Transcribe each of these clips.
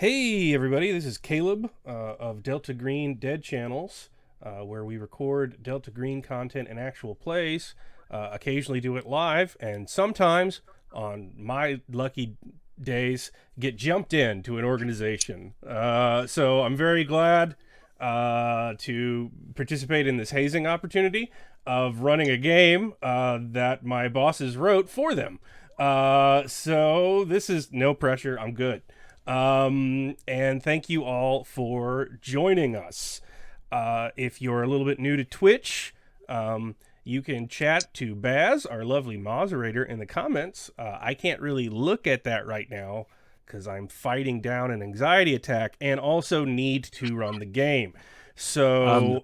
Hey everybody, this is Caleb of Delta Green Dead Channels, where we record Delta Green content and actual plays, occasionally do it live, and sometimes, on my lucky days, get jumped into an organization. So I'm very glad to participate in this hazing opportunity of running a game that my bosses wrote for them. So this is no pressure, I'm good. And thank you all for joining us. If you're a little bit new to Twitch, you can chat to Baz, our lovely moderator, in the comments. I can't really look at that right now because I'm fighting down an anxiety attack and also need to run the game. So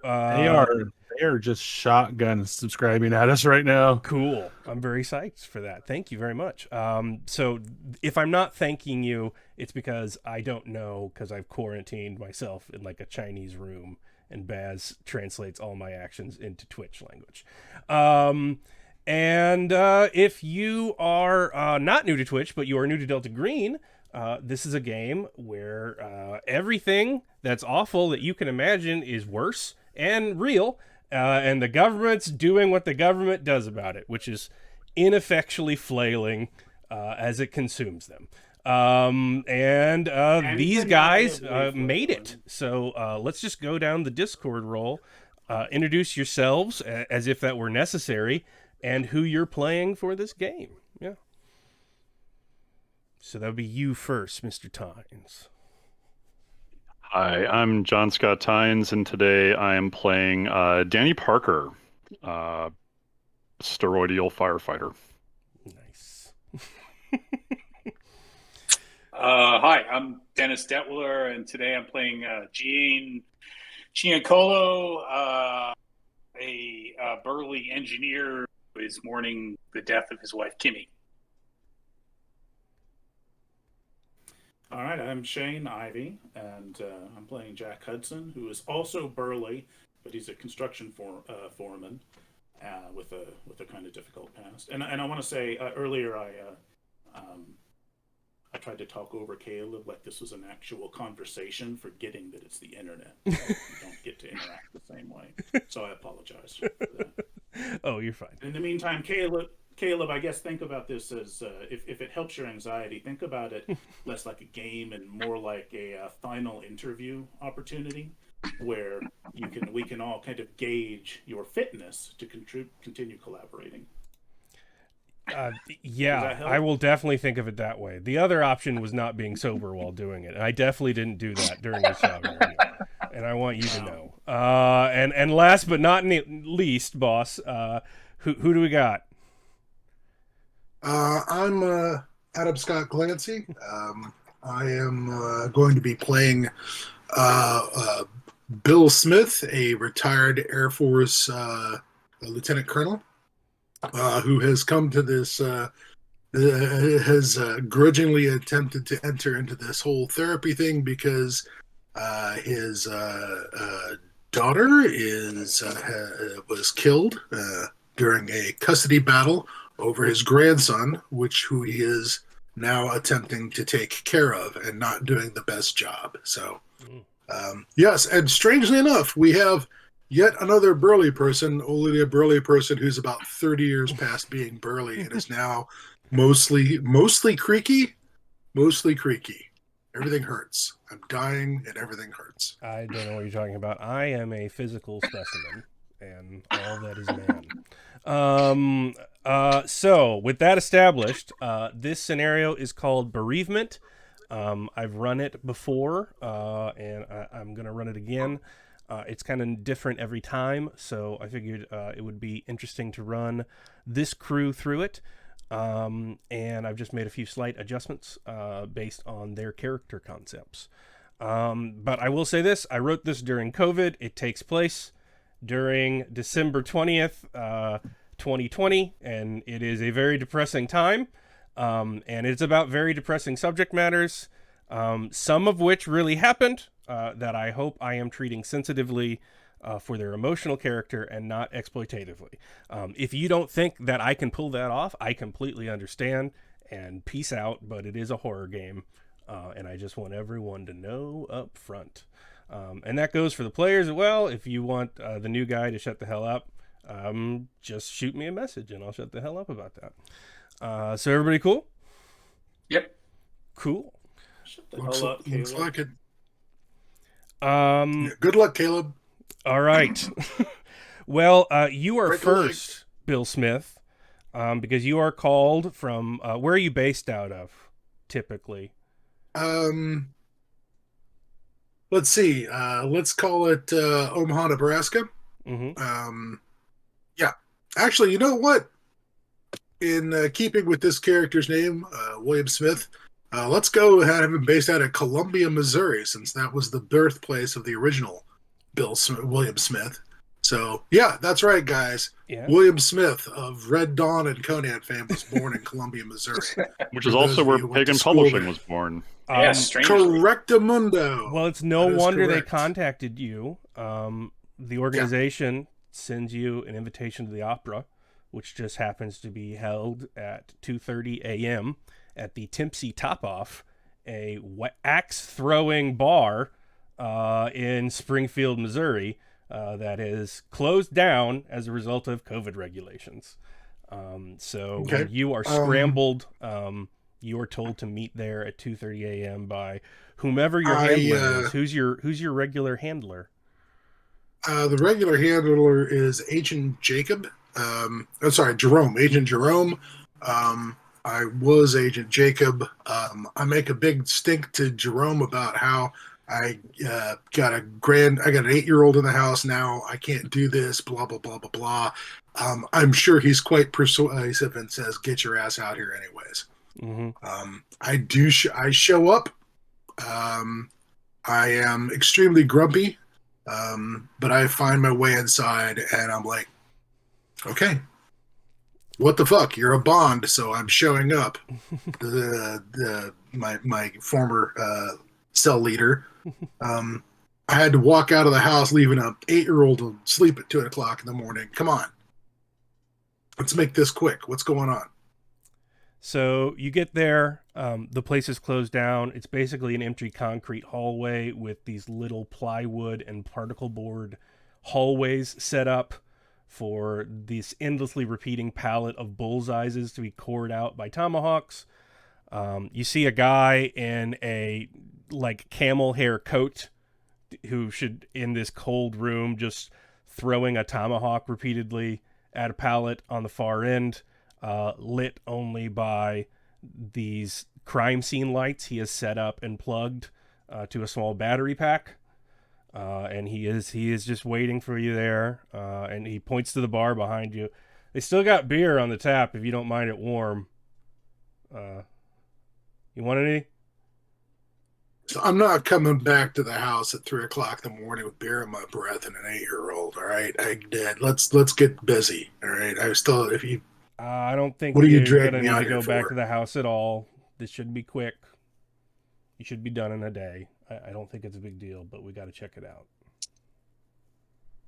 They are just shotgun subscribing at us right now. cool. I'm very psyched for that. Thank you very much. So if I'm not thanking you, it's because I don't know, because I've quarantined myself in like a Chinese room, and Baz translates all my actions into Twitch language. And if you are not new to Twitch, but you are new to Delta Green, this is a game where everything that's awful that you can imagine is worse and real, and the government's doing what the government does about it, which is ineffectually flailing as it consumes them. And these guys made it. So let's just go down the Discord roll, introduce yourselves as if that were necessary, and who you're playing for this game. Yeah. So that would be you first, Mr. Tynes. Hi, I'm John Scott Tynes, and today I am playing Danny Parker, steroidal firefighter. Nice. Hi, I'm Dennis Detwiller, and today I'm playing Giacolo, a burly engineer who is mourning the death of his wife, Kimmy. All right, I'm Shane Ivey, and I'm playing Jack Hudson, who is also burly, but he's a construction foreman with a kind of difficult past. And I want to say earlier I tried to talk over Caleb like this was an actual conversation, forgetting that it's the internet. You don't get to interact the same way, so I apologize for that. Oh, you're fine. In the meantime, Caleb, I guess think about this as if it helps your anxiety, think about it less like a game and more like a final interview opportunity where we can all kind of gauge your fitness to continue collaborating. Yeah, I will definitely think of it that way. The other option was not being sober while doing it, and I definitely didn't do that during the show. And I want you to know. And last but not least, boss, who do we got? I'm Adam Scott Glancy. I am going to be playing Bill Smith, a retired Air Force lieutenant colonel, who has come to this, has grudgingly attempted to enter into this whole therapy thing because his daughter was killed during a custody battle over his grandson, who he is now attempting to take care of and not doing the best job. So, yes, and strangely enough, we have yet another burly person, only a burly person who's about 30 years past being burly and is now mostly creaky. Everything hurts. I'm dying and everything hurts. I don't know what you're talking about. I am a physical specimen, and all that is man. So with that established, this scenario is called Bereavement. I've run it before, and I'm going to run it again. It's kind of different every time, so I figured it would be interesting to run this crew through it. And I've just made a few slight adjustments based on their character concepts. But I will say this, I wrote this during COVID. It takes place during December 20th, 2020, and it is a very depressing time, and it's about very depressing subject matters, some of which really happened, that I hope I am treating sensitively for their emotional character and not exploitatively. If you don't think that I can pull that off, I completely understand, and peace out, but it is a horror game. And I just want everyone to know up front. And that goes for the players as well. If you want the new guy to shut the hell up, just shoot me a message and I'll shut the hell up about that. So everybody cool? Yep. Cool. Shut the hell up, Looks Caleb. like it. Um, Yeah, good luck, Caleb. all right. Well, you are Break a leg. first, Bill Smith, because you are called from, where are you based out of, typically? Let's see. Let's call it Omaha, Nebraska. Mm-hmm. Yeah. Actually, you know what? In keeping with this character's name, William Smith, let's go have him based out of Columbia, Missouri, since that was the birthplace of the original William Smith. So, yeah, that's right, guys. Yeah. William Smith of Red Dawn and Conan fame was born in Columbia, Missouri. Which For is also those of where you who went to Pagan school Publishing there. was born. Yeah, strangely. Correctamundo. Well, it's no That is wonder they correct. contacted you. The organization sends you an invitation to the opera, which just happens to be held at 2:30 a.m. at the Timpsy Top Off, a axe-throwing bar in Springfield, Missouri, that is closed down as a result of COVID regulations. So Okay. when you are scrambled, you are told to meet there at 2:30 a.m. by whomever your handler is. Who's your regular handler? The regular handler is Agent Jacob. Jerome. Agent Jerome. I was Agent Jacob. I make a big stink to Jerome about how I got an 8-year-old in the house now. I can't do this. Blah blah blah blah blah. I'm sure he's quite persuasive and says, "Get your ass out here, anyways." Mm-hmm. I show up. I am extremely grumpy, but I find my way inside, and I'm like, "Okay, what the fuck? You're a Bond, so I'm showing up." My former cell leader. I had to walk out of the house, leaving an 8-year-old to sleep at 2:00 in the morning. Come on, let's make this quick. What's going on? So you get there, the place is closed down. It's basically an empty concrete hallway with these little plywood and particle board hallways set up for this endlessly repeating palette of bullseyes to be cored out by tomahawks. You see a guy in a camel hair coat who should, in this cold room, just throwing a tomahawk repeatedly at a pallet on the far end. Lit only by these crime scene lights he has set up and plugged to a small battery pack. And he is just waiting for you there. And he points to the bar behind you. They still got beer on the tap if you don't mind it warm. You want any? So I'm not coming back to the house at 3:00 in the morning with beer in my breath and an 8-year-old. All right, I did. Let's get busy. All right, if you. I don't think What are you you're dragging gonna me need out to go here back for? to the house at all. This should be quick. You should be done in a day. I don't think it's a big deal, but we got to check it out.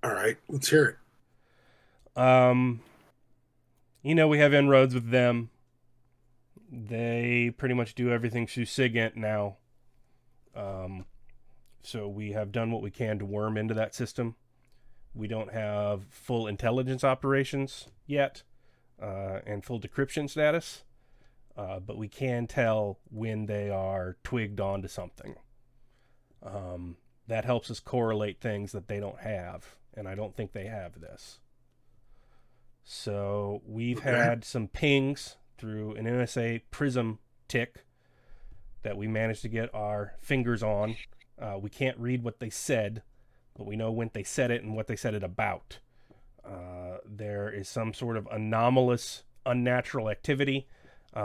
All right, let's hear it. We have inroads with them. They pretty much do everything through SIGINT now. So we have done what we can to worm into that system. We don't have full intelligence operations yet, and full decryption status, but we can tell when they are twigged onto something. That helps us correlate things that they don't have, and I don't think they have this. So we've had some pings through an NSA Prism tick that we managed to get our fingers on. We can't read what they said, but we know when they said it and what they said it about. There is some sort of anomalous, unnatural activity.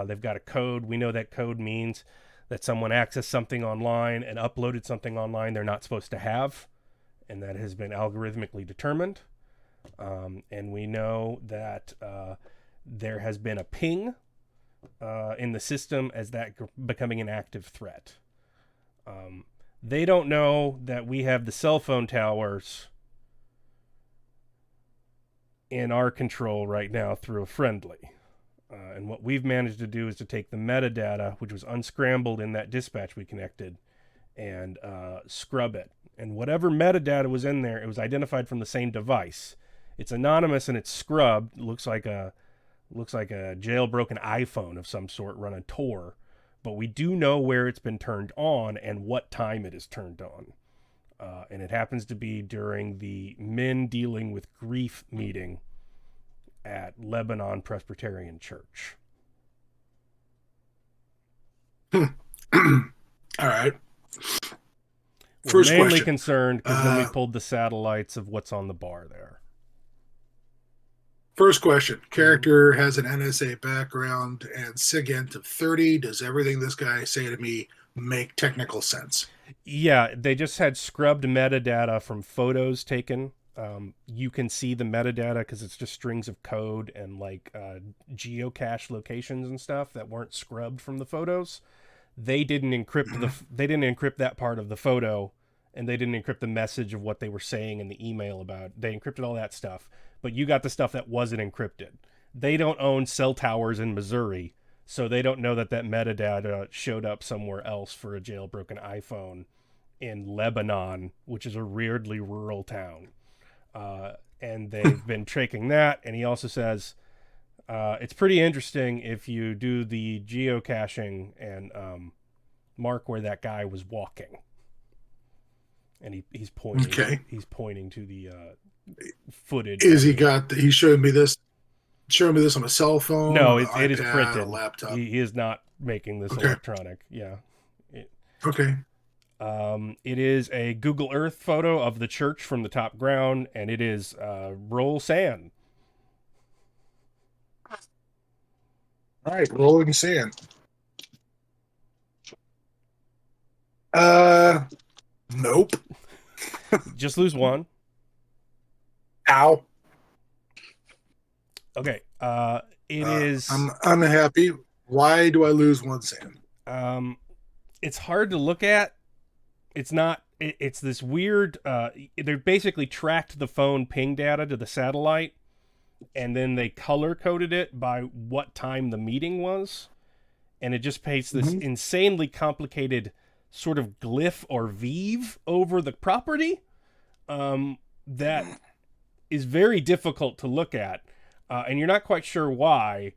They've got a code. We know that code means that someone accessed something online and uploaded something online they're not supposed to have, and that has been algorithmically determined. And we know that there has been a ping in the system as that becoming an active threat. They don't know that we have the cell phone towers in our control right now through a friendly. And what we've managed to do is to take the metadata, which was unscrambled in that dispatch we connected, and scrub it. And whatever metadata was in there, it was identified from the same device. It's anonymous and it's scrubbed. It looks like a jailbroken iPhone of some sort running Tor. But we do know where it's been turned on and what time it is turned on. And it happens to be during the Men Dealing with Grief meeting at Lebanon Presbyterian Church. All right. We're First mainly question. concerned because then we pulled the satellites of what's on the bar there. First question. Character has an NSA background and SIGINT of 30. Does everything this guy say to me make technical sense? Yeah, they just had scrubbed metadata from photos taken. You can see the metadata because it's just strings of code and like geocache locations and stuff that weren't scrubbed from the photos. They didn't encrypt that part of the photo, and they didn't encrypt the message of what they were saying in the email about. They encrypted all that stuff, but you got the stuff that wasn't encrypted. They don't own cell towers in Missouri, so they don't know that metadata showed up somewhere else for a jailbroken iPhone in Lebanon, which is a weirdly rural town. And they've been tracking that, and he also says it's pretty interesting if you do the geocaching and mark where that guy was walking. And he's pointing. Okay. He's pointing to the footage. He's showing me this on a cell phone? No, an it is iPad, printed. a laptop. He is not making this Okay. electronic. Yeah. Okay. It is a Google Earth photo of the church from the top ground, and it is roll sand. All right, rolling sand. Nope. Just lose one. Ow. Okay. It is. I'm unhappy. Why do I lose one sand? It's hard to look at. It's not. It's this weird. They basically tracked the phone ping data to the satellite, and then they color coded it by what time the meeting was, and it just paints this insanely complicated sort of glyph or weave over the property that is very difficult to look at, and you're not quite sure why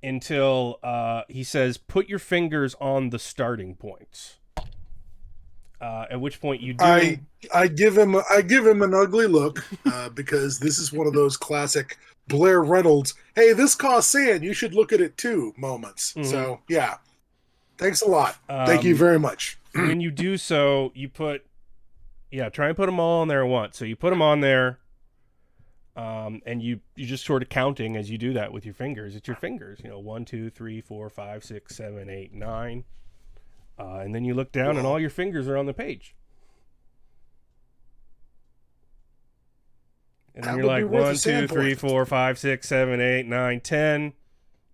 until he says, "Put your fingers on the starting points." At which point you do. I give him an ugly look because this is one of those classic Blair Reynolds, "Hey, this costs sand. You should look at it too" moments. Mhm. So yeah, thanks a lot. Thank you very much. When you do so, you put, try and put them all on there at once. So you put them on there, and you just sort of counting as you do that with your fingers. It's your fingers, 1, 2, 3, 4, 5, 6, 7, 8, 9. And then you look down and all your fingers are on the page. And then That you're would be like worth a 1, 2, sand 3, point. 4, 5, 6, 7, 8, 9, 10.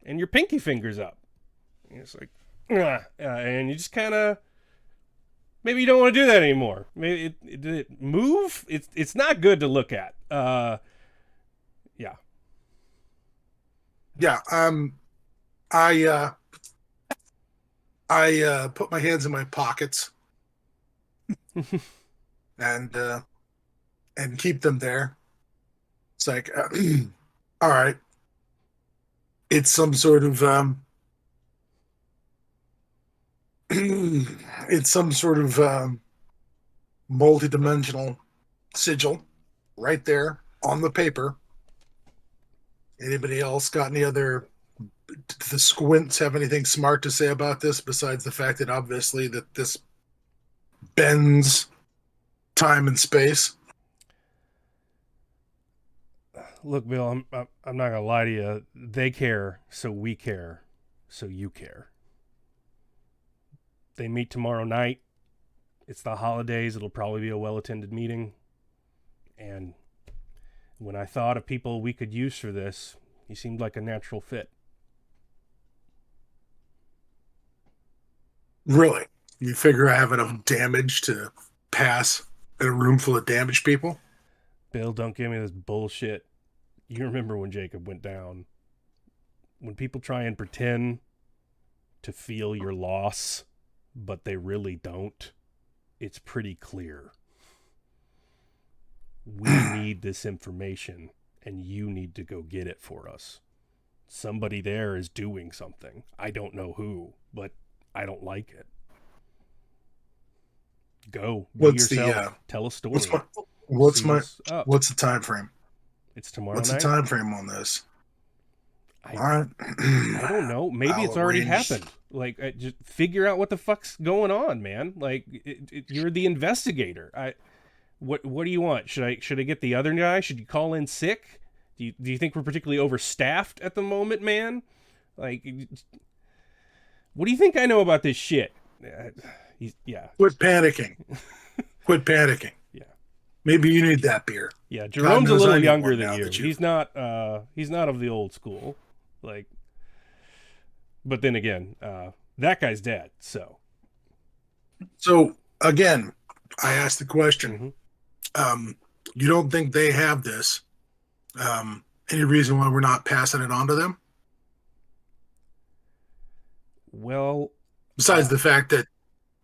And your pinky finger's up. And it's like, and you just kind of, maybe you don't want to do that anymore. Maybe did it move? It's not good to look at. Yeah. Yeah. I put my hands in my pockets and keep them there. It's like, all right. It's some sort of multi-dimensional sigil right there on the paper. Anybody else got any other, the squints have anything smart to say about this besides the fact that obviously that this bends time and space? Look, Bill, I'm not gonna lie to you. They care, so we care, so you care. They meet tomorrow night. It's the holidays. It'll probably be a well-attended meeting. And when I thought of people we could use for this, he seemed like a natural fit. Really? You figure I have enough damage to pass in a room full of damaged people? Bill, don't give me this bullshit. You remember when Jacob went down. when people try and pretend to feel your loss, but they really don't, it's pretty clear. We need this information, and you need to go get it for us. Somebody there is doing something. I don't know who, but I don't like it. Go. Be What's yourself. Tell a story. What's What's the time frame? It's tomorrow What's night. the time frame on this? I All right. I don't know. Maybe I'll it's already arrange- happened. Like, just figure out what the fuck's going on, man. Like, you're the investigator. What do you want? Should I get the other guy? Should you call in sick? Do you think we're particularly overstaffed at the moment, man? Like, what do you think I know about this shit? Yeah. Quit panicking. Quit panicking. Yeah. Maybe you need that beer. Yeah, Jerome's a knows I little need younger one than now you. that you- He's not of the old school. Like, but then again, that guy's dead, so. So again, I asked the question. You don't think they have this? Any reason why we're not passing it on to them? Well, Besides the fact that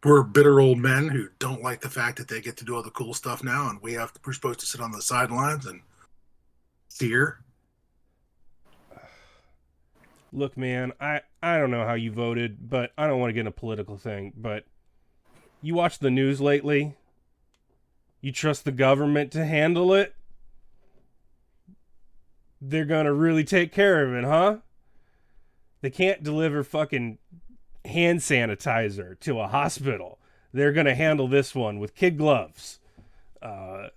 we're bitter old men who don't like the fact that they get to do all the cool stuff now, and we're supposed to sit on the sidelines and fear. look, man, I don't know how you voted, but I don't want to get in a political thing, but you watch the news lately? You trust the government to handle it? They're gonna really take care of it, huh? They can't deliver fucking hand sanitizer to a hospital. They're gonna handle this one with kid gloves. Yeah,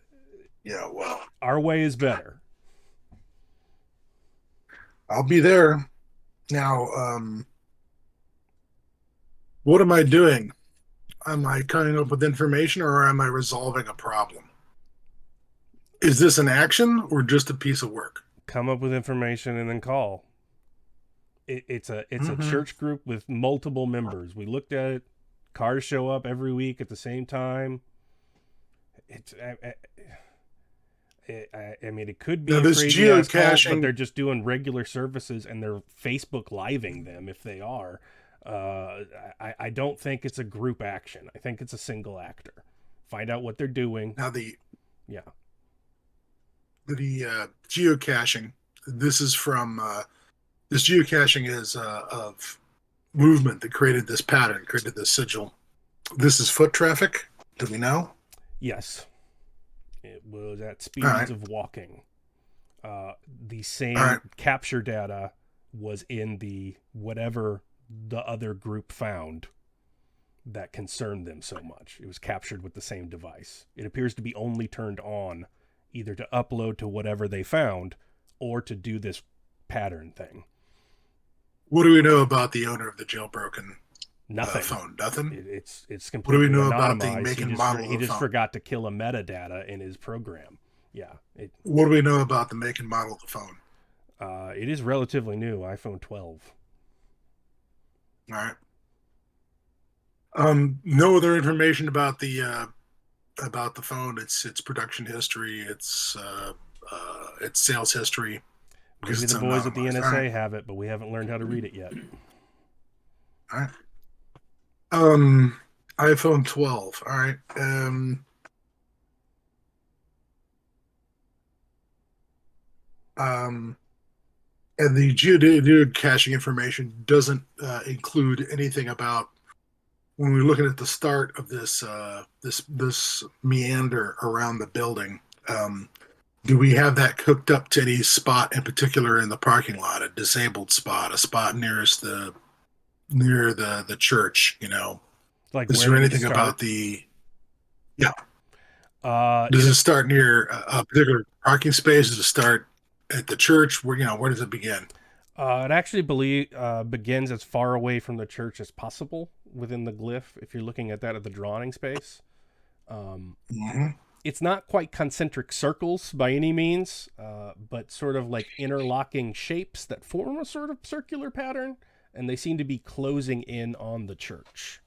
well, Our way is better. I'll be there. Now, what am I doing? Am I coming up with information or am I resolving a problem? Is this an action or just a piece of work? Come up with information and then call. It's a church group with multiple members. We looked at it. Cars show up every week at the same time. I mean, it could be Now, a this crazy ass cult, geocaching- but they're just doing regular services and they're Facebook living them if they are. I don't think it's a group action. I think it's a single actor. Find out what they're doing. Now, the Yeah. geocaching. This is from this geocaching is of movement that created this pattern, created this sigil. This is foot traffic. Do we know? Yes. It was at speeds right. of walking. The same All right. capture data was in the whatever the other group found that concerned them so much. It was captured with the same device. It appears to be only turned on either to upload to whatever they found or to do this pattern thing. What do we know about the owner of the jailbroken Nothing. phone? Nothing. It's What do completely we know about the anonymized. make and He model of the just phone? forgot to kill a metadata in his program. Yeah. What do we know about the make and model of the phone? It is relatively new, iPhone 12. All right. No other information about the phone. Its production history. Its sales history. Maybe It's the boys at the anonymized. NSA All right. have it, but we haven't learned how to read it yet. All right. iPhone 12. All right. And the geocaching information doesn't include anything about when we're looking at the start of this this meander around the building. Do we have that hooked up to any spot in particular in the parking lot? A disabled spot, a spot nearest near the church? You know, Like, is where there did it anything start? about the? Uh, Does it start near a particular parking space? Does it start at the church? Where where does it begin? it actually begins as far away from the church as possible within the glyph. If you're looking at that at the drawing space, Mhm. it's not quite concentric circles by any means, but sort of like interlocking shapes that form a sort of circular pattern, and they seem to be closing in on the church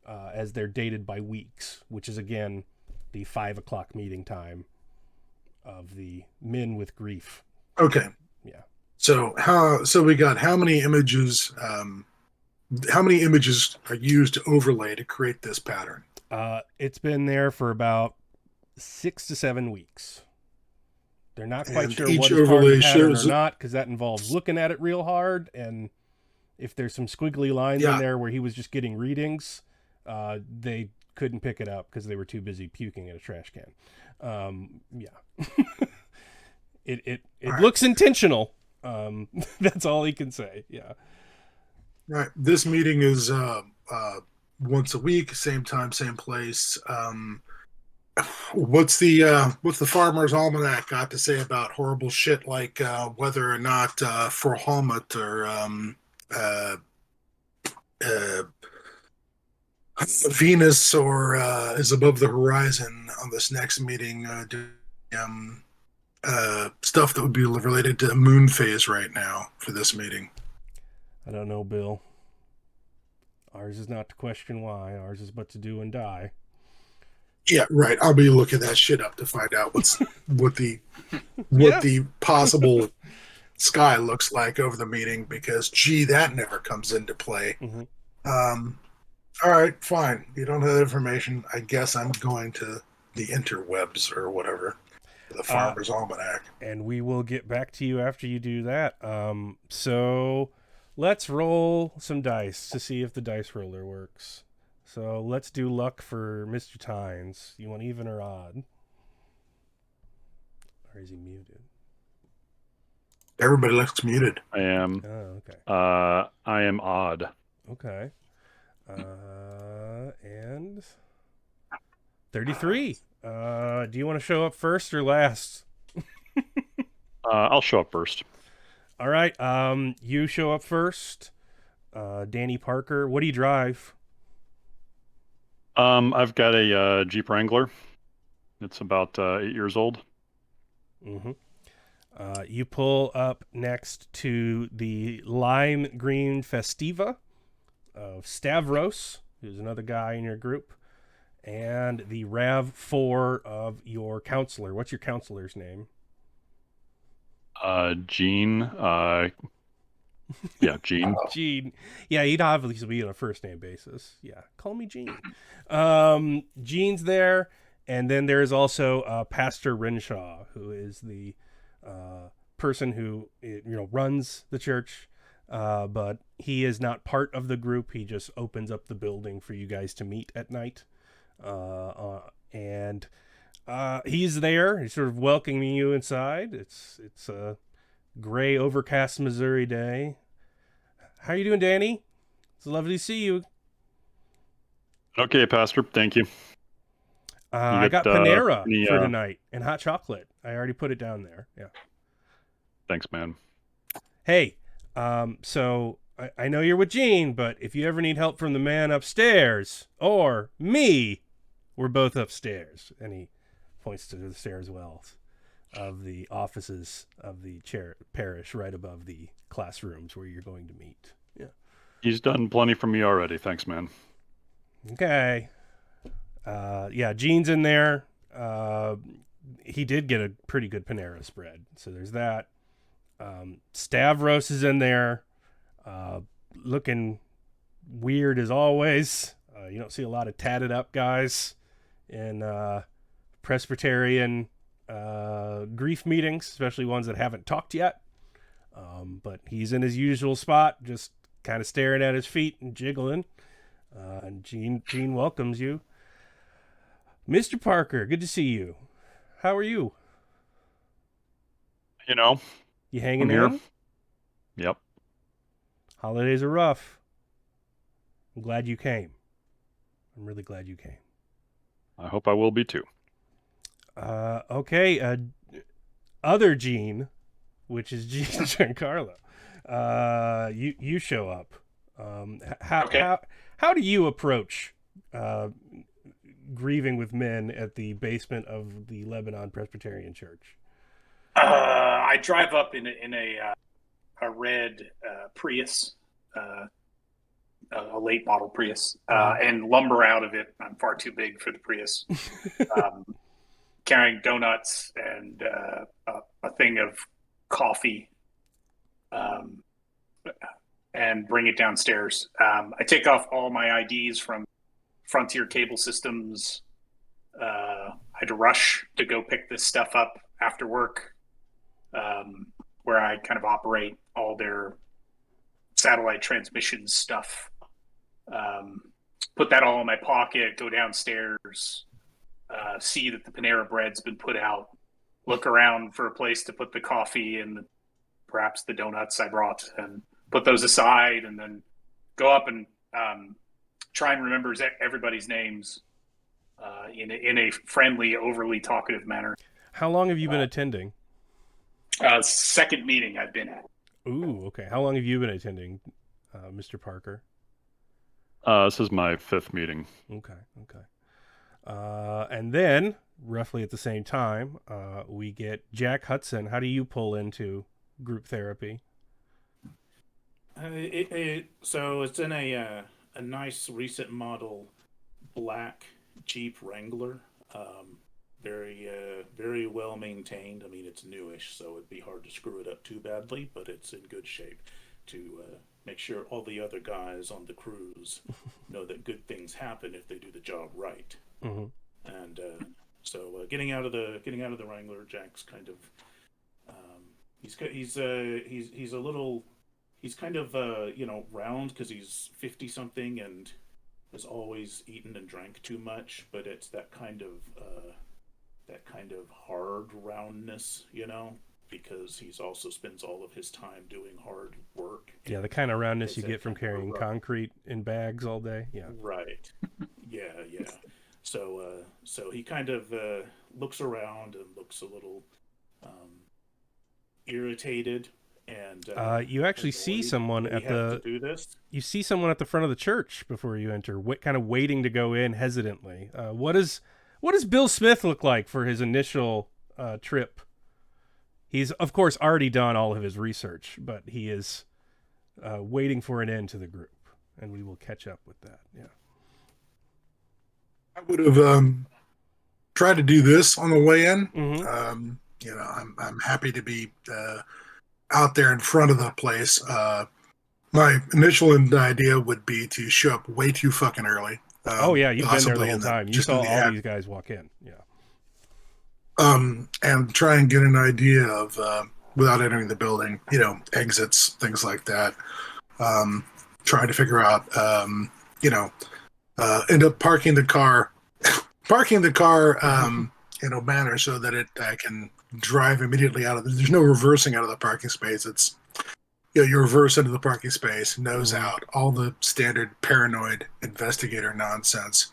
as they're dated by weeks, which is again the 5 o'clock meeting time of the men with grief. Okay. Yeah. So we got how many images? How many images are used to overlay to create this pattern? It's been there for about 6 to 7 weeks. They're not quite And sure each what is part of the overlay pattern or shows. not, because that involves looking at it real hard, and if there's some squiggly lines in Yeah. there where he was just getting readings, they couldn't pick it up because they were too busy puking in a trash can. Yeah. it All right. looks intentional. That's all he can say. Yeah. Right. This meeting is once a week, same time, same place. What's the Farmer's Almanac got to say about horrible shit like whether or not Forhalmut or uh, Venus or is above the horizon on this next meeting? Stuff that would be related to moon phase right now for this meeting. I don't know, Bill. Ours is not to question why. Ours is but to do and die. Yeah, right. I'll be looking that shit up to find out what the Yeah. possible sky looks like over the meeting, because gee, that never comes into play. Mm-hmm. All right, fine. You don't have that information. I guess I'm going to the interwebs or whatever, the Farmer's Almanac. And we will get back to you after you do that. So let's roll some dice to see if the dice roller works. So let's do luck for Mr. Tynes. You want even or odd? Or is he muted? Everybody looks muted. I am. Oh, okay. I am odd. Okay. And 33. Do you want to show up first or last? I'll show up first. All right. You show up first. Danny Parker. What do you drive? I've got a Jeep Wrangler. It's about 8 years old. Mm-hmm. You pull up next to the lime green Festiva of Stavros, who's another guy in your group, and the RAV4 of your counselor. What's your counselor's name? Gene. Yeah, Gene. Gene. Yeah, he'd obviously be on a first name basis. Yeah, call me Gene. Gene's there, and then there's also Pastor Renshaw, who is the person who runs the church, but he is not part of the group. He just opens up the building for you guys to meet at night, and he's there. He's sort of welcoming you inside. It's a gray, overcast Missouri day. How are you doing, Danny? It's lovely to see you. Okay, Pastor. Thank you. I got Panera for tonight and hot chocolate. I already put it down there. Yeah. Thanks, man. Hey, so I know you're with Gene, but if you ever need help from the man upstairs or me, we're both upstairs. And he points to the stairwells of the offices of the parish right above the classrooms where you're going to meet. Yeah. He's done plenty for me already. Thanks, man. Okay. Yeah, Gene's in there. He did get a pretty good Panera spread, so there's that. Stavros is in there, looking weird as always. You don't see a lot of tatted up guys in Presbyterian grief meetings, especially ones that haven't talked yet. But he's in his usual spot, just kind of staring at his feet and jiggling. And Gene welcomes you. Mr. Parker, good to see you. How are you? You hanging I'm here. in? Yep. Holidays are rough. I'm glad you came. I'm really glad you came. I hope I will be too. Okay. Other Gene, which is Gene Giancarlo. You show up. How do you approach grieving with men at the basement of the Lebanon Presbyterian Church? I drive up in a red Prius, a late model Prius, and lumber out of it. I'm far too big for the Prius. Carrying donuts and a thing of coffee and bring it downstairs. I take off all my IDs from Frontier Cable Systems. I had to rush to go pick this stuff up after work, where I kind of operate all their satellite transmission stuff. Put that all in my pocket, go downstairs, see that the Panera bread's been put out, look around for a place to put the coffee and perhaps the donuts I brought, and put those aside, and then go up and try and remember everybody's names in a friendly, overly talkative manner. How long have you been attending? Second meeting I've been at. Ooh, okay. How long have you been attending, Mr. Parker? This is my 5th meeting. Okay. And then, roughly at the same time, we get Jack Hudson. How do you pull into group therapy? So it's in a nice recent model black Jeep Wrangler. Very well maintained. I mean, it's newish, so it'd be hard to screw it up too badly, but it's in good shape to make sure all the other guys on the cruise know that good things happen if they do the job right. Mm-hmm. And so getting out of the Wrangler, Jack's kind of he's a little, he's kind of round because he's 50 something and has always eaten and drank too much, but it's that kind of hard roundness, because he's also spends all of his time doing hard work. Yeah, the kind of roundness you get from carrying concrete in bags all day. Yeah. Right. Yeah. So he kind of looks around and looks a little irritated, and you actually see someone at the you see someone at the front of the church before you enter, kind of waiting to go in hesitantly. What does Bill Smith look like for his initial trip? He's, of course, already done all of his research, but he is waiting for an end to the group, and we will catch up with that. Yeah. I would have tried to do this on the way in. Mm-hmm. I'm happy to be out there in front of the place. My initial idea would be to show up way too fucking early. Oh yeah, you've been there the whole time. You saw all these guys walk in. Yeah. And try and get an idea of without entering the building, exits, things like that. Trying to figure out, end up parking the car in a manner so that I can drive immediately out of there's no reversing out of the parking space. It's you reverse into the parking space, nose out, all the standard paranoid investigator nonsense.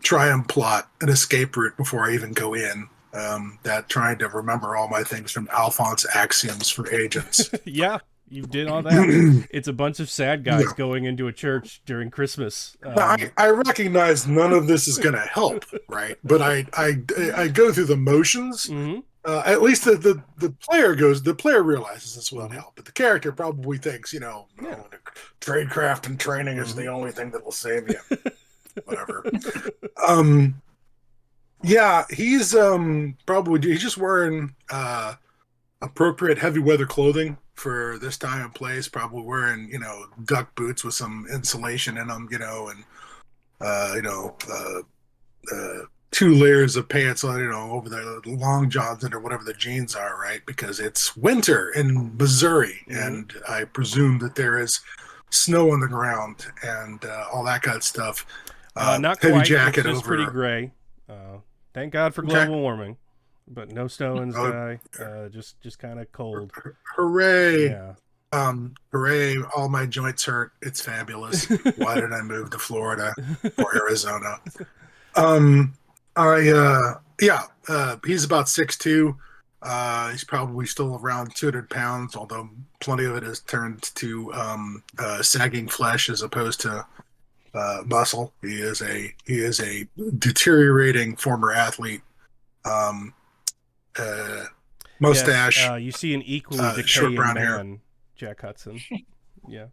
Try and plot an escape route before I even go in. That trying to remember all my things from Alphonse Axioms for Agents. Yeah, you did all that. It's a bunch of sad guys going into a church during Christmas. I recognize none of this is going to help, right? But I go through the motions. Mm-hmm. At least the player realizes this won't help, but the character probably thinks, tradecraft and training is the only thing that will save you. Whatever. Yeah, he's just wearing appropriate heavy weather clothing for this time and place. Probably wearing duck boots with some insulation in them, and 2 layers of pants on, over the long johns under whatever the jeans are, right? Because it's winter in Missouri, and I presume that there is snow on the ground and all that kind of stuff. Not heavy quite. jacket it's over. Pretty gray. Thank God for global warming, but no snow in the sky. Just kind of cold. Hooray! Yeah. Hooray! All my joints hurt. It's fabulous. Why did I move to Florida or Arizona? He's about 6'2". He's probably still around 200 pounds, although plenty of it has turned to sagging flesh as opposed to muscle. He is a deteriorating former athlete. Mustache. Yes, you see an equally decaying short brown man, hair. Jack Hudson. Yeah.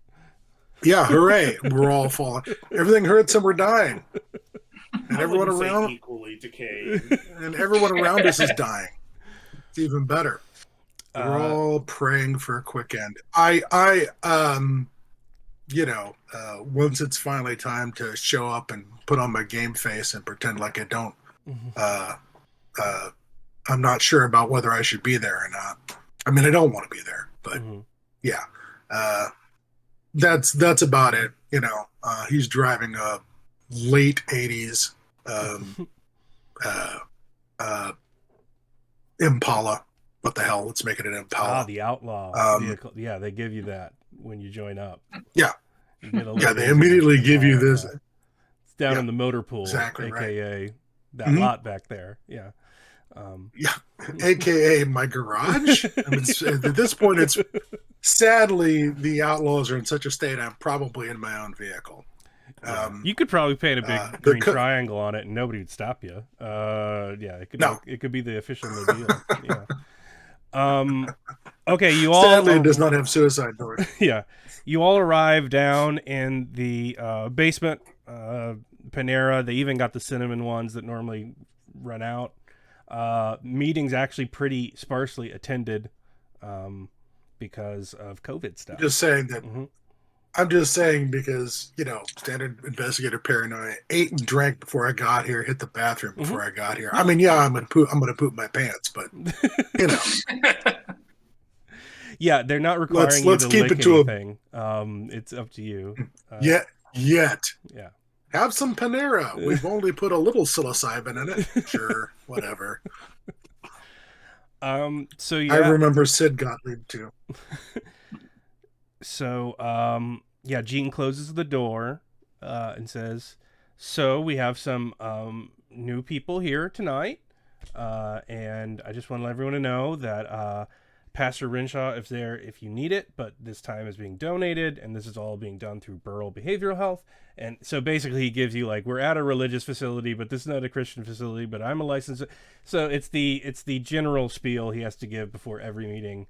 Yeah, hooray! We're all falling. Everything hurts and we're dying. And everyone around equally decaying. And everyone around us is dying. It's even better. We're all praying for a quick end. Once it's finally time to show up and put on my game face and pretend like I don't, uh, I'm not sure about whether I should be there or not. I mean, I don't want to be there, but yeah, that's about it. He's driving a late '80s Impala. What the hell? Let's make it an Impala. The outlaw vehicle. Yeah, they give you that when you join up. Yeah. You get a Yeah, little they immediately give you this. It's down in the motor pool, exactly aka right. that lot back there. Yeah. Yeah, aka my garage. I mean, at this point, it's sadly the outlaws are in such a state. I'm probably in my own vehicle. You could probably paint a big green triangle on it, and nobody would stop you. It could be the official mobile. Yeah. Okay, you all. Sadly, it does not have suicide doors. Yeah, you all arrive down in the basement. Panera. They even got the cinnamon ones that normally run out. Meetings actually pretty sparsely attended because of COVID stuff. Just saying that. I'm just saying because standard investigator paranoia. Ate and drank before I got here. Hit the bathroom before I got here. I mean, yeah, I'm gonna poop my pants, but Yeah, they're not requiring you to lick anything. It's up to you. Yet. Yeah. Have some Panera. We've only put a little psilocybin in it. Sure, whatever. So yeah, I remember Sid Gottlieb too. So Gene closes the door and says, "So we have some new people here tonight, and I just want to let everyone know that Pastor Renshaw is there if you need it, but this time is being donated, and this is all being done through Burl Behavioral Health." And so basically he gives you we're at a religious facility, but this is not a Christian facility, but I'm a licensed. So it's the general spiel he has to give before every meeting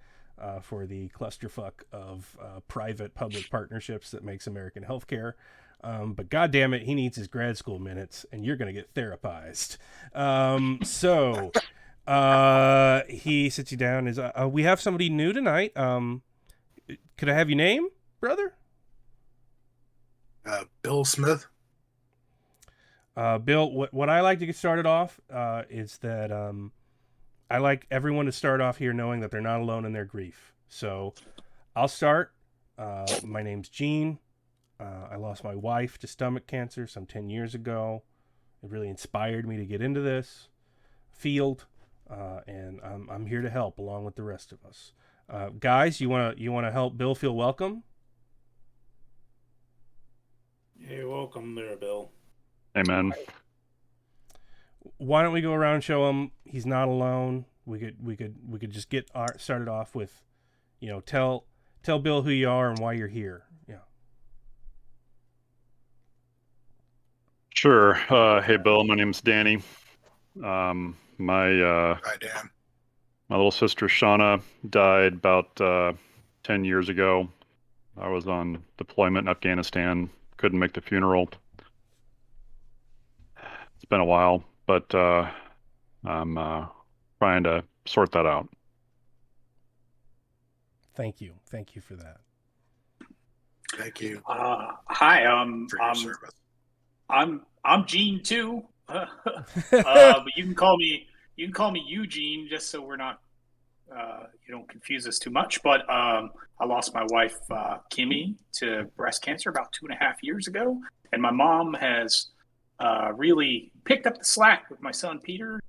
for the clusterfuck of private public partnerships that makes American healthcare. But God damn it, he needs his grad school minutes, and you're going to get therapized. He sits you down and is, we have somebody new tonight. Could I have your name, brother? Bill Smith. Bill, what I like to get started off is that I like everyone to start off here knowing that they're not alone in their grief. So I'll start. My name's Gene. I lost my wife to stomach cancer some 10 years ago. It really inspired me to get into this field. And I'm here to help along with the rest of us. Guys, you wanna help Bill feel welcome? Hey, welcome there, Bill. Amen. Why don't we go around and show him he's not alone? We could just get started off with, tell Bill who you are and why you're here. Yeah. Sure. Hey, Bill. My name's Danny. Hi, Dan. My little sister Shauna died about 10 years ago. I was on deployment in Afghanistan. Couldn't make the funeral. It's been a while, but I'm trying to sort that out. Thank you for that. Thank you. Hi. For your service. I'm Gene too. But you can call me Eugene, just so we're not you don't confuse us too much. But I lost my wife Kimmy to breast cancer about 2.5 years ago, and my mom has really picked up the slack with my son Peter.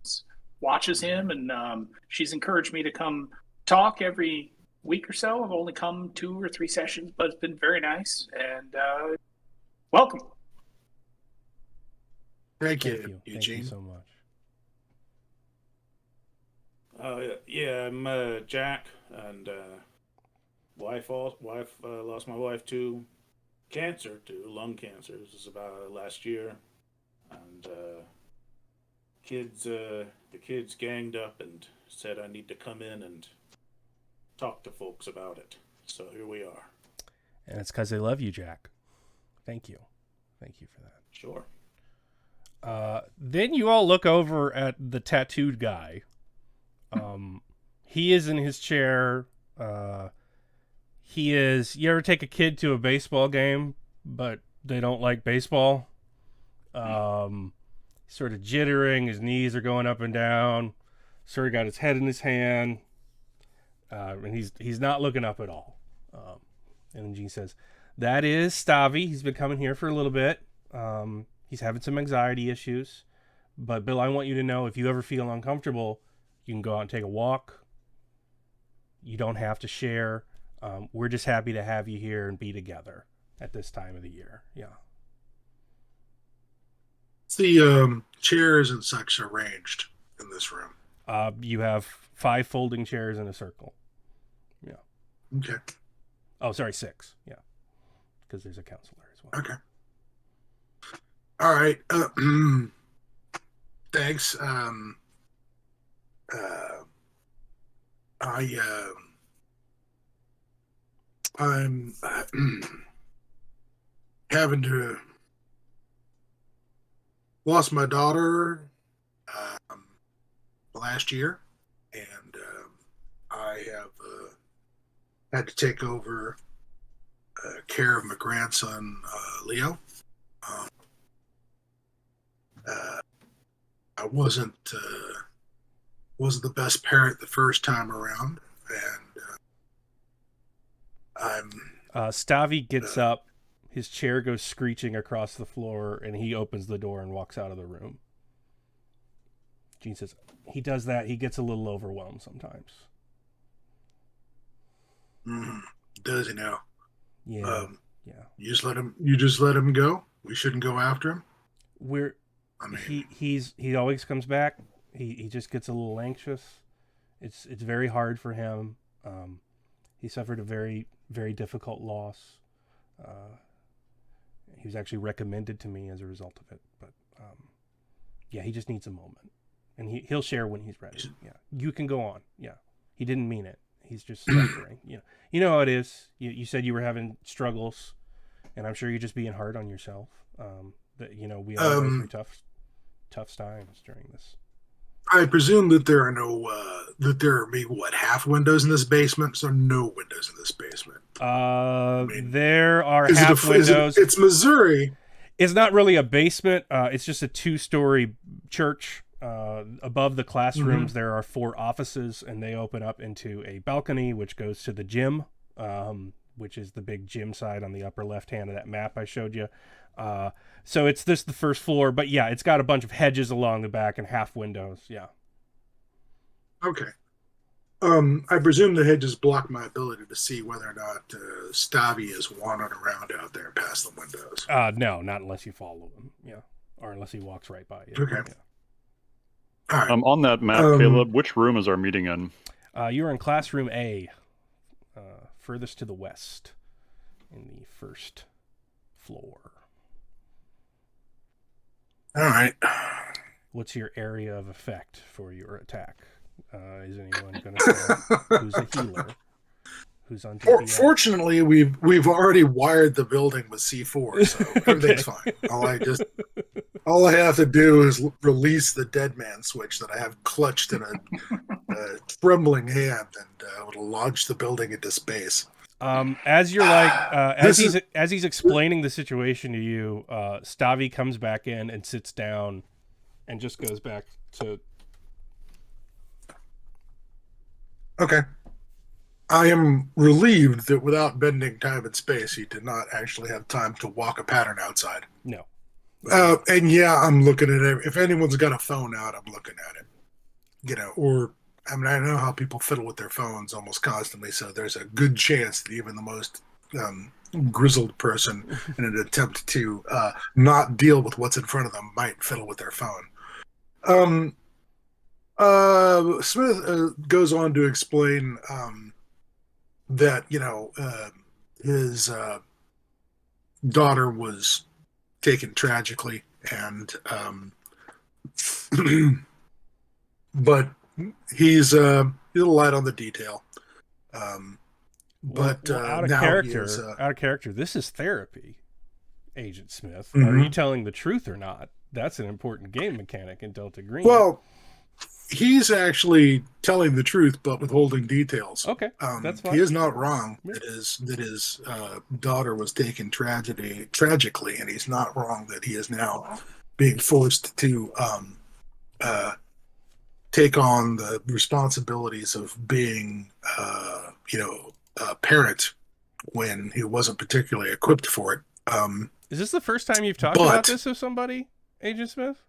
Watches him, and she's encouraged me to come talk every week or so. I've only come 2 or 3 sessions, but it's been very nice, and welcome. Thank you, Eugene. Thank you so much. Yeah, I'm Jack, and wife lost my wife to cancer, to lung cancer. This was about last year, and the kids ganged up and said I need to come in and talk to folks about it. So here we are. And it's because they love you, Jack. Thank you for that. Sure. Then you all look over at the tattooed guy. He is in his chair. He is. You ever take a kid to a baseball game, but they don't like baseball? Sort of jittering. His knees are going up and down. Sort of got his head in his hand, and he's not looking up at all. And then Gene says, "That is Stavy. He's been coming here for a little bit. He's having some anxiety issues. But Bill, I want you to know, if you ever feel uncomfortable, you can go out and take a walk. You don't have to share. We're just happy to have you here and be together at this time of the year." Yeah. The chairs and such arranged in this room. You have 5 folding chairs in a circle. Yeah. Okay. Oh, sorry, 6. Yeah. Because there's a counselor as well. Okay. All right. Thanks. I'm having to lost my daughter last year, and I have had to take over care of my grandson Leo. I wasn't the best parent the first time around, and Stavy gets up, his chair goes screeching across the floor, and he opens the door and walks out of the room. Gene says, he does that, he gets a little overwhelmed sometimes. Does he now? Yeah. Yeah. You just let him go? We shouldn't go after him? He always comes back. He just gets a little anxious. It's very hard for him. He suffered a very, very difficult loss. He was actually recommended to me as a result of it. But yeah, he just needs a moment, and he'll share when he's ready. Yeah, you can go on. Yeah, he didn't mean it. He's just suffering. You know how it is. You said you were having struggles, and I'm sure you're just being hard on yourself. That we all go through tough times during this. I presume that there are maybe half windows in this basement, so no windows in this basement. There are half windows. It's Missouri. It's not really a basement. It's just a 2-story church. Above the classrooms, there are 4 offices, and they open up into a balcony, which goes to the gym, which is the big gym side on the upper left hand of that map I showed you. So it's the first floor, but yeah, it's got a bunch of hedges along the back and half windows. Yeah. Okay. I presume the hedges block my ability to see whether or not Stavy is wandering around out there past the windows. No, not unless you follow him. Yeah. Or unless he walks right by you. Okay. Yeah. All right. On that map, Caleb, which room is our meeting in? You're in classroom A, furthest to the west in the first floor. All right. What's your area of effect for your attack? Is anyone going to say who's a healer? Who's on DPS? Fortunately, we've already wired the building with C4, so everything's fine. All I have to do is release the dead man switch that I have clutched in a trembling hand, and it'll launch the building into space. As you're as he's explaining the situation to you, Stavy comes back in and sits down, and just goes back to. Okay. I am relieved that without bending time and space, he did not actually have time to walk a pattern outside. No. And yeah, I'm looking at it. If anyone's got a phone out, I'm looking at it. Or I know how people fiddle with their phones almost constantly, so there's a good chance that even the most grizzled person in an attempt to not deal with what's in front of them might fiddle with their phone. Smith goes on to explain that his daughter was taken tragically, and but he's a light on the detail. But out of now character, he is, out of character. This is therapy, Agent Smith. Are Mhm. you telling the truth or not? That's an important game mechanic in Delta Green. well, he's actually telling the truth, but withholding details. Okay, that's fine. He is not wrong Yeah. that his daughter was taken tragically, and he's not wrong that he is now being forced to take on the responsibilities of being, a parent when he wasn't particularly equipped for it. Is this the first time you've talked But- about this with somebody, Agent Smith?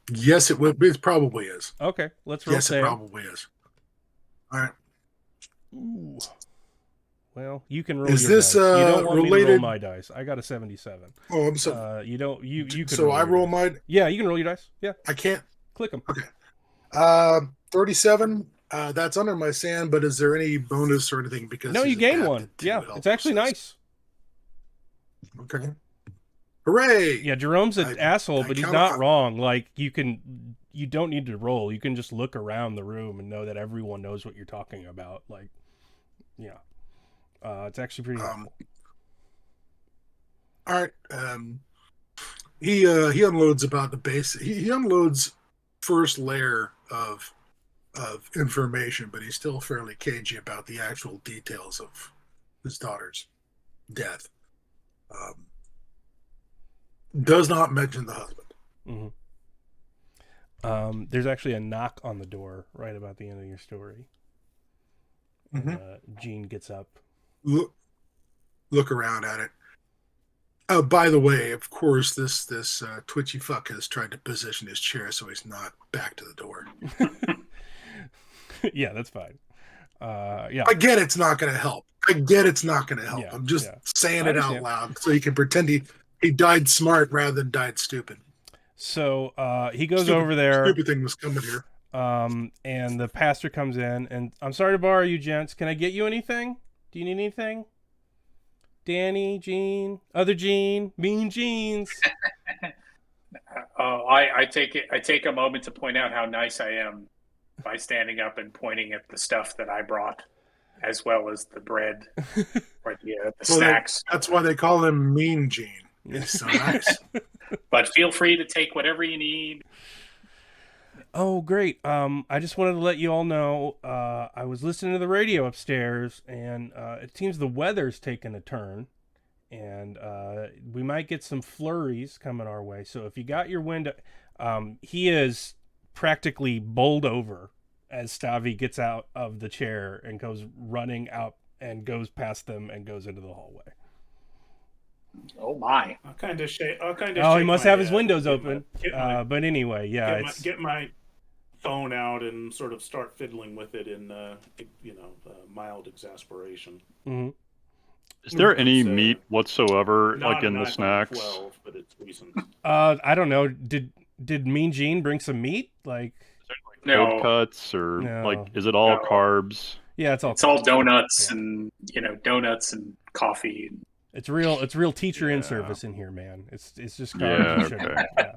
Yes, it would. It probably is. Okay, let's roll Yes, it save. probably is. All right. Ooh. Well, you can roll Is your this, dice. You don't want me to roll related- my dice. I got a 77. Oh, I'm sorry. You don't. You can. So I your roll dice. mine. Yeah, you can roll your dice. Yeah, I can't. click them. 37. That's under my sand, but is there any bonus or anything? Because No, you he's gain adapted one. to Yeah, help it's actually assist. nice. Okay. Hooray! Yeah, Jerome's an I- asshole, I but he's kinda- not wrong. Like you don't need to roll. You can just look around the room and know that everyone knows what you're talking about. Like, yeah, it's actually pretty helpful. All right. He unloads about the base. He unloads first layer of information, but he's still fairly cagey about the actual details of his daughter's death. Does not mention the husband. Mm-hmm. There's actually a knock on the door right about the end of your story. Gene gets up. Look around at it. By the way, of course, this twitchy fuck has tried to position his chair so he's not back to the door. Yeah, that's fine. Yeah. I get it's not going to help. Yeah, I'm just yeah. saying I it out understand. loud so he can pretend he died smart rather than died stupid. So he goes over there. Stupid thing was coming here. And the pastor comes in, and I'm sorry to borrow you, gents. Can I get you anything? Do you need anything? Danny, Gene, other Gene, mean Jeans. I take a moment to point out how nice I am by standing up and pointing at the stuff that I brought, as well as the bread or the Well, snacks. That's why they call him Mean Gene. He's so nice. But feel free to take whatever you need. Oh, great. I just wanted to let you all know, I was listening to the radio upstairs, and it seems the weather's taken a turn, and we might get some flurries coming our way. So if you got your window, he is practically bowled over as Stavi gets out of the chair and goes running out and goes past them and goes into the hallway. Oh my! I'll kind of shake. Oh, he must have his windows open. But anyway, yeah, get my phone out and sort of start fiddling with it in, mild exasperation. Mm-hmm. Is there any It's, meat whatsoever, Not like in an the iPhone snacks? 12, but it's recent. I don't know. Did Mean Gene bring some meat? Like, No. Cold cuts or No. like, is it all No. carbs? yeah, it's all Donuts Yeah. and donuts and coffee. It's real teacher in Yeah. service in here, man. It's just carbs Yeah, and sugar. okay. Yeah.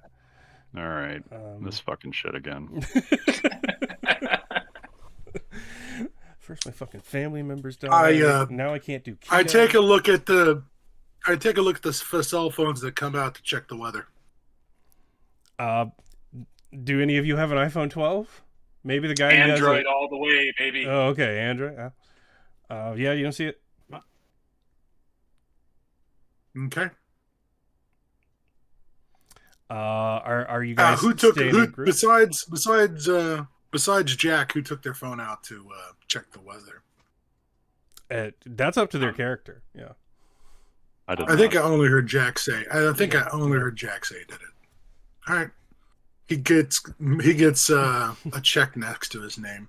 All right, this fucking shit again. First, my fucking family members died. Now I can't do. I keto. take a look at the cell phones that come out to check the weather. Do any of you have an iPhone 12? Maybe the guy who has Android it. all the way, baby. Oh, okay, Android. Yeah, you don't see it. Okay. Are you guys Who took staying in who a group? besides Jack? Who took their phone out to check the weather? That's up to their character. Yeah. I did I think I not. only heard Jack say. I think I only heard Jack say did it. All right. He gets a check next to his name.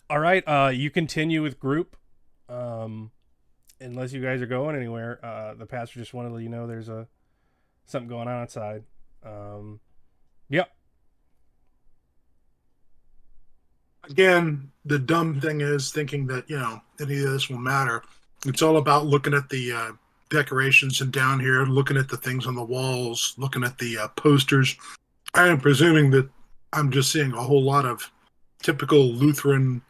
All right. You continue with group. Unless you guys are going anywhere, the pastor just wanted to let you know there's something going on outside. Yep. Again, the dumb thing is thinking that any of this will matter. It's all about looking at the decorations and down here, looking at the things on the walls, looking at the posters. I am presuming that I'm just seeing a whole lot of typical Lutheran,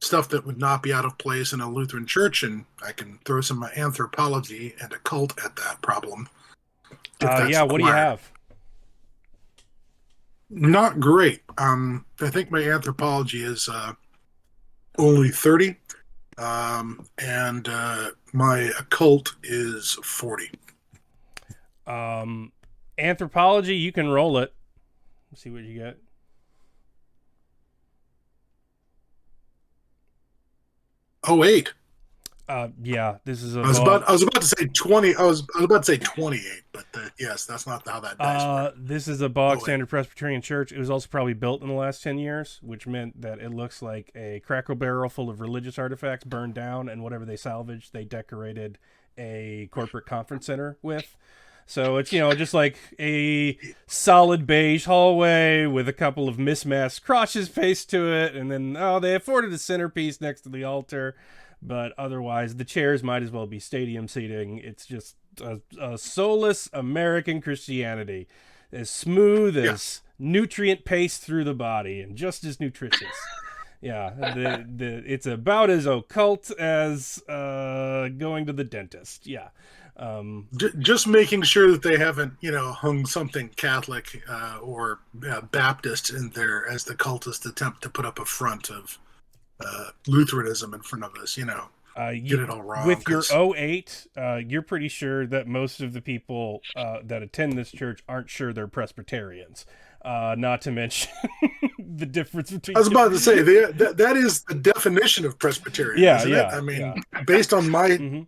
stuff that would not be out of place in a Lutheran church, and I can throw some anthropology and occult at that problem. If that's Yeah, what do you required. have? Not great. I think my anthropology is only 30, and my occult is 40. Anthropology, you can roll it. Let's see what you get. Oh, 8. Yeah, this is a I was about to say 20. I was about to say 28, but yes, that's not how that dice works. This is a bog Oh, wait. standard Presbyterian church. It was also probably built in the last 10 years, which meant that it looks like a Cracker Barrel full of religious artifacts burned down, and whatever they salvaged, they decorated a corporate conference center with. So it's, just like a solid beige hallway with a couple of mismatched crosses pasted to it, and then, they afforded a centerpiece next to the altar. But otherwise, the chairs might as well be stadium seating. It's just a soulless American Christianity, as smooth as nutrient paste through the body, and just as nutritious. Yeah, it's about as occult as going to the dentist. Yeah. Just making sure that they haven't, hung something Catholic or Baptist in there as the cultist attempt to put up a front of Lutheranism in front of us, get it all wrong. With your 08, you're pretty sure that most of the people that attend this church aren't sure they're Presbyterians. Not to mention the difference between. I was about to say that is the definition of Presbyterian. Yeah, isn't yeah. It? I mean, yeah. based on my. Mm-hmm.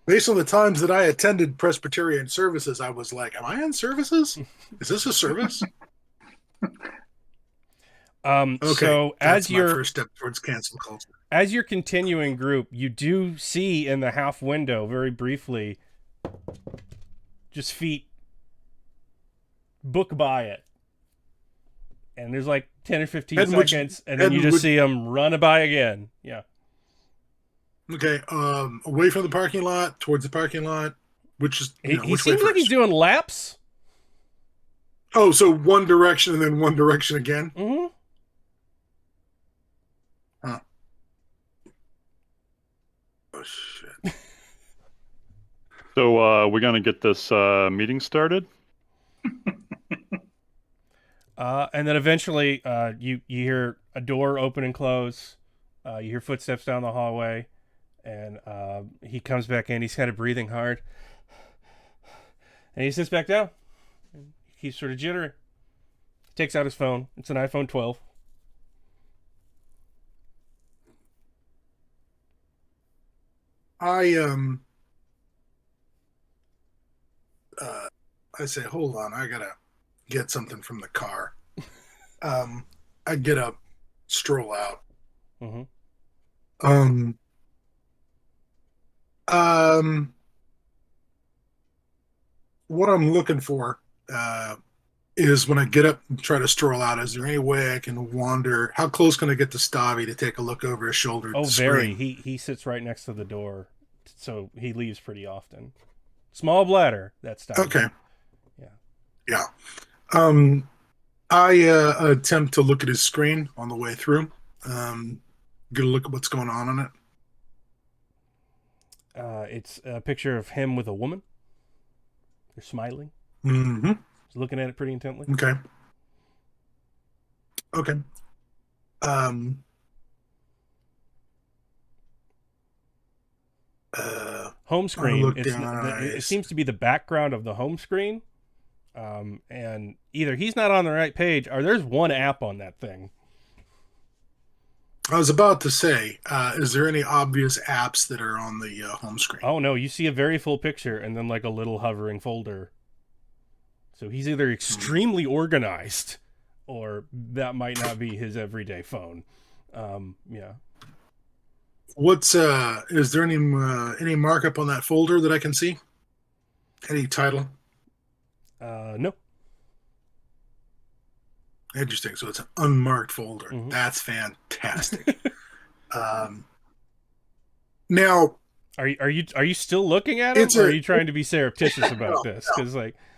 Based on the times that I attended Presbyterian services, I was like, am I in services? Is this a service? Okay, so that's as my you're first step towards cancel culture. As you're continuing group, you do see in the half window very briefly just feet book by it. And there's like 10 or 15 seconds, and then you just see them run by again. Yeah. Okay, away from the parking lot, towards the parking lot, which is He which way seems like first? he's doing laps. Oh, so one direction and then one direction again? Mm-hmm. Huh. Oh, shit. So we're going to get this meeting started? And then eventually you hear a door open and close. You hear footsteps down the hallway. And he comes back in. He's kind of breathing hard. And he sits back down. He's sort of jittering. He takes out his phone. It's an iPhone 12. I say, hold on, I gotta get something from the car. I get up, stroll out. Mm-hmm. What I'm looking for is when I get up and try to stroll out, is there any way I can wander? How close can I get to Stavi to take a look over his shoulder? Oh, very. He sits right next to the door, so he leaves pretty often. Small bladder, that's Stavi. Okay. Yeah. I attempt to look at his screen on the way through. Get a look at what's going on it. It's a picture of him with a woman. They're smiling. Mm-hmm. He's looking at it pretty intently. Okay. Home screen. It It seems to be the background of the home screen. And either he's not on the right page, or there's one app on that thing. I was about to say, is there any obvious apps that are on the home screen? Oh no, you see a very full picture and then like a little hovering folder. So he's either extremely organized, or that might not be his everyday phone. Yeah. What's is there any markup on that folder that I can see? Any title? No. Interesting. So it's an unmarked folder. Mm-hmm. That's fantastic. Now, are you still looking at it, or are you trying to be surreptitious about this? Because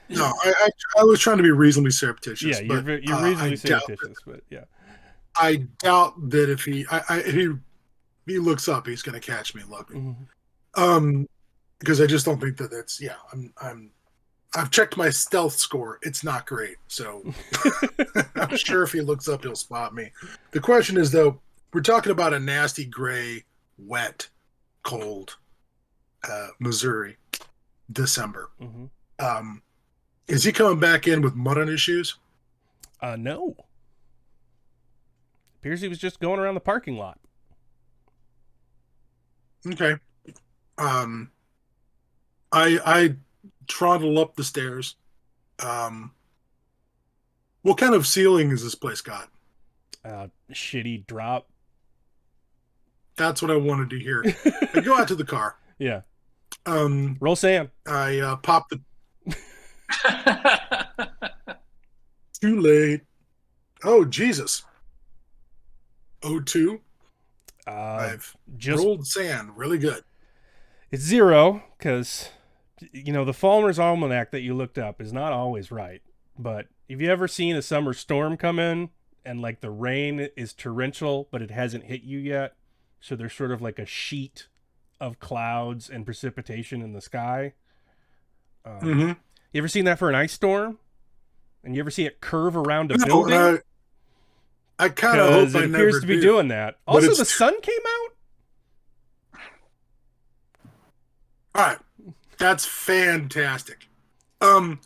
no, I was trying to be reasonably surreptitious. Yeah, you're reasonably surreptitious, but yeah. I doubt that if he he looks up, he's going to catch me looking. Mhm. Because I just don't think that's I've checked my stealth score. It's not great. So I'm sure if he looks up, he'll spot me. The question is, though, we're talking about a nasty, gray, wet, cold Missouri December. Mhm. Is he coming back in with mud on his shoes? No. Appears he was just going around the parking lot. Okay. I trundle up the stairs. What kind of ceiling has this place got? Shitty drop. That's what I wanted to hear. I go out to the car. Yeah. Um, Roll Sam. I pop the. Too late. Oh Jesus. 02. I've Just rolled sand really good. it's 0 because the Falmer's Almanac that you looked up is not always right. But have you ever seen a summer storm come in and like the rain is torrential, but it hasn't hit you yet? So there's sort of like a sheet of clouds and precipitation in the sky. You ever seen that for an ice storm? And you ever see it curve around a building? No, I kind of hope Because I it never appears to be do. doing that. But Also, it's the sun came out. All right, that's fantastic. So,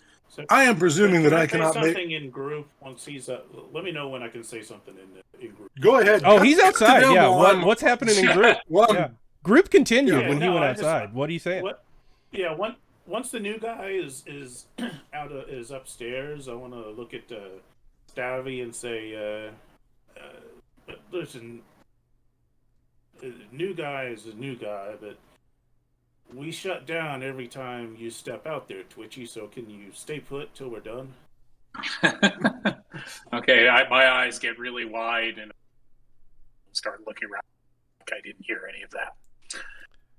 I am presuming can that I say cannot make. something in group once he's. Let me know when I can say something in group. Go ahead. Oh, he's outside. Cut to Yeah. them while I'm- What's happening in group? while I'm- Yeah. Group continued Yeah, when he no, went I just- outside. What are you saying? What? Yeah. Once the new guy is is upstairs, I want to look at Stavy and say, listen, new guy is a new guy, but we shut down every time you step out there, Twitchy. So can you stay put till we're done? Okay, my eyes get really wide and start looking around like I didn't hear any of that.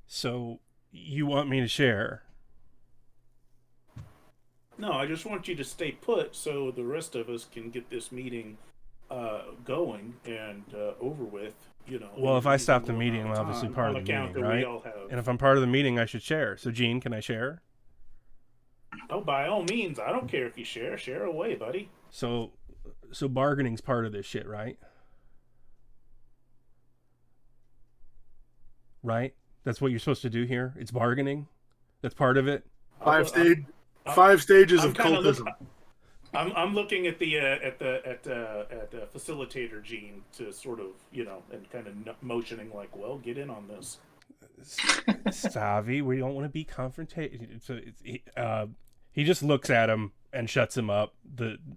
So you want me to share? No, I just want you to stay put so the rest of us can get this meeting going and over with. Well, if I stop the going meeting, on I'm obviously time, part on of the account meeting, that we right? all have- And if I'm part of the meeting, I should share. So, Gene, can I share? Oh, by all means, I don't care if you share. Share away, buddy. So bargaining's part of this shit, right? Right? That's what you're supposed to do here. It's bargaining. That's part of it. Five stages I'm of kinda cultism. I'm looking at the facilitator Gene to sort of and kind of motioning like, well, get in on this. Savvy, we don't want to be confrontational. So he just looks at him and shuts him up.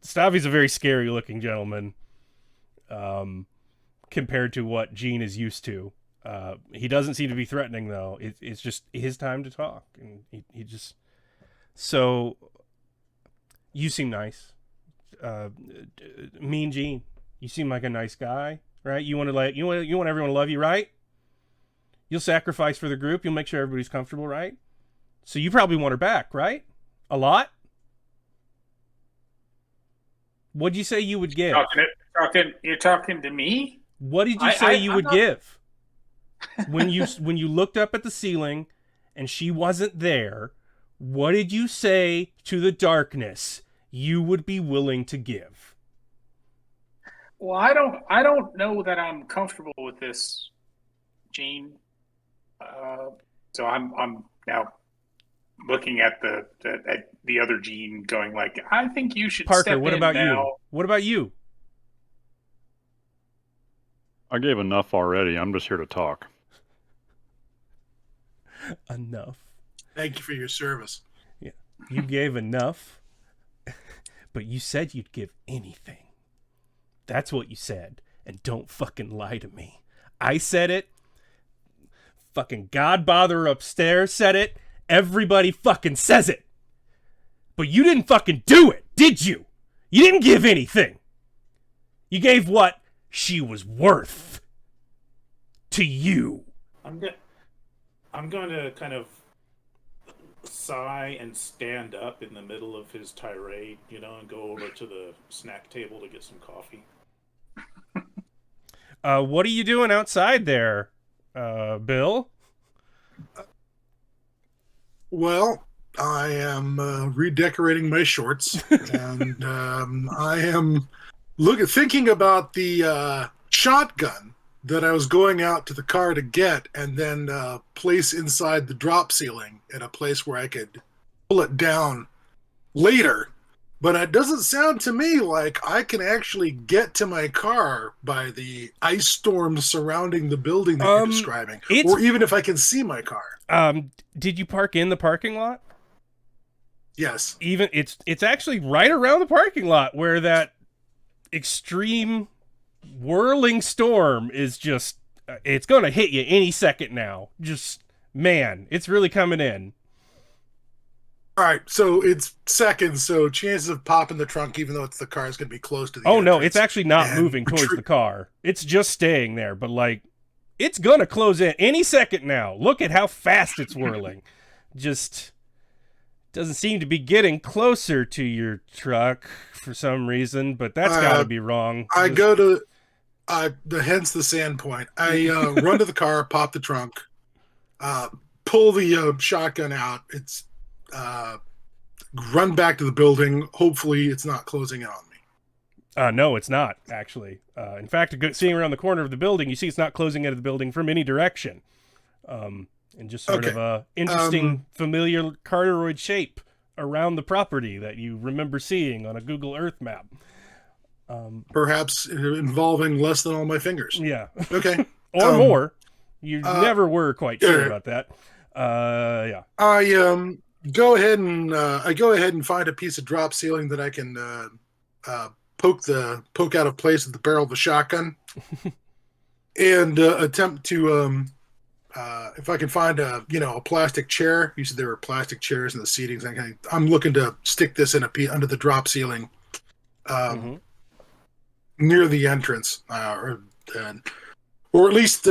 Stavi's a very scary looking gentleman, compared to what Gene is used to. He doesn't seem to be threatening though. It's just his time to talk, and he just. So, you seem nice. Mean Gene, you seem like a nice guy, right? You want everyone to love you, right? You'll sacrifice for the group. You'll make sure everybody's comfortable, right? So you probably want her back, right? A lot? What'd you say you would give? You're talking to me? What did you say you would not... give? When you looked up at the ceiling and she wasn't there, what did you say to the darkness you would be willing to give? Well, I don't know that I'm comfortable with this, Gene. So I'm now looking at the other Gene, going like, I think you should. Parker, step what in about now. you? What about you? I gave enough already. I'm just here to talk. Enough. Thank you for your service. Yeah, you gave enough, but you said you'd give anything. That's what you said, and don't fucking lie to me. I said it. Fucking Godbother upstairs said it. Everybody fucking says it. But you didn't fucking do it, did you? You didn't give anything. You gave what she was worth to you. I'm going to kind of sigh and stand up in the middle of his tirade, and go over to the snack table to get some coffee. What are you doing outside there, Bill? Well, I am redecorating my shorts, and I am thinking about the shotgun that I was going out to the car to get, and then place inside the drop ceiling at a place where I could pull it down later. But it doesn't sound to me like I can actually get to my car by the ice storm surrounding the building that you're describing, or even if I can see my car. Did you park in the parking lot? Yes. Even it's actually right around the parking lot where that extreme whirling storm is just it's going to hit you any second now. Just man, it's really coming in. All right, so it's seconds, so chances of popping the trunk, even though it's the car, is going to be close to the Oh, no, entrance. it's actually not moving towards the car. It's just staying there, but, like, it's going to close in any second now. Look at how fast it's whirling. Just doesn't seem to be getting closer to your truck for some reason, but that's got to be wrong. Go to, hence the sand point. I run to the car, pop the trunk, pull the shotgun out. It's run back to the building. Hopefully it's not closing in on me. No, it's not, actually. In fact, seeing around the corner of the building, you see it's not closing out of the building from any direction. And just sort of a interesting, familiar cardioid shape around the property that you remember seeing on a Google Earth map. Perhaps involving less than all my fingers. Yeah. Okay. Or more. You never were quite sure about that. Yeah. I go ahead and find a piece of drop ceiling that I can poke out of place with the barrel of the shotgun, and attempt to if I can find a plastic chair. You said there were plastic chairs in the seatings. I'm looking to stick this in under the drop ceiling, near the entrance, or at least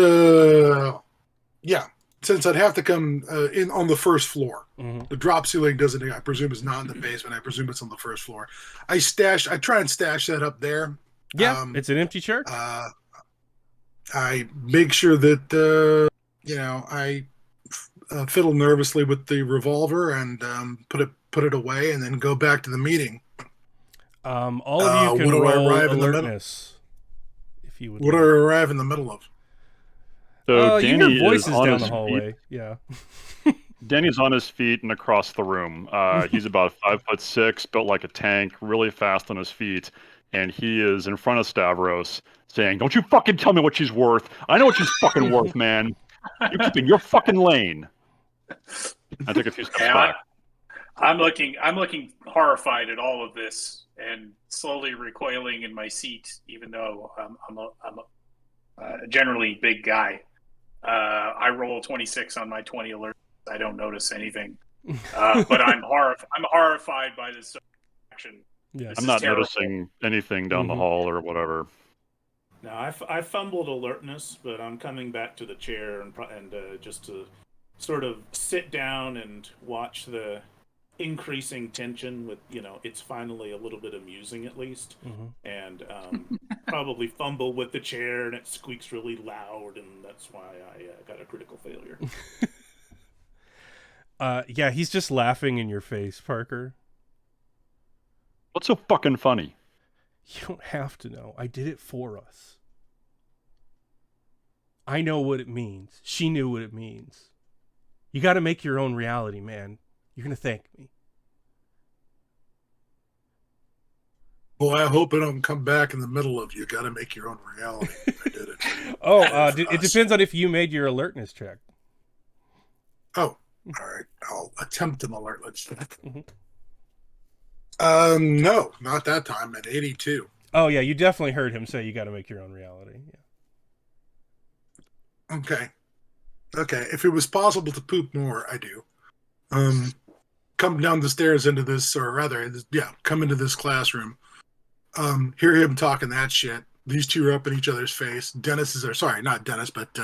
since I'd have to come in on the first floor. The drop ceiling doesn't, I presume, is not in the basement. I presume it's on the first floor. I try and stash that up there. Yeah, it's an empty church. I make sure that, I fiddle nervously with the revolver and put it away, and then go back to the meeting. All of you can roll alertness. If you would. What do I arrive in the middle of? So you Danny hear voices is on down his the hallway. feet. Yeah. Danny's on his feet and across the room. He's about 5'6", built like a tank, really fast on his feet, and he is in front of Stavros, saying, "Don't you fucking tell me what she's worth. I know what she's fucking worth, man. You keep in your fucking lane." I take a few steps back. I'm looking horrified at all of this and slowly recoiling in my seat, even though I'm a generally big guy. I roll 26 on my 20 alert. I don't notice anything, but I'm horrified by this action. Yes. I'm not noticing anything down the hall or whatever. No, I fumbled alertness, but I'm coming back to the chair and just to sort of sit down and watch the increasing tension with, it's finally a little bit amusing at least, and probably fumble with the chair and it squeaks really loud, and that's why I got a critical failure. Yeah, he's just laughing in your face, Parker. What's so fucking funny? You don't have to know. I did it for us. I know what it means. She knew what it means. You got to make your own reality, man. You're going to thank me. Well, I hope I don't come back in the middle of you got to make your own reality. I did it. It depends on if you made your alertness check. Oh, all right. I'll attempt an alert. Let's check. No, not that time. At 82. Oh, yeah. You definitely heard him say you got to make your own reality. Yeah. Okay. If it was possible to poop more, I do. Come down the stairs into this, or rather, come into this classroom. Hear him talking that shit. These two are up in each other's face. Not Dennis, but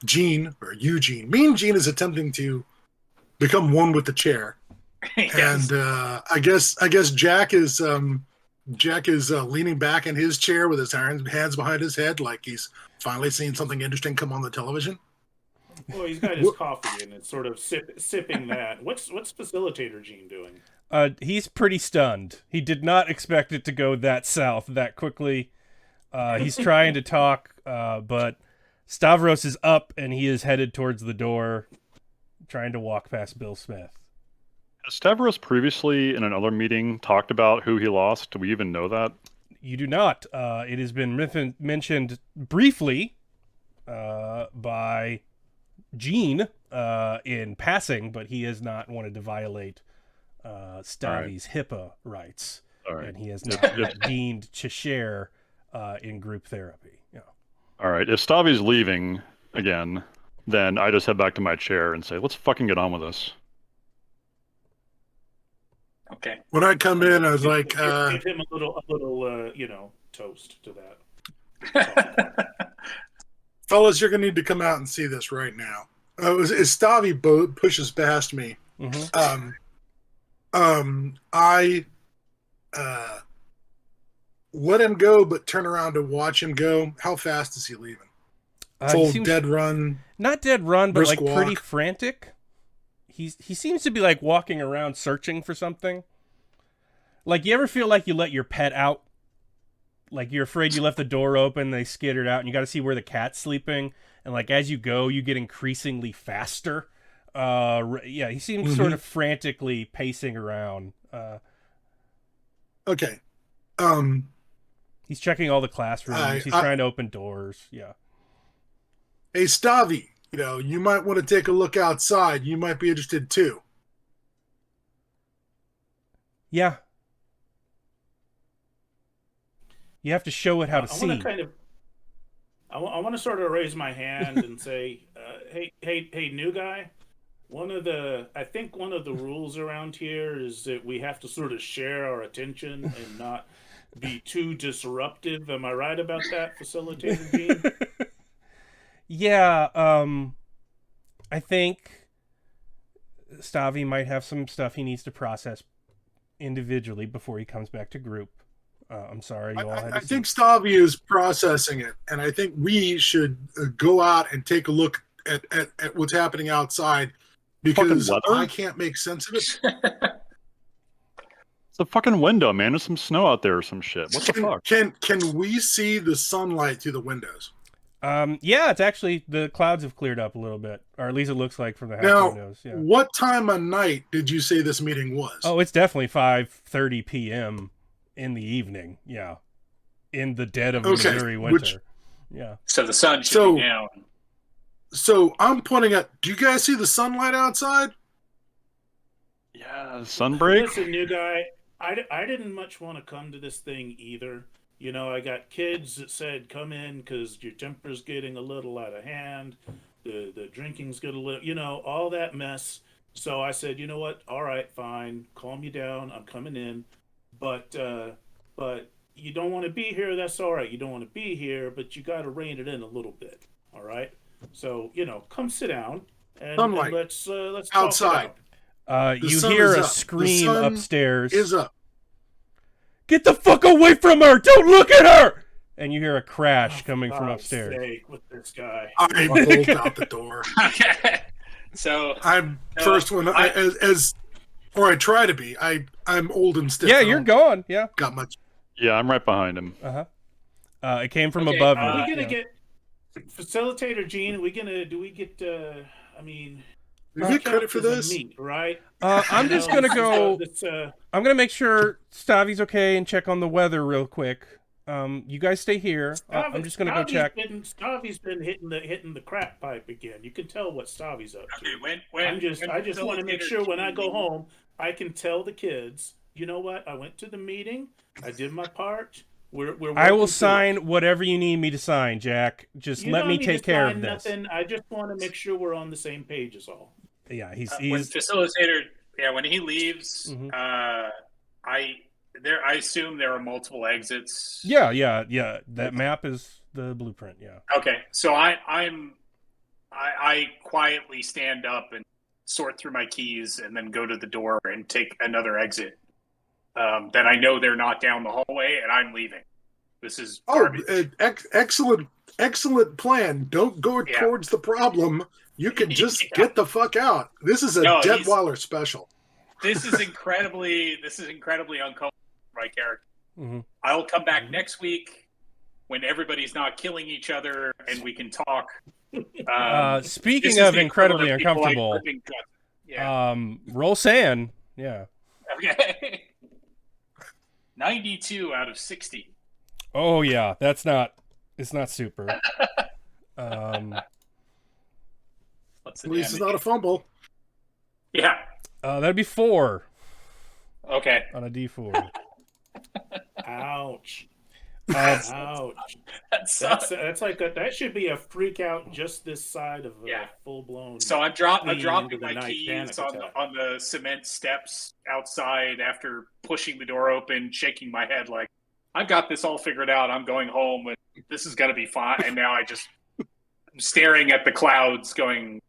Gene or Eugene. Mean Gene is attempting to become one with the chair. Yes. And I guess Jack is leaning back in his chair with his hands behind his head, like he's finally seen something interesting come on the television. Well, he's got his coffee and it's sort of sipping that. What's Facilitator Gene doing? He's pretty stunned. He did not expect it to go that south that quickly. He's trying to talk, but Stavros is up and he is headed towards the door, trying to walk past Bill Smith. Has Stavros previously in another meeting talked about who he lost? Do we even know that? You do not. It has been mentioned briefly by Gene in passing, but he has not wanted to violate Stavi's HIPAA rights, and he has not deemed to share in group therapy. Yeah. All right. If Stavi's leaving again, then I just head back to my chair and say, let's fucking get on with this. Okay. When I come in, I was like, give him a little, toast to that. fellas, you're gonna need to come out and see this right now. As Stavi pushes past me, I let him go, but turn around to watch him go. How fast is he leaving? Full dead run. Not dead run, but like walk. pretty frantic. He seems to be like walking around searching for something. Like, you ever feel like you let your pet out? Like, you're afraid you left the door open, they skittered out, and you got to see where the cat's sleeping. And like, as you go, you get increasingly faster. Yeah, he seems sort of frantically pacing around. Okay. He's checking all the classrooms. He's trying to open doors. Yeah. Hey, Stavi, you might want to take a look outside. You might be interested too. Yeah. You have to show it how to see. I want to sort of raise my hand and say, hey, new guy. I think one of the rules around here is that we have to sort of share our attention and not be too disruptive. Am I right about that, Facilitator Gene? Yeah, I think Stavi might have some stuff he needs to process individually before he comes back to group. I'm sorry, you all had to I think Stavi is processing it, and I think we should go out and take a look at what's happening outside, because I can't make sense of it. It's a fucking window, man. There's some snow out there or some shit. What the fuck? Can we see the sunlight through the windows? Yeah, it's actually, the clouds have cleared up a little bit, or at least it looks like from the half windows. Yeah. What time of night did you say this meeting was? Oh, it's definitely 5:30 p.m. in the evening. Yeah, in the dead of Missouri winter. Yeah. So the sun should be down. So I'm pointing at. Do you guys see the sunlight outside? Yeah, sunbreak. Listen, new guy. I didn't much want to come to this thing either. I got kids that said, come in because your temper's getting a little out of hand. The drinking's getting a little, all that mess. So I said, you know what? All right, fine. Calm you down. I'm coming in. But you don't want to be here. That's all right. You don't want to be here, but you got to rein it in a little bit. All right. So, come sit down and let's outside. You hear a scream upstairs. Is up. Get the fuck away from her! Don't look at her! And you hear a crash coming from upstairs. With this guy. I pulled out the door. Okay. So I'm first one. Or I try to be. I'm old and stiff. Yeah, you're gone. Yeah. Got much. Yeah, I'm right behind him. It came from above you. Are we gonna get Facilitator Gene? Do we get? We get credit for this, right? I'm just gonna go. I'm gonna make sure Stavi's okay and check on the weather real quick. You guys stay here. I'm just gonna go check. Stavi's been hitting the crack pipe again. You can tell what Stavi's up to. Okay, I just want to make sure when I go home, I can tell the kids. You know what? I went to the meeting. I did my part. I will sign whatever you need me to sign, Jack. Just let me take care of this. Nothing. I just want to make sure we're on the same page is all. Yeah, he's when Facilitator. Yeah, when he leaves, I assume there are multiple exits. Yeah. That map is the blueprint. Yeah. Okay, so I quietly stand up and sort through my keys, and then go to the door and take another exit. That I know they're not down the hallway, and I'm leaving. This is Oh, garbage. excellent plan. Don't go Yeah. towards the problem. You can just Yeah. get the fuck out. This is a No, Detwiller special. This is incredibly uncomfortable for my character. Mhm. I will come back next week when everybody's not killing each other and we can talk. Speaking this is of the incredibly equivalent of people, like, uncomfortable, ripping guns. Yeah. roll sand. Yeah. Okay. 92 out of 60. Oh yeah, it's not super. What's At the least it's damage? not a fumble. Yeah. That'd be 4 Okay. on a D4. Ouch. Uh, Ouch. That's That's like that should be a freak out just this side of a Yeah. full blown. So I'm Leaning into dropping the my night keys panic attack. on the cement steps outside after pushing the door open, shaking my head like, I've got this all figured out. I'm going home and this is going to be fine. And now I'm staring at the clouds going,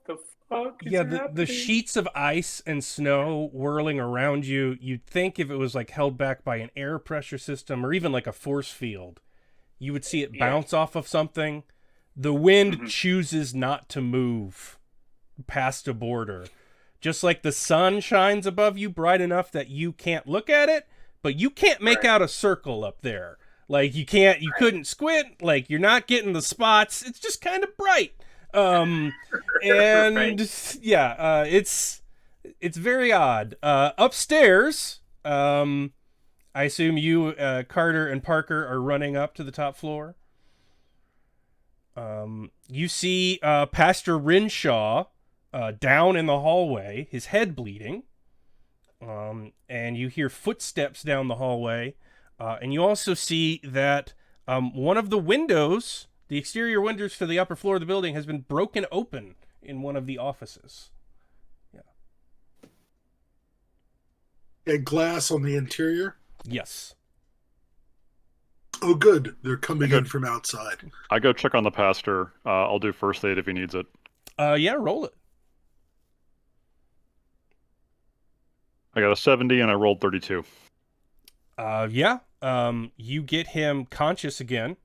the fuck is yeah, the happening? sheets of ice and snow whirling around you, you'd think if it was like held back by an air pressure system or even like a force field, you would see it bounce off of something. The wind chooses not to move past a border. Just like the sun shines above you bright enough that you can't look at it, but you can't make out a circle up there. Like you couldn't squint, like you're not getting the spots. It's just kind of bright. And yeah, it's very odd. Upstairs, I assume you, Carter and Parker are running up to the top floor. You see Pastor Rinshaw down in the hallway, his head bleeding. And you hear footsteps down the hallway. And you also see that one of the windows, the exterior windows to the upper floor of the building, has been broken open in one of the offices. Yeah. And glass on the interior. Yes. Oh, good. They're coming Good. in from outside. I go check on the pastor. I'll do first aid if he needs it. Yeah, roll it. I got a 70 and I rolled 32. Yeah. You get him conscious again.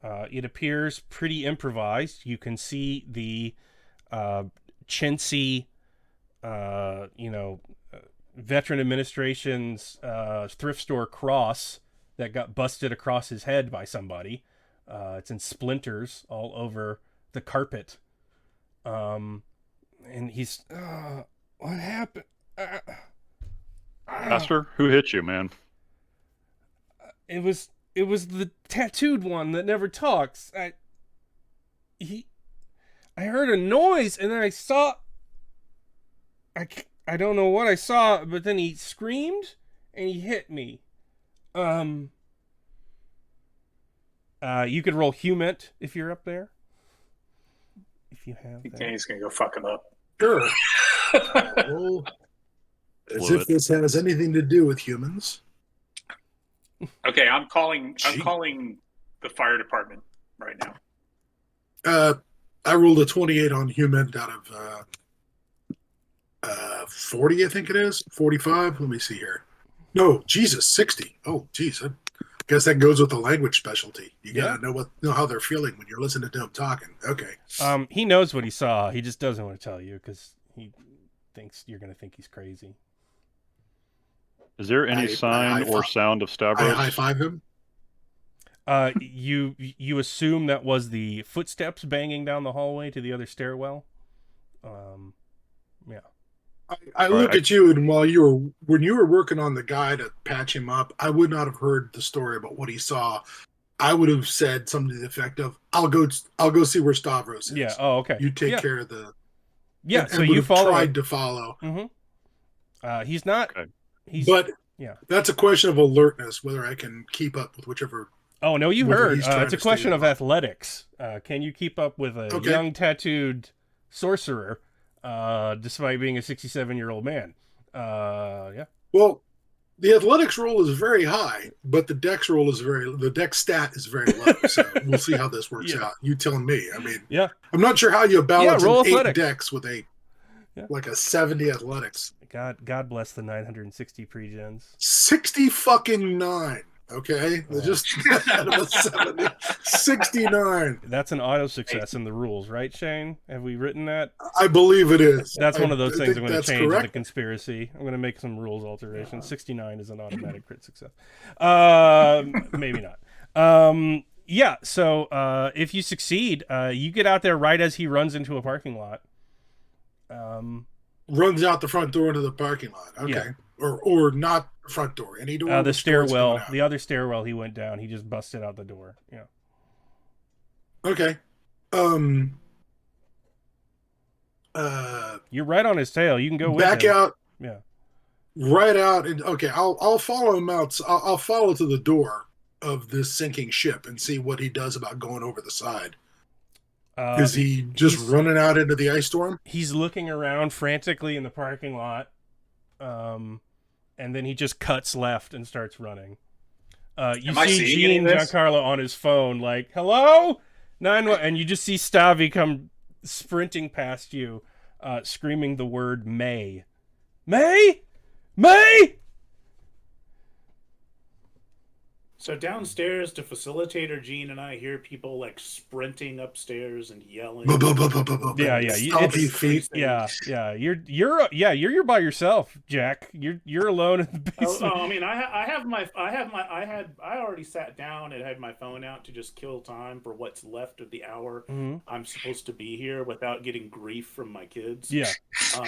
It appears pretty improvised. You can see the chintzy, Veteran Administration's thrift store cross that got busted across his head by somebody. It's in splinters all over the carpet. And he's, what happened? Pastor, who hit you, man? It was the tattooed one that never talks. I heard a noise and then I saw. I don't know what I saw, but then he screamed and he hit me. You could roll Humint if you're up there. If you have that. He's gonna go fuck him up. Sure. Well, as Blew if it. this has anything to do with humans. Okay, I'm calling Gee. the fire department right now. I rolled a 28 on human out of 40, I think it is. 45. Let me see here. No, Jesus, 60. Oh, geez. I guess that goes with the language specialty. You gotta know how they're feeling when you're listening to them talking. Okay. He knows what he saw. He just doesn't want to tell you because he thinks you're gonna think he's crazy. Is there any sign or sound of I Stavros? high five him. You assume that was the footsteps banging down the hallway to the other stairwell. Yeah. I look at you, and when you were working on the guy to patch him up, I would not have heard the story about what he saw. I would have said something to the effect of, "I'll go see where Stavros is. Yeah. Oh, okay. You take care of the." Yeah. and So would you have follow. tried to follow. Mm-hmm. He's not. Okay. But yeah. That's a question of alertness, whether I can keep up with whichever. Oh no, you whether heard. he's trying It's a to stay question of alive. athletics. Can you keep up with a young tattooed sorcerer, despite being a 67-year-old man? Yeah. Well, the athletics roll is very high, but the dex stat is very low. So we'll see how this works out. You telling me? I mean, Yeah. I'm not sure how you balance roll an 8 athletics. dex with like a 70 athletics. God bless the 960 pre-gens. 60 fucking 9. Okay, they're just out of a 70, 69. That's an auto success in the rules, right, Shane? Have we written that? I believe it is. That's one of those things I'm going to that's change in the correct. conspiracy. I'm going to make some rules alterations. 69 is an automatic crit success. Maybe not. Yeah, so if you succeed, you get out there right as he runs into a parking lot. Runs out the front door into the parking lot. Okay. Yeah. Or not the front door. Any door. The which door it's stairwell, going out? the other stairwell he went down, he just busted out the door. Yeah. Okay. You're right on his tail. You can go with Back him. out. Yeah. Right out. And okay, I'll follow him out. I'll follow to the door of this sinking ship and see what he does about going over the side. Is he just running out into the ice storm? He's looking around frantically in the parking lot, and then he just cuts left and starts running. You see Gene Giacolo on his phone, like, "Hello, 911," and you just see Stavi come sprinting past you, screaming the word "May, May, May." So downstairs, the facilitator Gene and I hear people like sprinting upstairs and yelling. Yeah. Stompy feet. Yeah. You're by yourself, Jack. You're alone in the basement. I mean, I already sat down and had my phone out to just kill time for what's left of the hour I'm supposed to be here without getting grief from my kids. Yeah. Is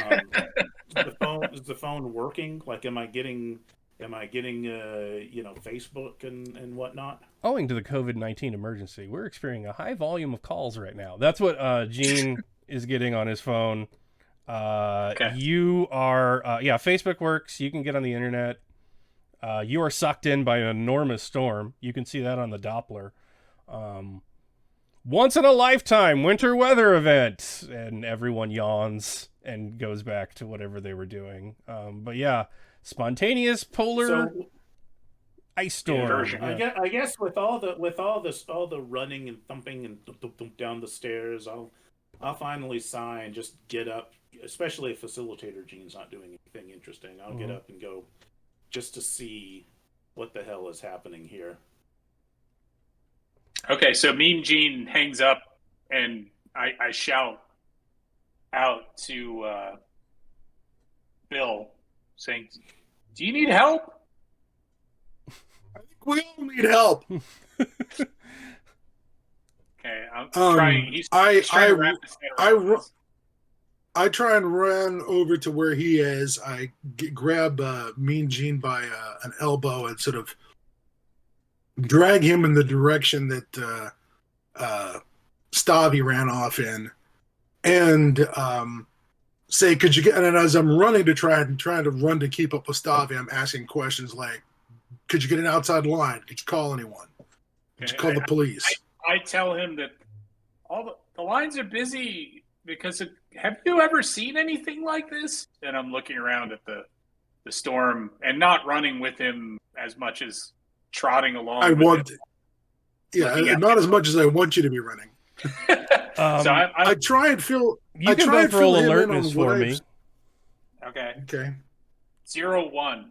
the phone working? Like, am I getting Facebook and whatnot? Owing to the COVID-19 emergency, we're experiencing a high volume of calls right now. That's what Gene is getting on his phone. Okay. You are, Facebook works. You can get on the internet. You are sucked in by an enormous storm. You can see that on the Doppler. Once in a lifetime winter weather event. And everyone yawns and goes back to whatever they were doing. But yeah. Spontaneous polar ice storm. Yeah. I guess with all the running and thumping and thump down the stairs, I'll finally sigh and just get up. Especially if facilitator Gene's not doing anything interesting, I'll get up and go just to see what the hell is happening here. Okay, so Mean Gene hangs up, and I shout out to Bill, saying, "Do you need help?" I think we all need help. Okay, I'm trying. He's trying to wrap his head around this. I try and run over to where he is. I grab Mean Gene by an elbow and sort of drag him in the direction that Stavi ran off in, and say, "Could you get?" And as I'm running to trying to run to keep up with Stavi, I'm asking questions like, "Could you get an outside line? Could you call anyone? Could you call the police?" I tell him that all the lines are busy because have you ever seen anything like this? And I'm looking around at the storm and not running with him as much as trotting along. Not as much as I want you to be running. So I try and feel. You can both roll alertness for me. Okay. 0-1.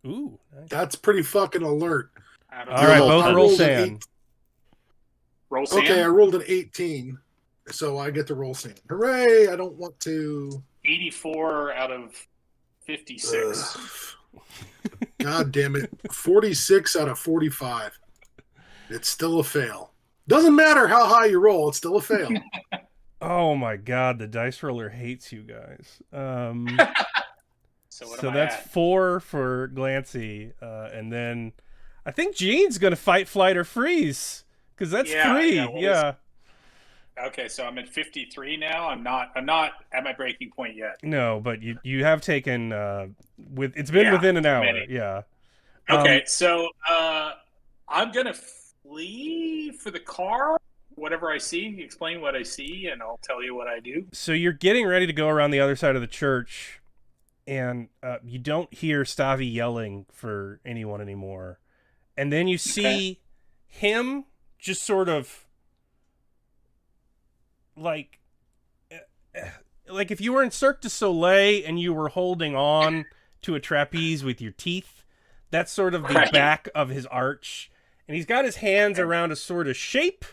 Ooh, nice. That's pretty fucking alert. All right, both roll sand. Roll sand? Okay, I rolled an 18, so I get to roll sand. Hooray! I don't want to. 84 out of 56. God damn it. 46 out of 45. It's still a fail. Doesn't matter how high you roll, it's still a fail. Oh my god, the dice roller hates you guys. So that's 4 for Glancy, and then I think Gene's gonna fight, flight, or freeze because that's 3. Yeah. Okay, so I'm at 53 now. I'm not at my breaking point yet. No, but you have taken it's been within an hour. Many. Yeah. Okay, so I'm gonna flee for the car. Whatever I see, explain what I see, and I'll tell you what I do. So you're getting ready to go around the other side of the church, and you don't hear Stavi yelling for anyone anymore. And then you see him just sort of like if you were in Cirque du Soleil and you were holding on to a trapeze with your teeth, That's sort of the Right. back of his arch. And he's got his hands around a sort of shape.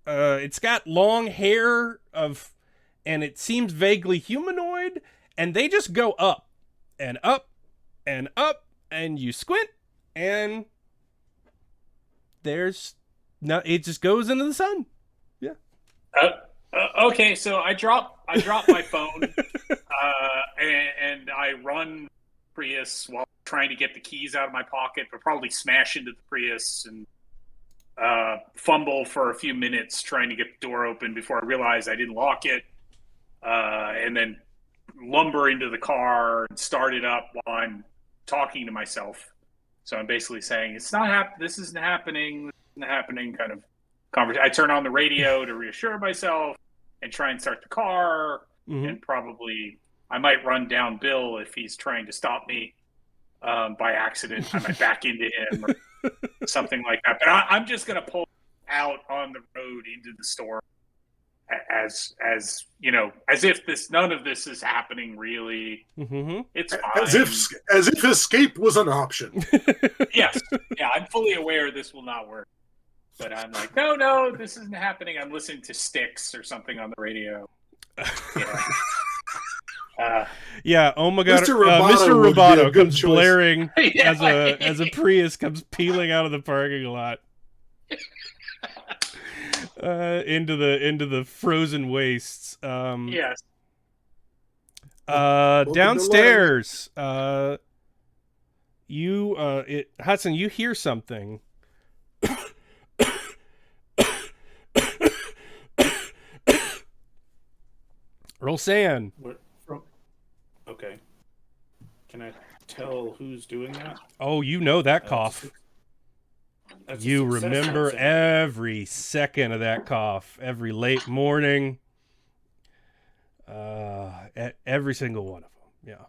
It's got long hair and it seems vaguely humanoid. And they just go up and up and up. And you squint and it just goes into the sun. Yeah. Okay, so I drop my phone, and I run Prius while trying to get the keys out of my pocket, but probably smash into the Prius and fumble for a few minutes trying to get the door open before I realize I didn't lock it, and then lumber into the car and start it up while I'm talking to myself. So I'm basically saying, this isn't happening, kind of conversation. I turn on the radio to reassure myself and try and start the car. Mm-hmm. And probably I might run down Bill if he's trying to stop me by accident. I might back into him or something like that. But I'm just going to pull out on the road into the store as you know, as if none of this is happening really. Mm-hmm. It's fine. As if escape was an option. Yes. Yeah, I'm fully aware this will not work. But I'm like, no, this isn't happening. I'm listening to Styx or something on the radio. Yeah, oh my god, Mr. Mr. would be a Roboto good comes choice. blaring Yeah. as a Prius comes peeling out of the parking lot into the frozen wastes. Yes. Downstairs, Hudson, you hear something. Roll sand. Okay. Can I tell who's doing that? Oh, you know that cough. That's a You success remember on sand. every second of that cough, every late morning, every single one of them. Yeah.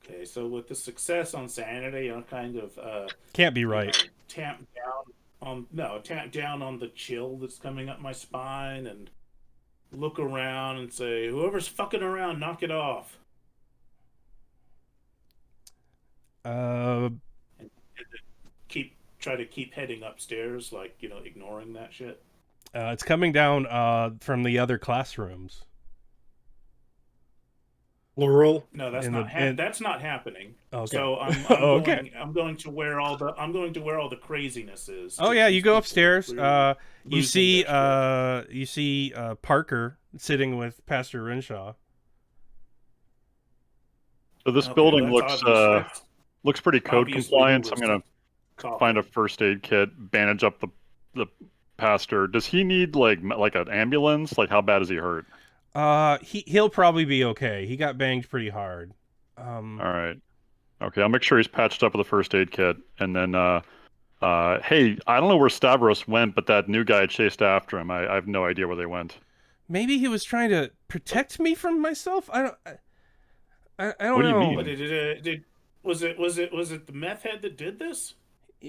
Okay, so with the success on sanity, I'm kind of Can't be right. tamp down on the chill that's coming up my spine and look around and say, whoever's fucking around, knock it off. And try to keep heading upstairs, like, you know, ignoring that shit. It's coming down from the other classrooms. Plural. No, that's that's not happening. Okay. So Okay. I'm going to where all the craziness is. Oh yeah, you go upstairs. You losing see Parker sitting with Pastor Renshaw. So this Okay, building that's obvious. looks pretty code Obviously compliant. So who I'm gonna was find a first aid kit, bandage up the pastor. Does he need like an ambulance? Like how bad is he hurt? He'll probably be okay. He got banged pretty hard. All right. Okay, I'll make sure he's patched up with a first aid kit, and then hey, I don't know where Stavros went, but that new guy chased after him. I have no idea where they went. Maybe he was trying to protect me from myself. I don't What do you know. mean? But was it the meth head that did this?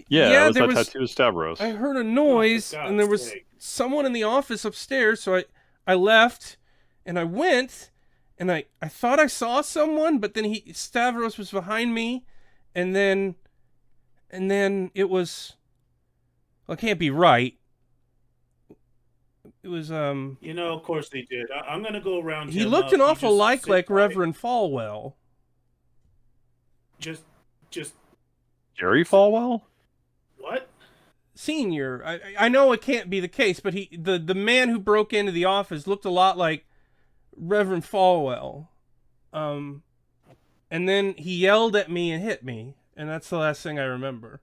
Yeah, it was there that tattoo of Stavros. I heard a noise, Oh, for and there God's was sake. someone in the office upstairs. So I left, and I went, and I thought I saw someone, but then Stavros was behind me, and then it was. Well, it can't be right. It was You know, of course they did. I'm gonna go around. He him looked up. an You awful just like sit by- Reverend Falwell. Just Jerry Falwell? what? Senior. I know it can't be the case, but the man who broke into the office looked a lot like Reverend Falwell. And then he yelled at me and hit me, and that's the last thing I remember.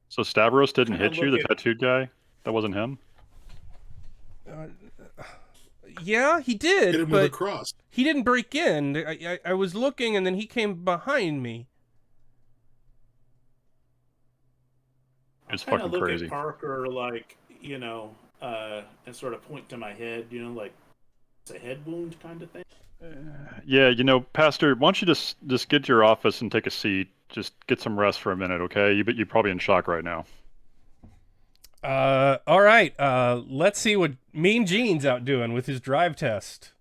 So Stavros didn't Kinda hit you, the look at- tattooed guy? That wasn't him? Yeah, he did, Hit him with a but cross. he didn't break in. I was looking, and then he came behind me. It's Kinda fucking look crazy. at Parker like, you know, and sort of point to my head, you know, like it's a head wound kind of thing. Yeah, you know, Pastor, why don't you just get to your office and take a seat? Just get some rest for a minute, okay? You're probably in shock right now. All right. Let's see what Mean Gene's out doing with his drive test.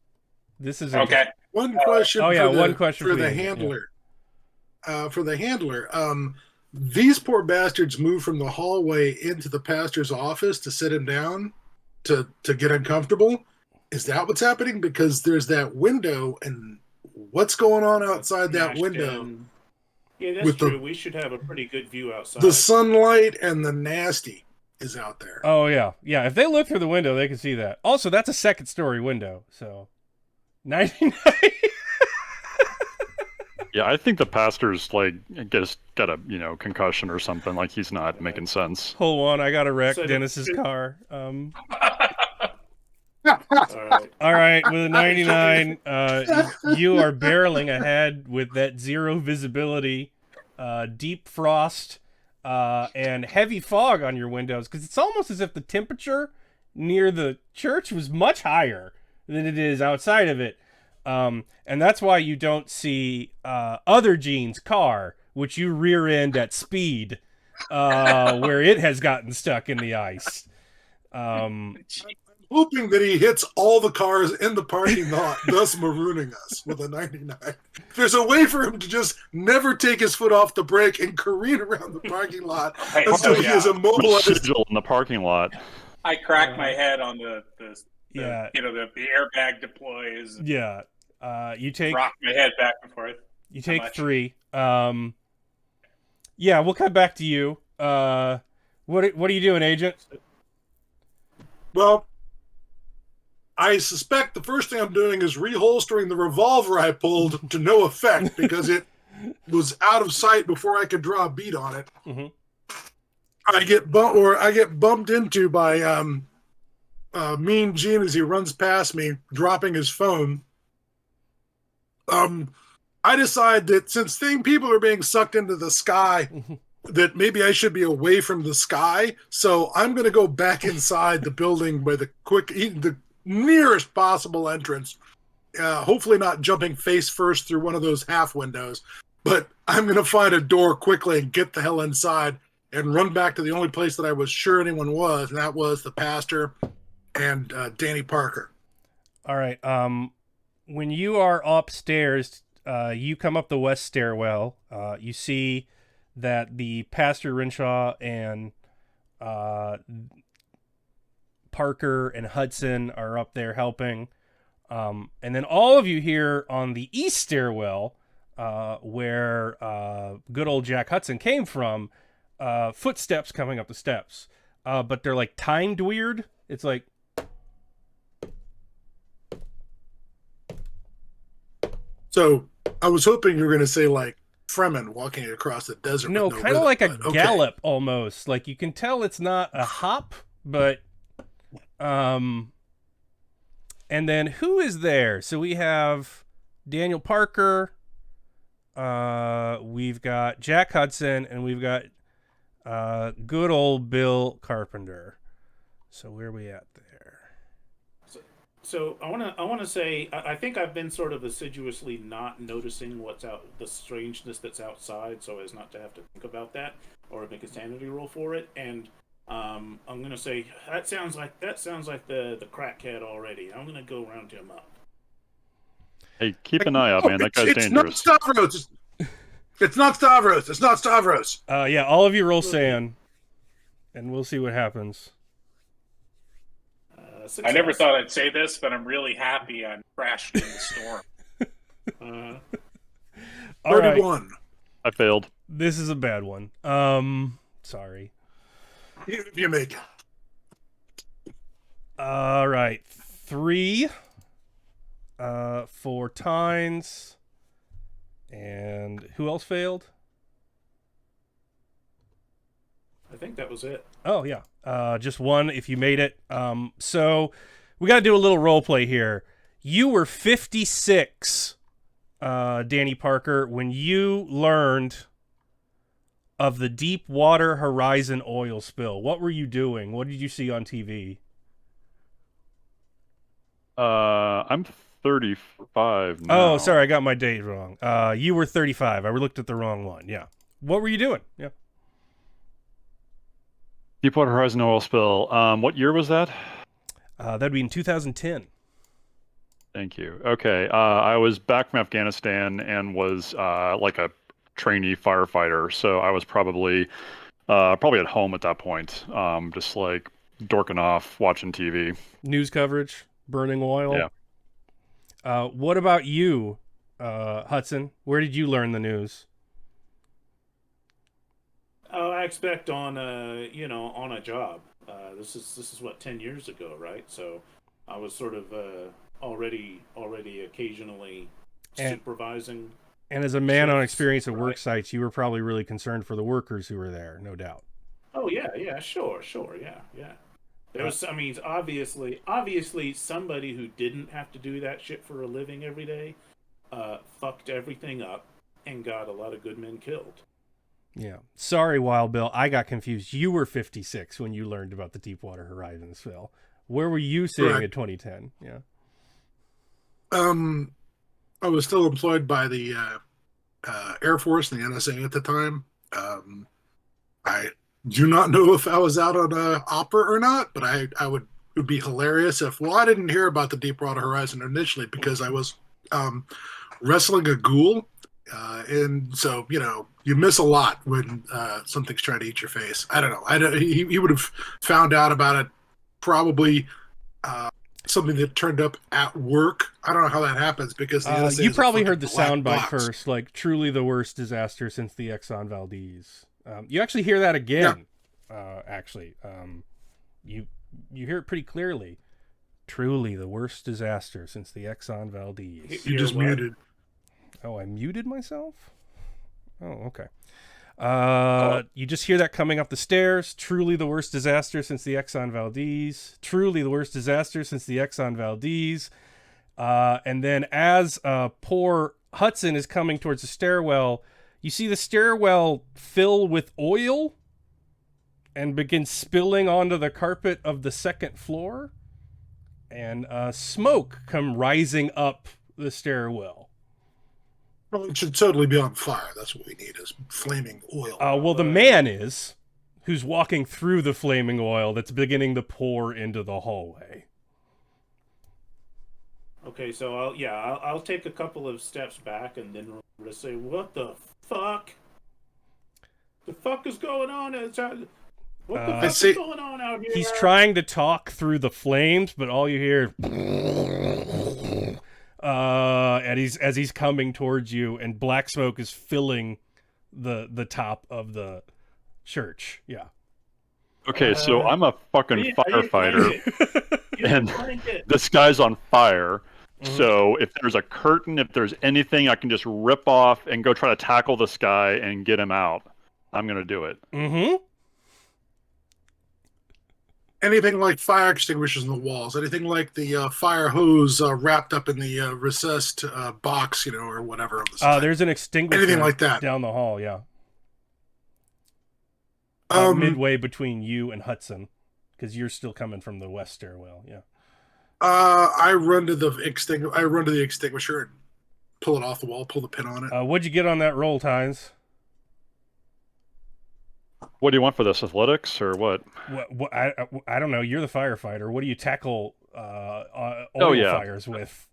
This is Okay. One question. Oh, yeah, for the, one question for for the you, yeah. handler. for the handler. These poor bastards moved from the hallway into the pastor's office to sit him down to get uncomfortable. Is that what's happening? Because there's that window, and what's going on outside that window? Yeah, that's with true. We should have a pretty good view outside. The sunlight and the nasty is out there. Oh, yeah. Yeah, if they look through the window, they can see that. Also, that's a second-story window, so... 99... Yeah, I think the pastor's, like, got a, concussion or something. Like, he's not making sense. Hold on, I got to wreck So- Dennis's car. All All right, with a 99, you are barreling ahead with that zero visibility, deep frost, and heavy fog on your windows, because it's almost as if the temperature near the church was much higher than it is outside of it. And that's why you don't see other Gene's car, which you rear end at speed, where it has gotten stuck in the ice. Hoping that he hits all the cars in the parking lot, thus marooning us with a 99. There's a way for him to just never take his foot off the brake and careen around the parking lot until he is immobilized. Sigil in the parking lot. I crack my head on the Yeah. the airbag deploys. Yeah. You take Rock my head back and forth. You take much? 3. Yeah, we'll cut back to you. What are you doing, Agent? Well, I suspect the first thing I'm doing is reholstering the revolver I pulled to no effect because it was out of sight before I could draw a bead on it. Mhm. I get bumped into by Mean Gene as he runs past me, dropping his phone. I decide that since people are being sucked into the sky, that maybe I should be away from the sky. So I'm going to go back inside the building by the nearest possible entrance. Hopefully not jumping face first through one of those half windows, but I'm going to find a door quickly and get the hell inside and run back to the only place that I was sure anyone was, and that was the pastor and Danny Parker. All right. When you are upstairs, you come up the west stairwell. You see that the pastor Renshaw and Parker and Hudson are up there helping. And then all of you here on the east stairwell, where good old Jack Hudson came from, footsteps coming up the steps. But they're like timed weird. It's like, So I was hoping you were going to say like Fremen walking across the desert. no, with kind of rhythm, like a but okay. gallop almost. Like you can tell it's not a hop, but and then who is there? So we have Daniel Parker, we've got Jack Hudson, and we've got good old Bill Carpenter. So where are we at there? So I want to say I think I've been sort of assiduously not noticing the strangeness that's outside, so as not to have to think about that or make a sanity roll for it. And I'm gonna say that sounds like the crackhead already. I'm gonna go round him up. Hey, keep an eye out, man. That guy's It's dangerous. not Stavros. It's not Stavros. It's not Stavros. Yeah, all of you roll sand, and we'll see what happens. I never thought I'd say this, but I'm really happy I crashed in the storm. All right. 31. I failed. This is a bad one. Sorry. Even if you make it. All right, 3 for Tynes, and who else failed? I think that was it. Oh yeah, just 1 if you made it. So we got to do a little role play here. You were 56, Danny Parker, when you learned of the Deepwater Horizon oil spill. What were you doing? What did you see on TV? I'm 35 now. Oh, sorry, I got my date wrong. You were 35. I looked at the wrong one. Yeah. What were you doing? Yeah. Deepwater Horizon oil spill. What year was that? That'd be in 2010. Thank you. Okay. I was back from Afghanistan and was like a trainee firefighter. So I was probably at home at that point, just like dorking off, watching TV. News coverage, burning oil. Yeah. What about you, Hudson? Where did you learn the news? Oh, I expect on on a job. This is what 10 years ago, right? So I was sort of already occasionally And- supervising. And as a man on Shifts, experience at work right. sites, you were probably really concerned for the workers who were there, no doubt. Oh yeah, sure, yeah. There was, I mean, obviously, somebody who didn't have to do that shit for a living every day, fucked everything up and got a lot of good men killed. Yeah. Sorry, Wild Bill. I got confused. You were 56 when you learned about the Deepwater Horizon spill. Where were you sitting Correct. at 2010? Yeah. I was still employed by the Air Force and the NSA at the time. I do not know if I was out on opera or not, but I would it would be hilarious if, well, I didn't hear about the Deepwater Horizon initially because I was wrestling a ghoul. And so, you miss a lot when something's trying to eat your face. I don't know. He would have found out about it probably something that turned up at work. I don't know how that happens because the NSA You is a probably fucking heard the black soundbite box. first, like truly the worst disaster since the Exxon Valdez. You actually hear that again. You hear it pretty clearly. Truly the worst disaster since the Exxon Valdez. You just What? muted. Oh, I muted myself? Oh, okay. You just hear that coming up the stairs. Truly the worst disaster since the Exxon Valdez. Truly the worst disaster since the Exxon Valdez. And then as poor Hudson is coming towards the stairwell, you see the stairwell fill with oil and begin spilling onto the carpet of the second floor. And smoke come rising up the stairwell. Well, it should totally be on fire. That's what we need is flaming oil. Well, the man is who's walking through the flaming oil that's beginning to pour into the hallway. Okay, so I'll take a couple of steps back and then say, "What the fuck? The fuck is going on outside? What the fuck is going on out here?" He's trying to talk through the flames, but all you hear is as he's coming towards you, and black smoke is filling the top of the church. Yeah. Okay, so I'm a fucking firefighter, and Flank it. this guy's on fire. Mhm. So if there's a curtain, if there's anything I can just rip off and go try to tackle this guy and get him out, I'm going to do it. Mm-hmm. Anything like fire extinguishers in the walls, anything like the fire hose wrapped up in the recessed box, or whatever. On the side. There's an extinguisher Anything like that. down the hall, yeah. Um, Midway between you and Hudson, because you're still coming from the west stairwell, yeah. I run to the extinguisher and pull it off the wall, pull the pin on it. What'd you get on that roll, Tynes? What do you want for this, athletics or what? What I don't know. You're the firefighter. What do you tackle oil fires with?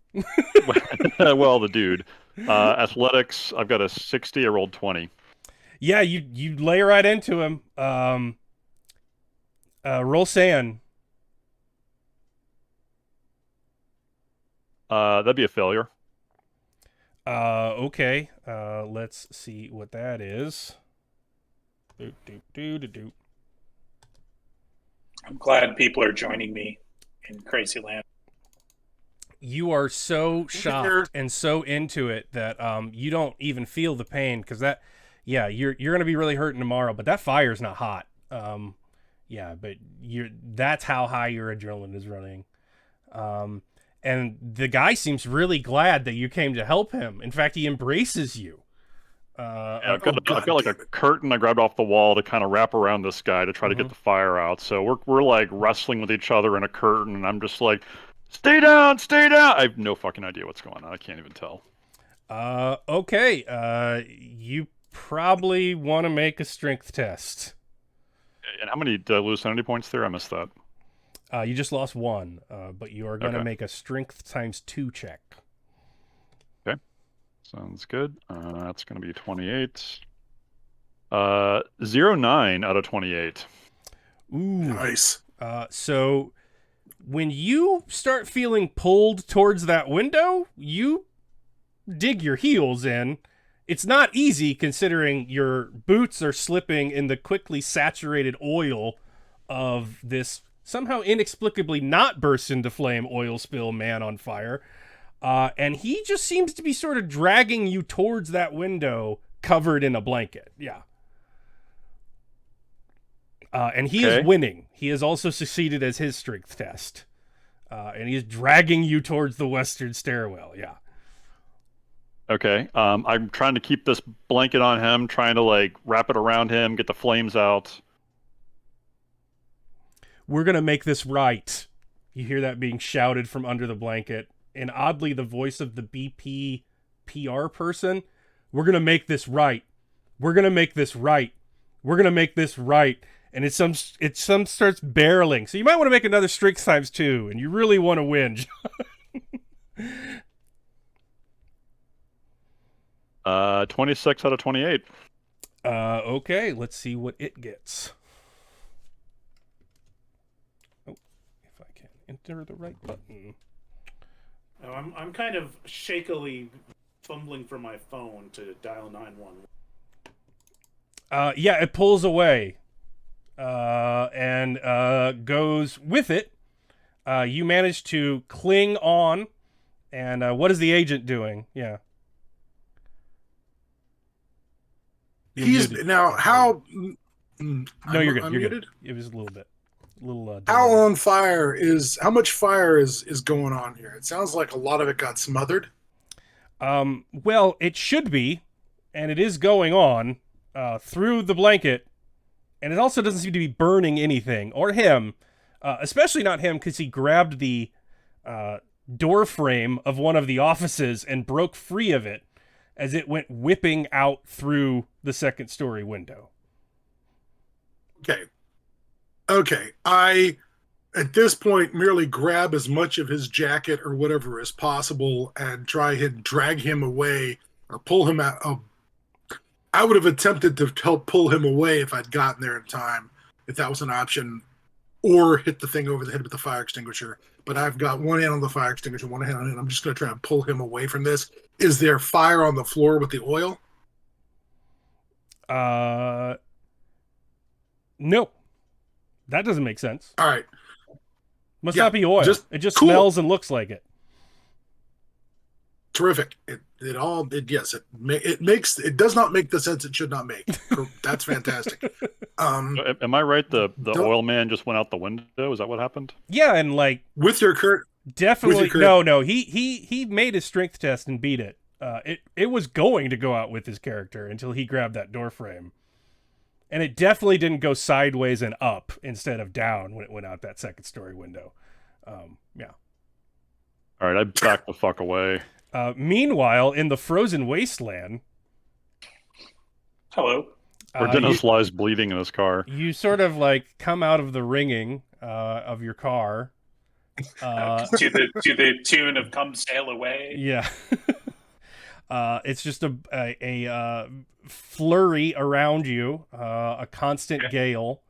Well, the dude. Athletics, I've got a 60, I rolled 20. Yeah, you lay right into him. Roll sand. That'd be a failure. Okay. Let's see what that is. Do. I'm glad people are joining me in Crazy Land. You are so shocked and so into it that you don't even feel the pain because you're gonna be really hurting tomorrow. But that fire's not hot. But that's how high your adrenaline is running. And the guy seems really glad that you came to help him. In fact, he embraces you. I've got like a curtain I grabbed off the wall to kind of wrap around this guy to try to get the fire out. So we're like wrestling with each other in a curtain, and I'm just like, stay down. I have no fucking idea what's going on. I can't even tell. Okay. You probably want to make a strength test. And how many did I lose sanity points there? I missed that. You just lost one, but you are going to Okay. make a strength ×2 check. Sounds good. That's going to be 28. 09 out of 28. Ooh. Nice. So when you start feeling pulled towards that window, you dig your heels in. It's not easy considering your boots are slipping in the quickly saturated oil of this somehow inexplicably not burst into flame oil spill man on fire. And he just seems to be sort of dragging you towards that window covered in a blanket. Yeah. And he is winning. He has also succeeded as his strength test. And he is dragging you towards the western stairwell. Yeah. Okay. I'm trying to keep this blanket on him, trying to like wrap it around him, get the flames out. We're going to make this right. You hear that being shouted from under the blanket. And oddly, the voice of the BP PR person, we're going to make this right. We're going to make this right. We're going to make this right. And it some starts barreling. So you might want to make another strength times 2, and you really want to win. 26 out of 28. Okay, let's see what it gets. Oh, if I can enter the right button. Oh, I'm kind of shakily fumbling for my phone to dial 911. Yeah, it pulls away. And goes with it. You manage to cling on. And what is the agent doing? Yeah. He's now how? No, you're good. You're unmuted? good. It was a little bit. How delay. on fire is? How much fire is going on here? It sounds like a lot of it got smothered. Well, it should be, and it is going on through the blanket, and it also doesn't seem to be burning anything or him, especially not him because he grabbed the door frame of one of the offices and broke free of it as it went whipping out through the second story window. Okay. I, at this point, merely grab as much of his jacket or whatever as possible and try and drag him away or pull him out. I would have attempted to help pull him away if I'd gotten there in time, if that was an option, or hit the thing over the head with the fire extinguisher. But I've got one hand on the fire extinguisher, one hand on it. I'm just going to try and pull him away from this. Is there fire on the floor with the oil? No. That doesn't make sense. All right. Must not be oil. It just cool. smells and looks like it. Terrific. It does not make the sense it should not make. That's fantastic. Am I right? The oil man just went out the window. Is that what happened? Yeah, and like with your current, definitely no. He made his strength test and beat it. It was going to go out with his character until he grabbed that door frame, and it definitely didn't go sideways and up instead of down when it went out that second story window. Yeah. All right, I backed the fuck away. Meanwhile, in the frozen wasteland, hello. Where Dennis lies bleeding in his car. You sort of like come out of the ringing of your car. To the tune of "Come Sail Away." Yeah. It's just a flurry around you, a constant gale.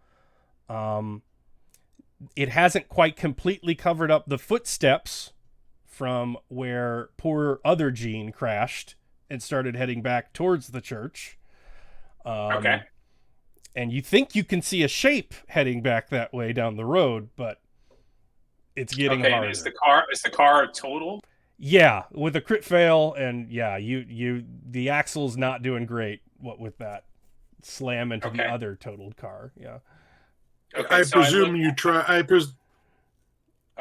It hasn't quite completely covered up the footsteps from where poor other Gene crashed and started heading back towards the church. Okay. And you think you can see a shape heading back that way down the road, but it's getting harder. And is the car total? Yeah, with a crit fail, and yeah, the axle's not doing great. What with that slam into the other totaled car? Yeah. Okay, I presume you try.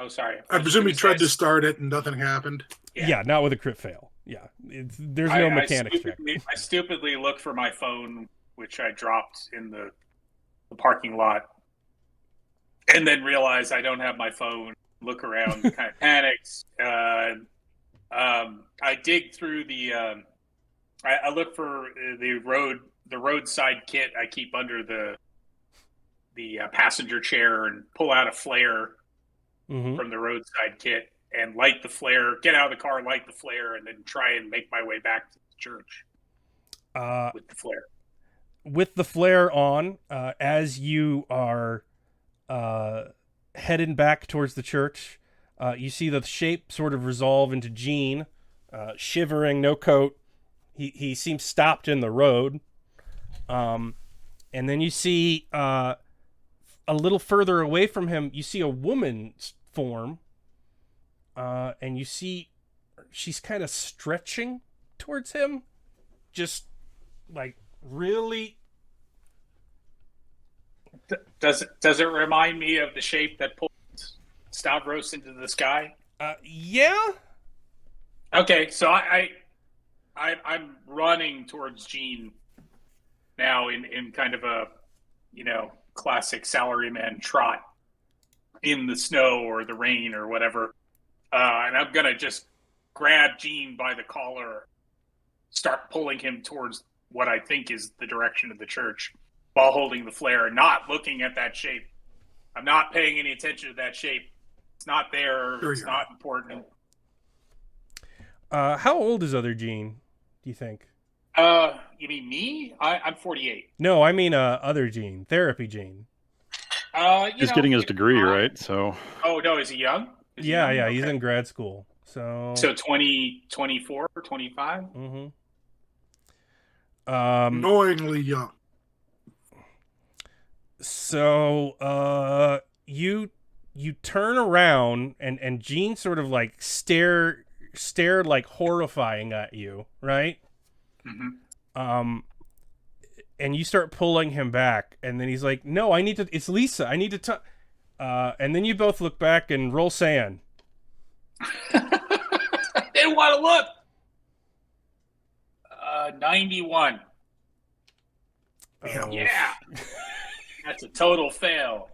Oh, sorry. I presume you tried to start it and nothing happened. Yeah, not with a crit fail. Yeah, there's no mechanics check. I stupidly looked for my phone, which I dropped in the parking lot, and then realized I don't have my phone. Look around, kind of panicked. I dig through the. I look for the roadside kit I keep under the passenger chair and pull out a flare from the roadside kit and light the flare, get out of the car, light the flare, and then try and make my way back to the church with the flare. With the flare on, as you are heading back towards the church, you see the shape sort of resolve into Gene, shivering, no coat. He seems stopped in the road. And then you see a little further away from him, you see a woman's form. And you see she's kind of stretching towards him. Just like really. Does it remind me of the shape that pulled Stavros into the sky? Yeah. Okay, so I'm running towards Gene now in kind of a, classic salaryman trot in the snow or the rain or whatever. And I'm going to just grab Gene by the collar, start pulling him towards what I think is the direction of the church while holding the flare, not looking at that shape. I'm not paying any attention to that shape. It's not there. Sure it's not important. How old is other Gene, do you think? You mean me? I'm 48. No, I mean other Gene, therapy Gene. He's getting his degree, right? So. Oh, no, is he young? Is he Yeah, young? he's Okay. in grad school. So 24 or 25? Mm-hmm. Annoyingly young. So you turn around and Gene sort of like stared like horrifying at you, right? Mm-hmm. And you start pulling him back, and then he's like, "No, it's Lisa. I need to talk." And then you both look back and roll sand. I didn't want to look. 91. Oh, Yeah. That's a total fail.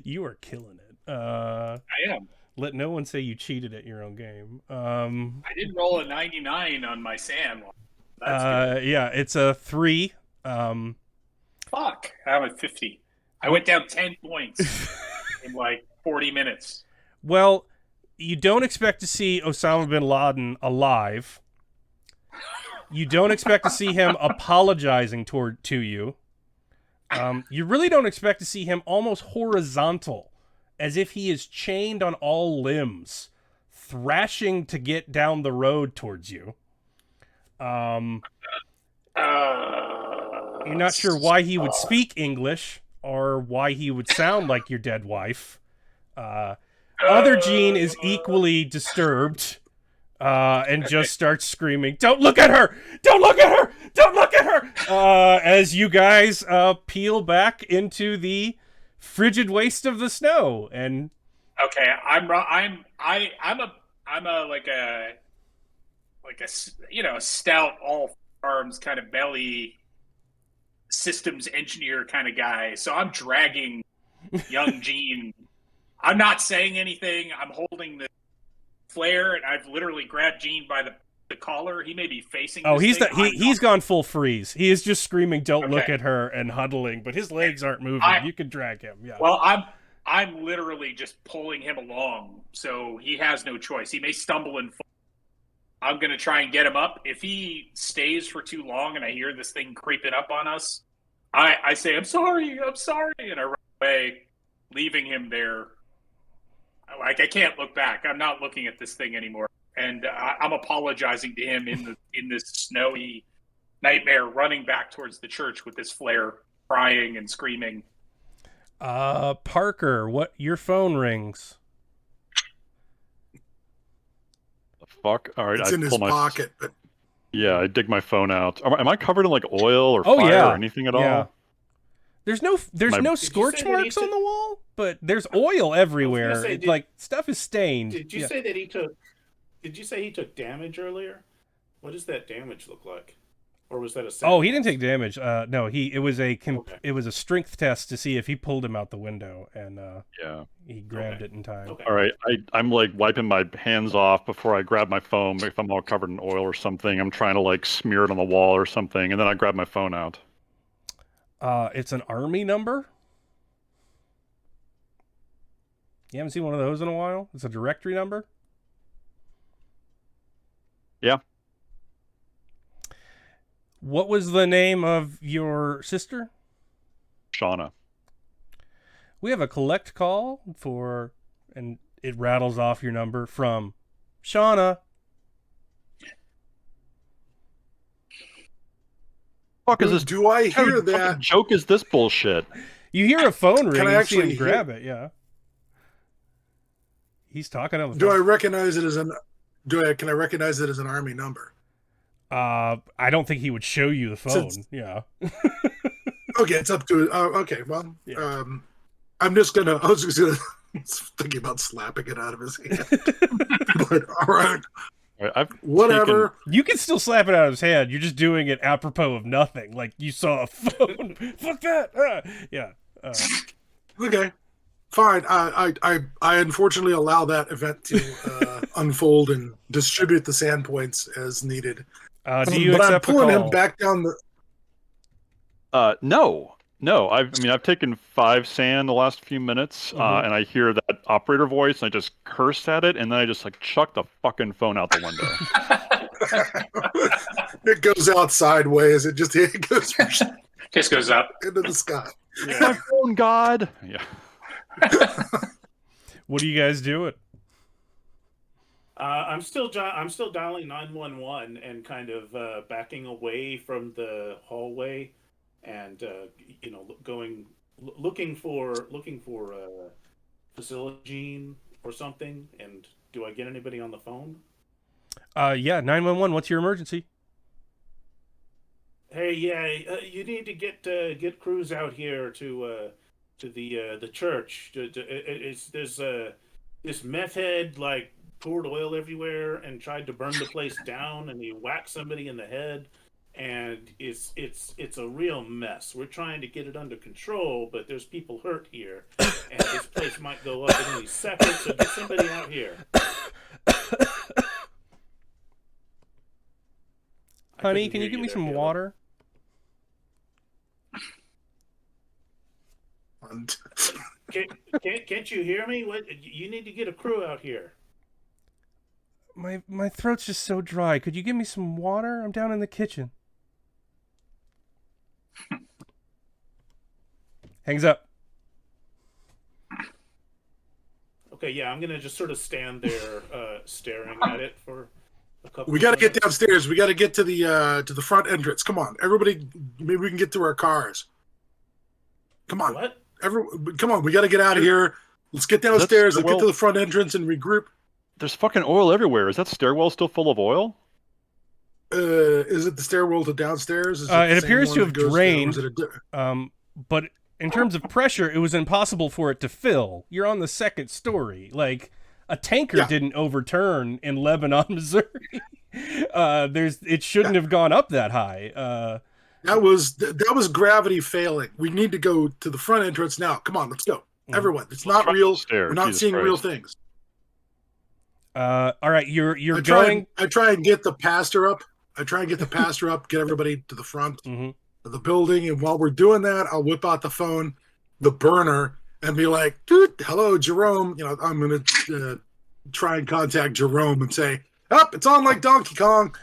You are killing it. I am. Let no one say you cheated at your own game. I did roll a 99 on my sand one. That's good. Yeah, it's a 3. Fuck. I'm at 50. I went down 10 points in like 40 minutes. Well, you don't expect to see Osama bin Laden alive. You don't expect to see him apologizing to you. You really don't expect to see him almost horizontal, as if he is chained on all limbs, thrashing to get down the road towards you. You're not sure why he would speak English or why he would sound like your dead wife. Other Gene is equally disturbed and just starts screaming, "Don't look at her! Don't look at her! Don't look at her!" As you guys peel back into the frigid waste of the snow. And okay, I'm a stout all arms kind of belly systems engineer kind of guy. So I'm dragging young Gene. I'm not saying anything. I'm holding the flare, and I've literally grabbed Gene by the collar. He may be facing. Oh, this he's gone full freeze. He is just screaming, "Don't look Okay. at her," and huddling, but his legs aren't moving. You can drag him. Yeah. Well, I'm literally just pulling him along, so he has no choice. He may stumble and fall. I'm going to try and get him up. If he stays for too long and I hear this thing creeping up on us, I say, I'm sorry, and I run away, leaving him there. Like, I can't look back. I'm not looking at this thing anymore. And I'm apologizing to him in this snowy nightmare, running back towards the church with this flare, crying and screaming. Parker, your phone rings. The fuck? All right, It's I in his pull my pocket, but Yeah, I dig my phone out. Am I covered in like oil or Oh, fire yeah. or anything at Yeah. all? There's no My- scorch say that he marks on took- the wall, but there's oil everywhere. say, It's like stuff is stained. Did you Yeah. say that he took? Did you say he took damage earlier? What does that damage look like? Or was that a? Oh, he didn't take damage. No, it was a Okay. it was a strength test to see if he pulled him out the window, and Yeah. he grabbed Okay. it in time. Okay. All right, I'm like wiping my hands off before I grab my phone. If I'm all covered in oil or something, I'm trying to like smear it on the wall or something, and then I grab my phone out. It's an army number. You haven't seen one of those in a while? It's a directory number? Yeah. What was the name of your sister? Shauna. We have a collect call for, and it rattles off your number from Shauna. Fuck is this? Do I What kind hear of fucking that? joke is this bullshit? You hear a phone ring I and you see him actually grab it, yeah. He's talking on the Do I phone. recognize it as an? Can I recognize it as an Army number? I don't think he would show you the phone. Yeah. Okay, it's up to. Okay, well, Yeah. I'm just gonna. I was just gonna thinking about slapping it out of his hand. But all right, I've whatever. You can still slap it out of his hand. You're just doing it apropos of nothing. Like you saw a phone. Fuck that. Yeah. Okay, fine. I unfortunately allow that event to unfold and distribute the sand points as needed. Do you but I'm accept the pulling call? him back down the. No. I've taken 5 sand the last few minutes, and I hear that operator voice, and I just cursed at it, and then I just like chuck the fucking phone out the window. It goes out sideways. It goes Just goes up. into the sky. My phone, God. Yeah. What are you guys doing? I'm still dialing 911 and kind of backing away from the hallway, and looking for Facility Gene or something. And do I get anybody on the phone? Yeah, 911. What's your emergency? Hey, yeah, you need to get crews out here to the church. There's this meth head like poured oil everywhere and tried to burn the place down, and he whacked somebody in the head, and it's a real mess. We're trying to get it under control, but there's people hurt here, and this place might go up in any second. So get somebody out here. Honey, can you give me some water? Can't you hear me? What, you need to get a crew out here. My throat's just so dry. Could you give me some water? I'm down in the kitchen. Hangs up. Okay, yeah, I'm gonna just sort of stand there, staring at it for a couple. We got to get downstairs. We got to get to the front entrance. Come on, everybody. Maybe we can get to our cars. Come on. What? Come on. We got to get out of here. Let's get downstairs. Let's get to the front entrance and regroup. There's fucking oil everywhere. Is that stairwell still full of oil? Is it the stairwell to downstairs? Is It appears to have drained. To, but in terms of pressure, it was impossible for it to fill. You're on the second story. Like a tanker didn't overturn in Lebanon, Missouri. It shouldn't have gone up that high. That was gravity failing. We need to go to the front entrance now. Come on, let's go, everyone. It's not real. We're not seeing real things. All right, you're going. I try and get the pastor up. Get everybody to the front of the building, and while we're doing that, I'll whip out the phone, the burner, and be like, "Dude, hello, Jerome." I'm gonna try and contact Jerome and say, "Up, it's on like Donkey Kong."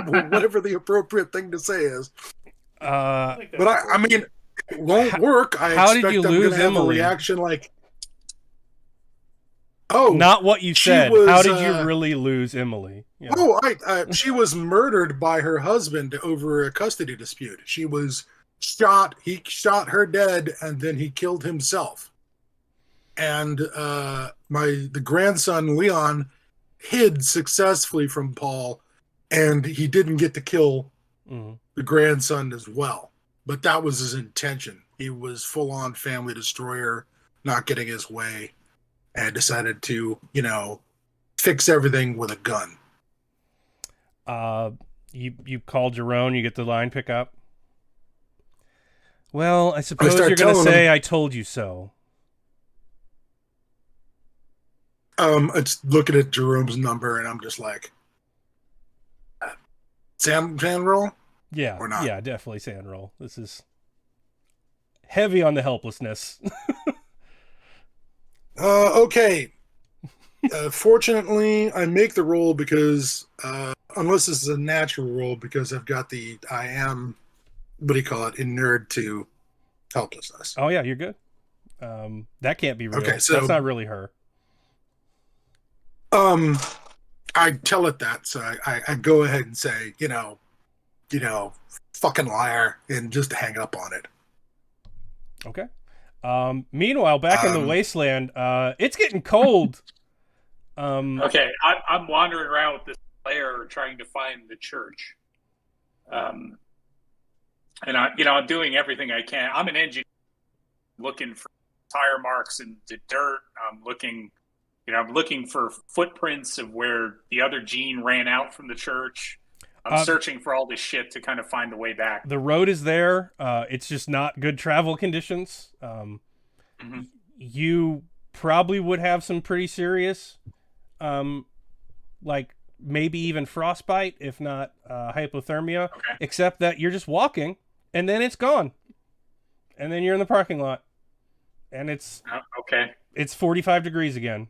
Whatever the appropriate thing to say is. But I mean, it won't work. How did you lose Emily? A reaction like. Oh, not what you said. How did you really lose Emily? Yeah. She was murdered by her husband over a custody dispute. She was shot. He shot her dead, and then he killed himself. And the grandson Leon hid successfully from Paul, and he didn't get to kill the grandson as well. But that was his intention. He was full-on family destroyer, not getting his way. And decided to, fix everything with a gun. You call Jerome, you get the line pick up. Well, I suppose you're going to say I told you so. It's looking at Jerome's number, and I'm just like, sand roll? Yeah, or not? Yeah, definitely sand roll. This is heavy on the helplessness. Okay. Fortunately, I make the roll because, unless this is a natural roll, because I've got I am, what do you call it, inured to helplessness. Oh yeah, you're good. That can't be real. Okay, so that's not really her. I tell it that, so I go ahead and say, fucking liar, and just hang up on it. Okay. Meanwhile, back in the wasteland, it's getting cold. Okay, I'm wandering around with this player trying to find the church. And I'm doing everything I can. I'm an engineer looking for tire marks in the dirt. I'm looking for footprints of where the other Gene ran out from the church. I'm searching for all this shit to kind of find the way back. The road is there. It's just not good travel conditions. You probably would have some pretty serious, like maybe even frostbite, if not hypothermia, except that you're just walking and then it's gone. And then you're in the parking lot and it's 45 degrees again.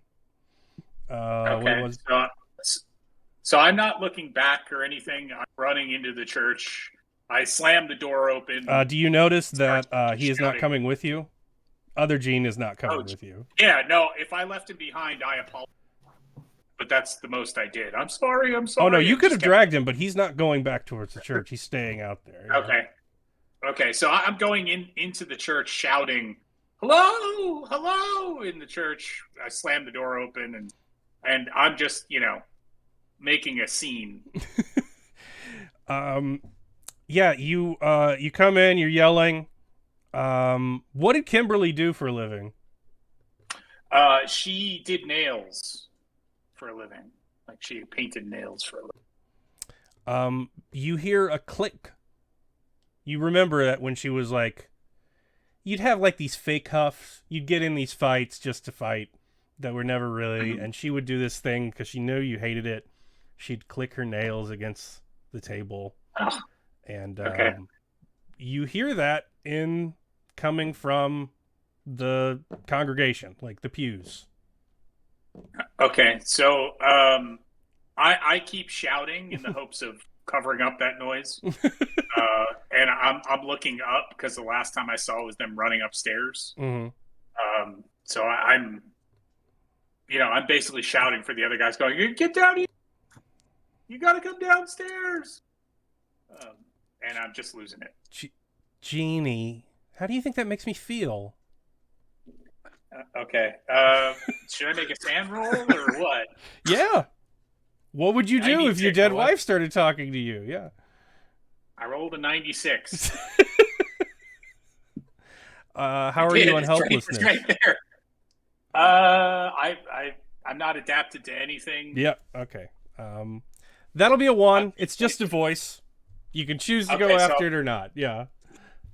So I'm not looking back or anything. I'm running into the church. I slam the door open. Do you notice that he is not coming with you? Other Gene is not coming with you. Yeah, no. If I left him behind, I apologize. But that's the most I did. I'm sorry. Oh no, you could have dragged him, but he's not going back towards the church. He's staying out there. Yeah. Okay. So I'm going into the church, shouting, "Hello, hello!" in the church. I slam the door open, and I'm just making a scene. Yeah, you come in, you're yelling. What did Kimberly do for a living? She did nails for a living. Like she painted nails for a living. You hear a click. You remember that when she was like, you'd have like these fake huffs. You'd get in these fights just to fight that were never really, and she would do this thing because she knew you hated it. She'd click her nails against the table. Oh. And you hear that coming from the congregation, like the pews. Okay, so I keep shouting in the hopes of covering up that noise, and I'm looking up because the last time I saw was them running upstairs. So I'm basically shouting for the other guys, going, "Get down here! You got to come downstairs!" And I'm just losing it. Jeannie, how do you think that makes me feel? Okay. Should I make a sand roll or what? Yeah. What would you do if your dead wife started talking to you? Yeah. I rolled a 96. How are you on helplessness? It's right there. I'm not adapted to anything. Yeah. Okay. That'll be a 1. It's just a voice. You can choose to go after it or not. Yeah.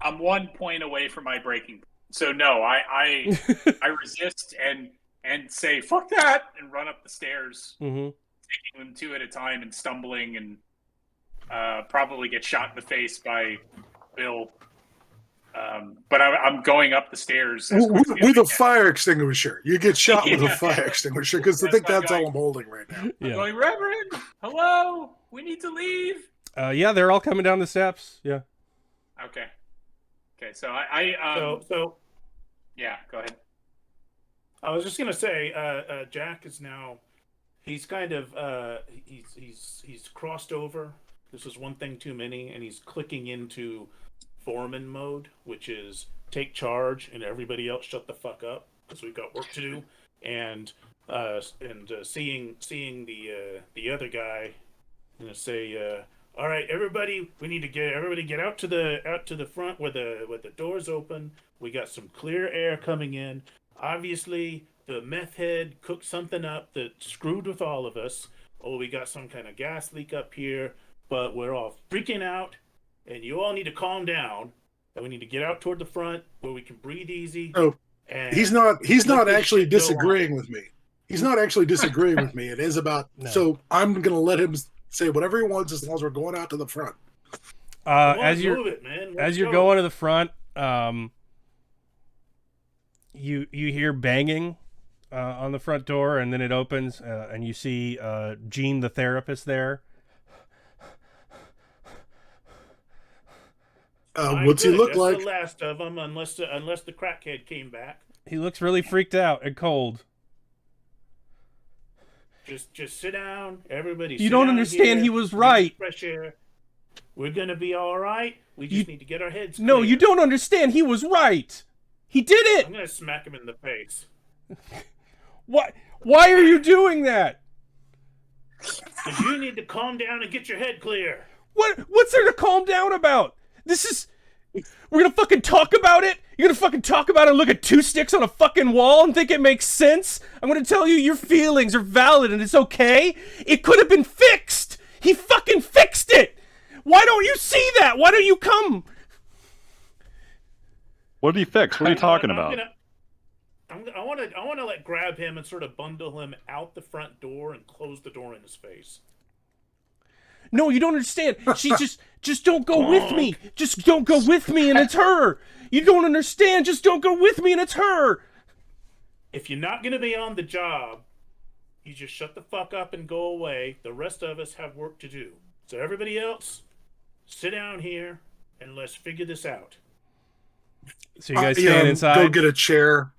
I'm 1 point away from my breaking. So no, I resist and say fuck that and run up the stairs, taking them 2 at a time and stumbling and probably get shot in the face by Bill. But I'm going up the stairs with a fire extinguisher. You get shot with a fire extinguisher because I think that's all I'm holding right now. I'm going, Reverend, hello, we need to leave. Yeah, they're all coming down the steps. Yeah. Okay. So So yeah, go ahead. I was just gonna say, Jack is now. He's kind of he's crossed over. This is one thing too many, and he's clicking into foreman mode, which is take charge and everybody else shut the fuck up because we've got work to do. And seeing the other guy, I'm gonna say, all right, everybody, we need to get out to the front where the doors open. We got some clear air coming in. Obviously, the meth head cooked something up that screwed with all of us. Oh, we got some kind of gas leak up here, but we're all freaking out, and you all need to calm down. And we need to get out toward the front where we can breathe easy. Oh, and he's not actually disagreeing with me. He's not actually disagreeing with me. It is about so I'm gonna let him say whatever he wants as long as we're going out to the front. As you're going to the front, you hear banging on the front door, and then it opens, and you see Gene, the therapist, there. What's he look That's like? the last of them, unless the crackhead came back. He looks really freaked out and cold. Just sit down, everybody. You don't understand. He was right. Fresh air. We're gonna be all right. We just need to get our heads. No, clear. you don't understand. He was right. He did it. I'm gonna smack him in the face. Why are you doing that? Because you need to calm down and get your head clear. What's there to calm down about? We're gonna fucking talk about it? You're gonna fucking talk about it and look at two sticks on a fucking wall and think it makes sense? I'm gonna tell you your feelings are valid and it's okay? It could have been fixed! He fucking fixed it! Why don't you see that? Why don't you come? What did he fix? What are you talking about? I want to grab him and sort of bundle him out the front door and close the door in his face. No, you don't understand. She just don't go with me. Just don't go with me and it's her. You don't understand. Just don't go with me and it's her. If you're not going to be on the job, you just shut the fuck up and go away. The rest of us have work to do. So everybody else, sit down here and let's figure this out. So you guys stand inside? Go get a chair.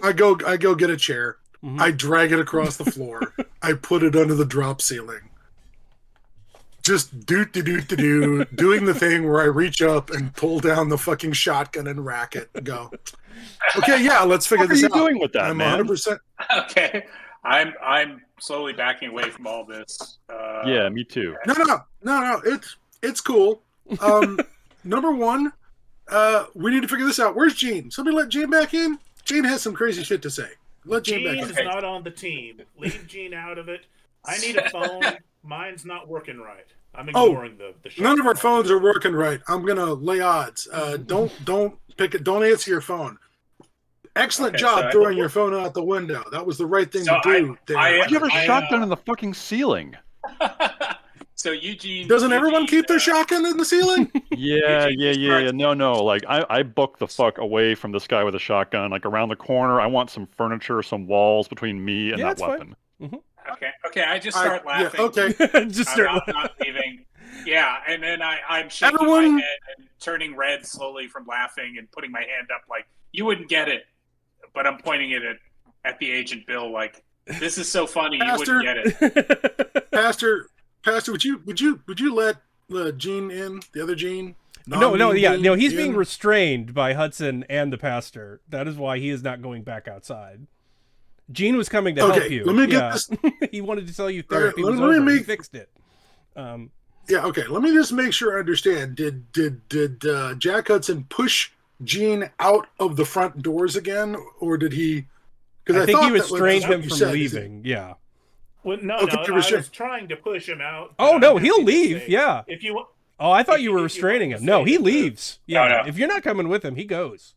I go get a chair. Mm-hmm. I drag it across the floor. I put it under the drop ceiling. Just doing the thing where I reach up and pull down the fucking shotgun and rack it and go, okay, yeah, let's figure this out. What are you doing with that, I'm man? 100%. Okay, I'm slowly backing away from all this. Yeah, me too. No, it's cool. Number one, we need to figure this out. Where's Gene? Somebody let Gene back in. Gene has some crazy shit to say. Let Gene back in. Gene is not on the team. Leave Gene out of it. I need a phone. Mine's not working right. I'm ignoring the shot. None of our phones are working right. I'm gonna lay odds. Don't pick it. Don't answer your phone. Excellent job throwing your phone out the window. That was the right thing to do. Why'd you have a shotgun in the fucking ceiling? So Eugene Doesn't everyone keep their shotgun in the ceiling? Yeah. No. Like I booked the fuck away from this guy with a shotgun. Like around the corner, I want some furniture, some walls between me and that weapon. Mm-hmm. Okay. I just start laughing. Yeah, okay. Just start I'm not leaving. Yeah, and then I'm shaking my head and turning red slowly from laughing and putting my hand up like, you wouldn't get it. But I'm pointing it at the Agent Bill like, this is so funny, Pastor, you wouldn't get it. Pastor, would you let Gene in, the other Gene? No, he's in? being restrained by Hudson and the pastor. That is why he is not going back outside. Gene was coming to help you. Let me get this. He wanted to tell you therapy All right, was let me over. He make- fixed it. Yeah, okay. Let me just make sure I understand. Did Jack Hudson push Gene out of the front doors again, or did he? Because I think he thought that, restrained that's what him you from said. leaving. Yeah. Well, no, Okay, I was trying to push him out. Oh no, I'm he'll happy to leave. say, Yeah. If you want. Oh, I thought If you you- were if you restraining want him. to No, say he that- leaves. Yeah. No. If you're not coming with him, he goes.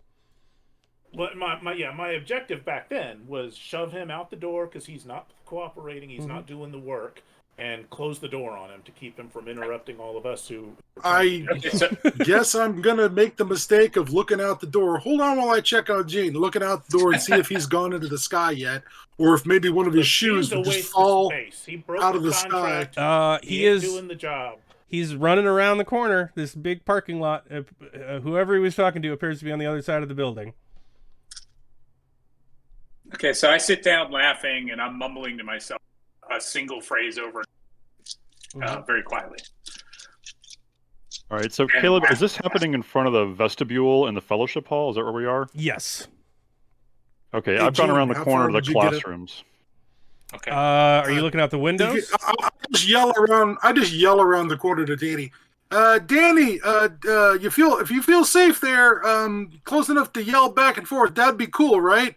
Well, my objective back then was shove him out the door because he's not cooperating, he's not doing the work, and close the door on him to keep him from interrupting all of us who. I guess I'm gonna make the mistake of looking out the door. Hold on while I check on Gene. Looking out the door and see if he's gone into the sky yet, or if maybe one of his shoes would just fall He broke out of the sky. contract. He ain't is doing the job. He's running around the corner, this big parking lot. Whoever he was talking to appears to be on the other side of the building. Okay, so I sit down laughing and I'm mumbling to myself a single phrase over very quietly. All right, so Caleb, is this happening in front of the vestibule in the fellowship hall? Is that where we are? Yes. Okay, Hey, I've gone Gene, around the how corner far to would the you get it? classrooms. Okay. Are you looking out the windows? I just yell around. I just yell around the corner to Danny. Danny, if you feel safe there, close enough to yell back and forth, that'd be cool, right?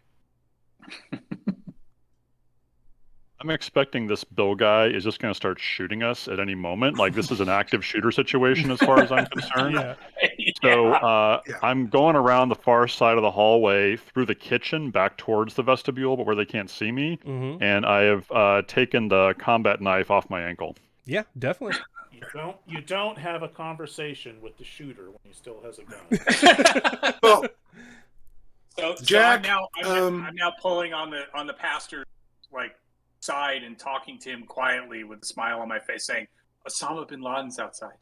I'm expecting this Bill guy is just going to start shooting us at any moment. Like this is an active shooter situation as far as I'm concerned. Yeah. So Yeah. I'm going around the far side of the hallway through the kitchen back towards the vestibule, but where they can't see me. Mm-hmm. And I have taken the combat knife off my ankle. Yeah, definitely. You don't have a conversation with the shooter when he still has a gun. Well, So Jack, I'm now pulling on the pastor's like side and talking to him quietly with a smile on my face, saying, "Osama bin Laden's outside."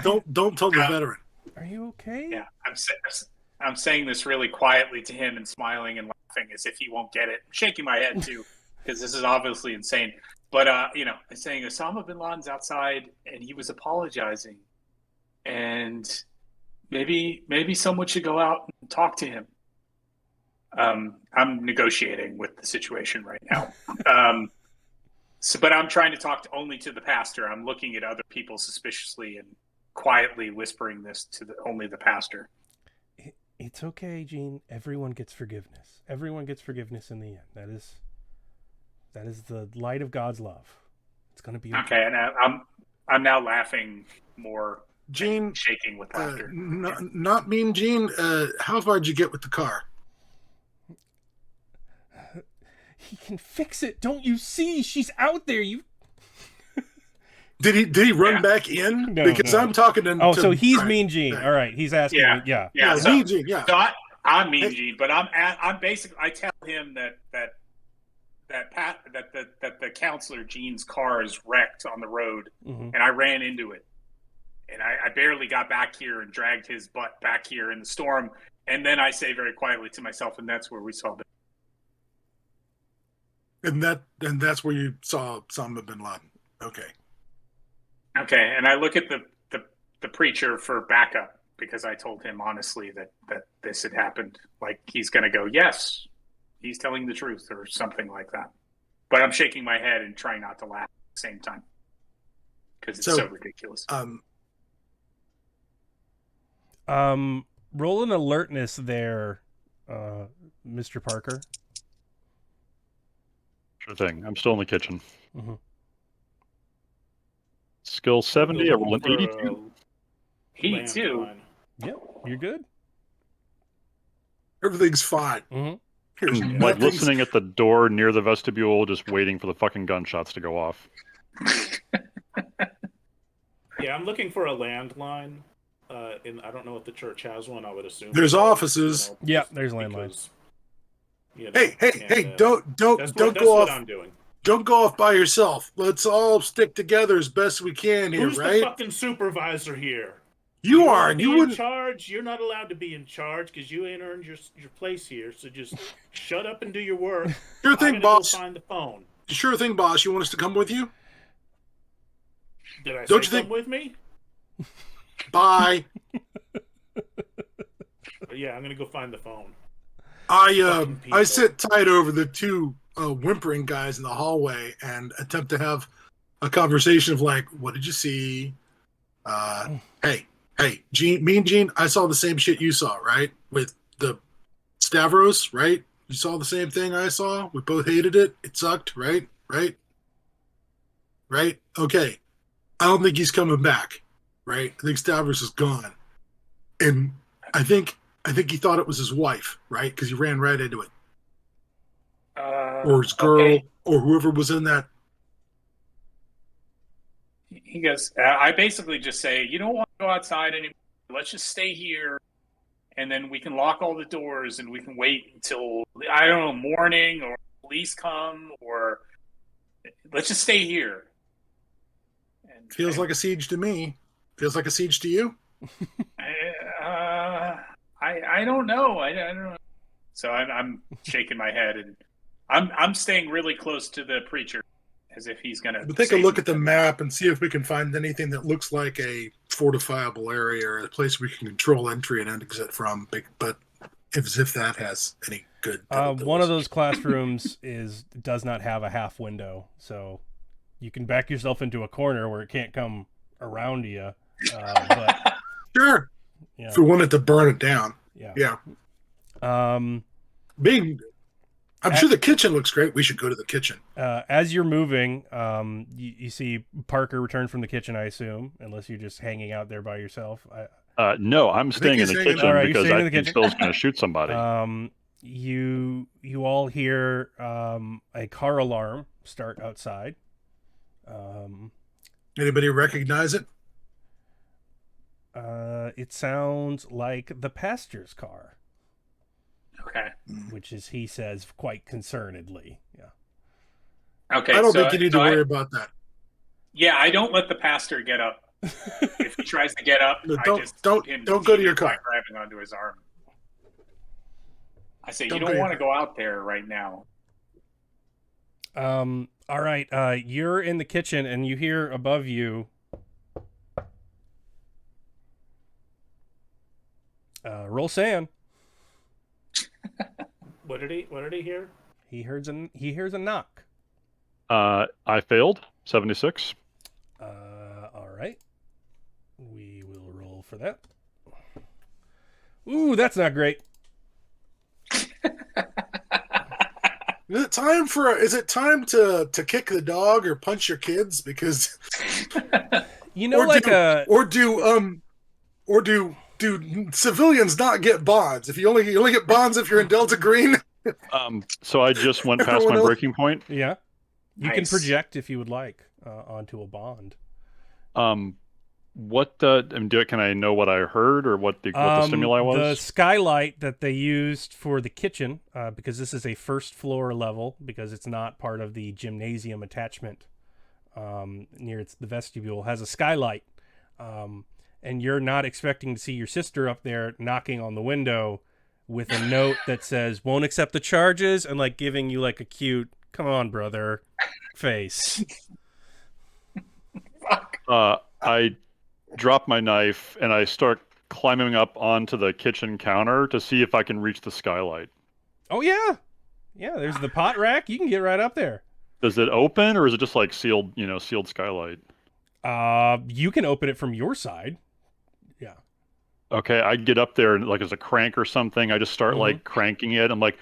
Don't tell the veteran. Are you okay? Yeah, I'm saying this really quietly to him and smiling and laughing as if he won't get it. I'm shaking my head too, because this is obviously insane. But I'm saying Osama bin Laden's outside and he was apologizing, and maybe someone should go out and talk to him. I'm negotiating with the situation right now. But I'm trying to talk only to the pastor. I'm looking at other people suspiciously and quietly whispering this to only the pastor. It's okay, Gene. Everyone gets forgiveness. Everyone gets forgiveness in the end. That is the light of God's love. It's going to be okay. And I'm now laughing more, Gene, shaking with laughter. Not mean, Gene. How far did you get with the car? He can fix it. Don't you see? She's out there. You. Did he run back in? No, because no. I'm talking to. Oh, so he's right, Mean Gene. right. All right, he's asking. Yeah. So, Mean Gene. Yeah. So I'm Mean Gene, but I'm basically, I tell him that the counselor Gene's car is wrecked on the road, Mm-hmm. and I ran into it, and I barely got back here and dragged his butt back here in the storm, and then I say very quietly to myself, and that's where we saw And that's where you saw Osama bin Laden. Okay, and I look at the preacher for backup because I told him honestly that this had happened. Like, he's going to go, yes, he's telling the truth or something like that. But I'm shaking my head and trying not to laugh at the same time because it's so ridiculous. Roll an alertness there, Mr. Parker. Sure thing. I'm still in the kitchen. Mm-hmm. Skill 70. I rolled an 82. 82. Yep, you're good. Everything's fine. Mm-hmm. Here's I'm nothing's- listening at the door near the vestibule, just waiting for the fucking gunshots to go off. Yeah, I'm looking for a landline. I don't know if the church has one. I would assume There's offices. Yeah, there's landlines. Hey! Don't That's go what off. I'm doing. Don't go off by yourself. Let's all stick together as best we can here, Who's the right? fucking supervisor here? You are, wanna and be you in wouldn't. charge. You're not allowed to be in charge because you ain't earned your place here. So just shut up and do your work. Sure I'm thing, gonna boss. Go find the phone. Sure thing, boss. You want us to come with you? Did I Don't say you think- come with me? Bye. Yeah, I'm gonna go find the phone. I people. sit tight over the two whimpering guys in the hallway and attempt to have a conversation of like, what did you see? Hey, Gene, me and Gene, I saw the same shit you saw, right? With the Stavros, right? You saw the same thing I saw. We both hated it. It sucked, right? Right? Okay. I don't think he's coming back, right? I think Stavros is gone. And I think he thought it was his wife, right? Because he ran right into it. Or his girl, okay. or whoever was in that. He goes, I basically just say, you don't want to go outside anymore. Let's just stay here, and then we can lock all the doors, and we can wait until, I don't know, morning, or police come, or let's just stay here. And Feels like a siege to me. Feels like a siege to you? I don't know. I don't know. So I'm shaking my head, and I'm staying really close to the preacher, as if he's going to. But take a look at the map and see if we can find anything that looks like a fortifiable area or a place we can control entry and exit from. But if that has any good. One of those classrooms does not have a half window, so you can back yourself into a corner where it can't come around you. But sure. Yeah. If we wanted to burn it down. Yeah. I'm sure the kitchen looks great. We should go to the kitchen. As you're moving, you see Parker return from the kitchen, I assume, unless you're just hanging out there by yourself. No, I'm staying in the kitchen All right, because you're staying in I the think kitchen. Phil's going to shoot somebody. You all hear a car alarm start outside. Anybody recognize it? It sounds like the pastor's car, Okay. which is, he says, quite concernedly. Yeah. Okay. I don't so- think you need so to I- worry about that. Yeah, I don't let the pastor get up. If he tries to get up, No, I don't- just don't- keep him don't go to your defeated by car. grabbing onto his arm. I say, Don't you go don't to your want to go out there right now. All right. You're in the kitchen and you hear above you. Roll San. What did he hear? He hears a knock. I failed. 76. All right. We will roll for that. Ooh, that's not great. Is it time to kick the dog or punch your kids? Because You know, do civilians not get bonds? If you only get bonds if you're in Delta Green. So I just went past Everyone my else- breaking point. Yeah. You can Nice. project if you would like onto a bond. Can I know what I heard or what the stimuli The was? skylight that they used for the kitchen, because this is a first floor level, because it's not part of the gymnasium attachment near the vestibule, has a skylight. And you're not expecting to see your sister up there knocking on the window with a note that says, won't accept the charges, and like giving you like a cute, come on, brother, face. Fuck. I drop my knife and I start climbing up onto the kitchen counter to see if I can reach the skylight. Oh, yeah. Yeah, there's the pot rack. You can get right up there. Does it open or is it just like sealed skylight? You can open it from your side. Yeah. Okay, I get up there and like as a crank or something, I just start Mhm. like cranking it. I'm like,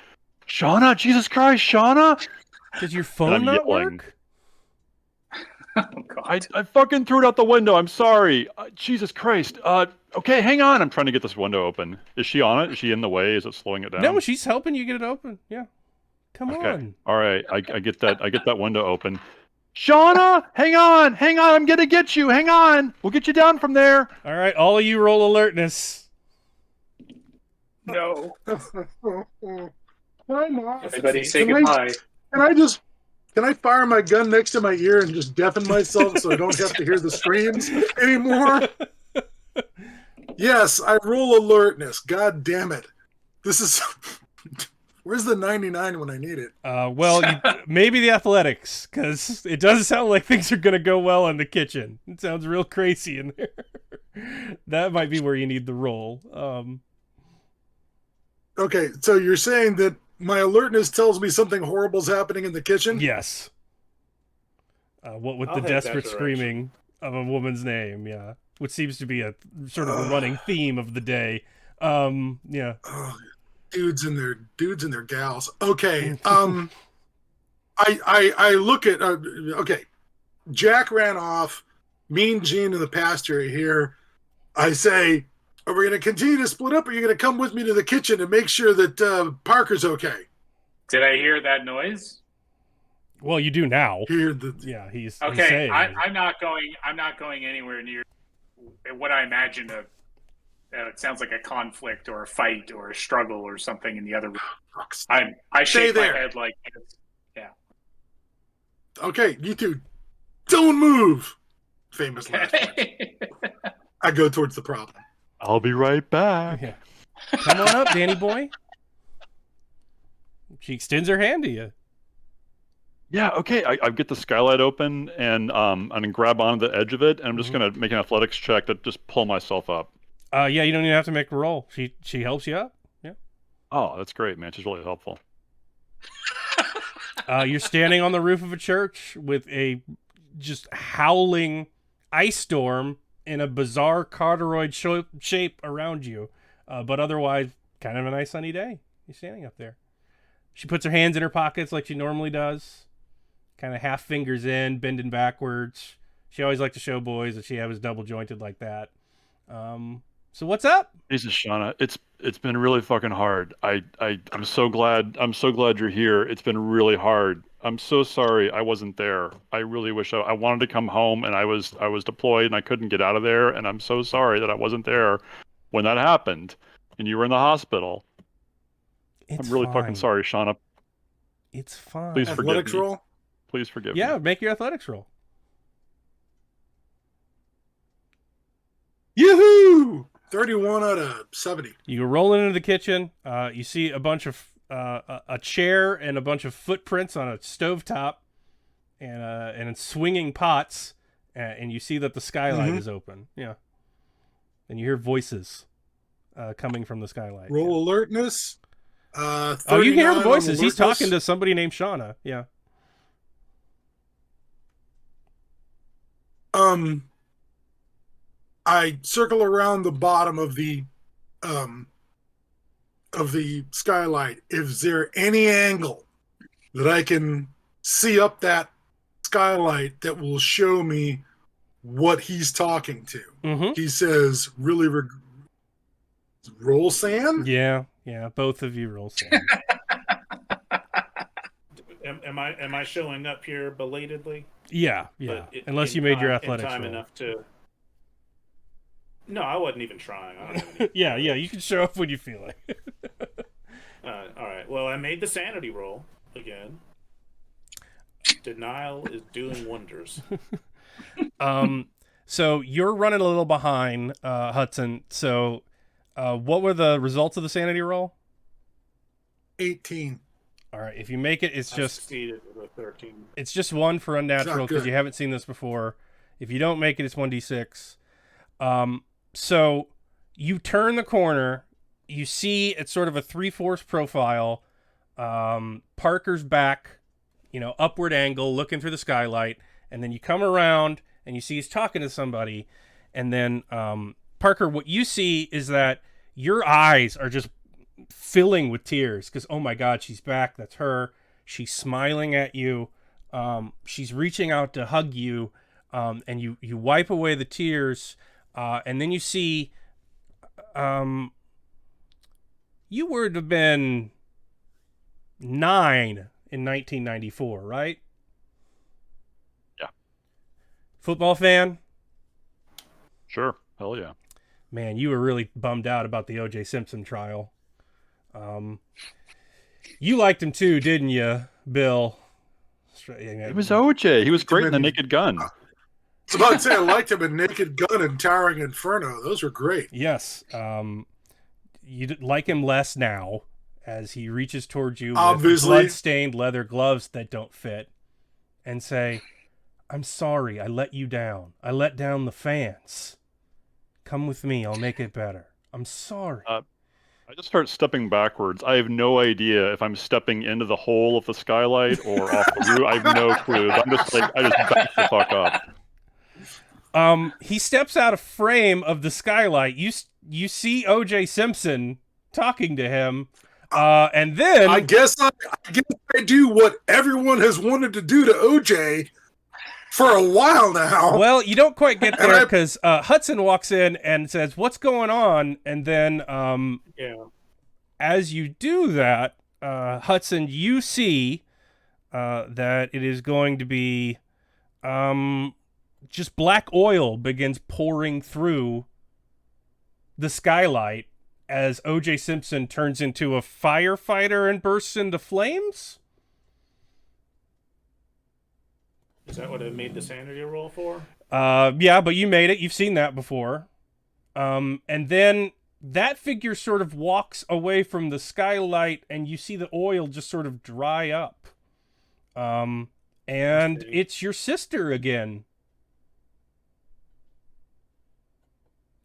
Shauna, Jesus Christ, Shauna! Does your And phone I'm not yelling. work? Oh, God. I fucking threw it out the window. I'm sorry. Jesus Christ. Okay, hang on. I'm trying to get this window open. Is she on it? Is she in the way? Is it slowing it down? No, she's helping you get it open. Yeah. Come Okay. on. All right. I get that window open. Shauna, hang on. I'm gonna get you. Hang on. We'll get you down from there. All right, all of you roll alertness. No. Why not? Everybody say Can I- goodbye. Can I fire my gun next to my ear and just deafen myself so I don't have to hear the screams anymore? Yes, I roll alertness. God damn it. This is... Where's the 99 when I need it? Maybe the athletics, because it does sound like things are going to go well in the kitchen. It sounds real crazy in there. That might be where you need the roll. Okay, so you're saying that my alertness tells me something horrible's happening in the kitchen? Yes. What with I'll the head that desperate direction. screaming of a woman's name, yeah. Which seems to be a sort of a running theme of the day. Yeah. Oh, dudes and their gals. Okay. I look at okay. Jack ran off. Mean Gene and the pastor are here. I say, are we going to continue to split up, or are you going to come with me to the kitchen and make sure that Parker's okay? Did I hear that noise? Well, you do now. Hear the Yeah, he's Okay, saying it. I'm not going anywhere near what I imagine it sounds like a conflict or a fight or a struggle or something in the other room. I Stay shake my there. head like, Okay, you two, don't move. Famous last words. okay. I go towards the problem. I'll be right back. Yeah. Come on up, Danny boy. She extends her hand to you. Yeah, okay. I get the skylight open and I'm gonna grab onto the edge of it and I'm just gonna make an athletics check to just pull myself up. Yeah, you don't even have to make a roll. She helps you up. Yeah. Oh, that's great, man. She's really helpful. You're standing on the roof of a church with a just howling ice storm in a bizarre corduroy shape around you, but otherwise kind of a nice sunny day. You're standing up there. She puts her hands in her pockets like she normally does, kind of half fingers in, bending backwards. She always liked to show boys that she was double jointed like that. So what's up? Jesus, Shauna, it's been really fucking hard. I'm so glad you're here. It's been really hard. I'm so sorry I wasn't there. I really wish I wanted to come home, and I was deployed and I couldn't get out of there, and I'm so sorry that I wasn't there when that happened and you were in the hospital. It's I'm really fucking fine. sorry, Shauna. It's fine. Please forgive Athletics me. roll? Please forgive me. Yeah, make your athletics roll. Yoo-hoo! 31 out of 70. You roll into the kitchen. You see a bunch of a chair and a bunch of footprints on a stovetop, and swinging pots, and you see that the skylight is open. Yeah, and you hear voices coming from the skylight. Roll alertness. Oh, you can hear the 39 on voices. He's alertness. talking to somebody named Shauna. Yeah. I circle around the bottom of the skylight. Is there any angle that I can see up that skylight that will show me what he's talking to? Mm-hmm. He says, really roll sand? Yeah. Both of you roll sand. Am I showing up here belatedly? Yeah. But Unless you made your in athletics time roll. enough to. No, I wasn't even trying. I don't have any... Yeah. You can show up when you feel like. All right. Well, I made the sanity roll again. Denial is doing wonders. So you're running a little behind, Hudson. So, what were the results of the sanity roll? 18. All right. If you make it, it's I just succeeded with a 13. it's just 1 for unnatural because good. you haven't seen this before. If you don't make it, it's 1d6. So you turn the corner. You see it's sort of a 3/4 profile. Parker's back, upward angle, looking through the skylight, and then you come around and you see he's talking to somebody, and then Parker, what you see is that your eyes are just filling with tears because, oh my God, she's back. That's her. She's smiling at you. She's reaching out to hug you, and you wipe away the tears, and then you see you would have been 9 in 1994, right? Yeah. Football fan? Sure. Hell yeah. Man, you were really bummed out about the O.J. Simpson trial. You liked him too, didn't you, Bill? It was OJ. He was great in The Naked Gun. I was about to say I liked him in Naked Gun and Towering Inferno. Those were great. Yes. You like him less now as he reaches towards you with Obviously. blood-stained leather gloves that don't fit and say, I'm sorry, I let you down. I let down the fans. Come with me, I'll make it better. I'm sorry. I just start stepping backwards. I have no idea if I'm stepping into the hole of the skylight or off the roof. I have no clue. I'm just like, I just back the fuck up. He steps out of frame of the skylight. You see O.J. Simpson talking to him, and then I guess I do what everyone has wanted to do to OJ for a while now. well, you don't quite get there because Hudson walks in and says, "What's going on?" And then, as you do that, Hudson, you see that it is going to be just black oil begins pouring through the skylight as O.J. Simpson turns into a firefighter and bursts into flames. Is that what I made the sanity roll for? Yeah, but you made it. You've seen that before. And then that figure sort of walks away from the skylight, and you see the oil just sort of dry up. And it's your sister again.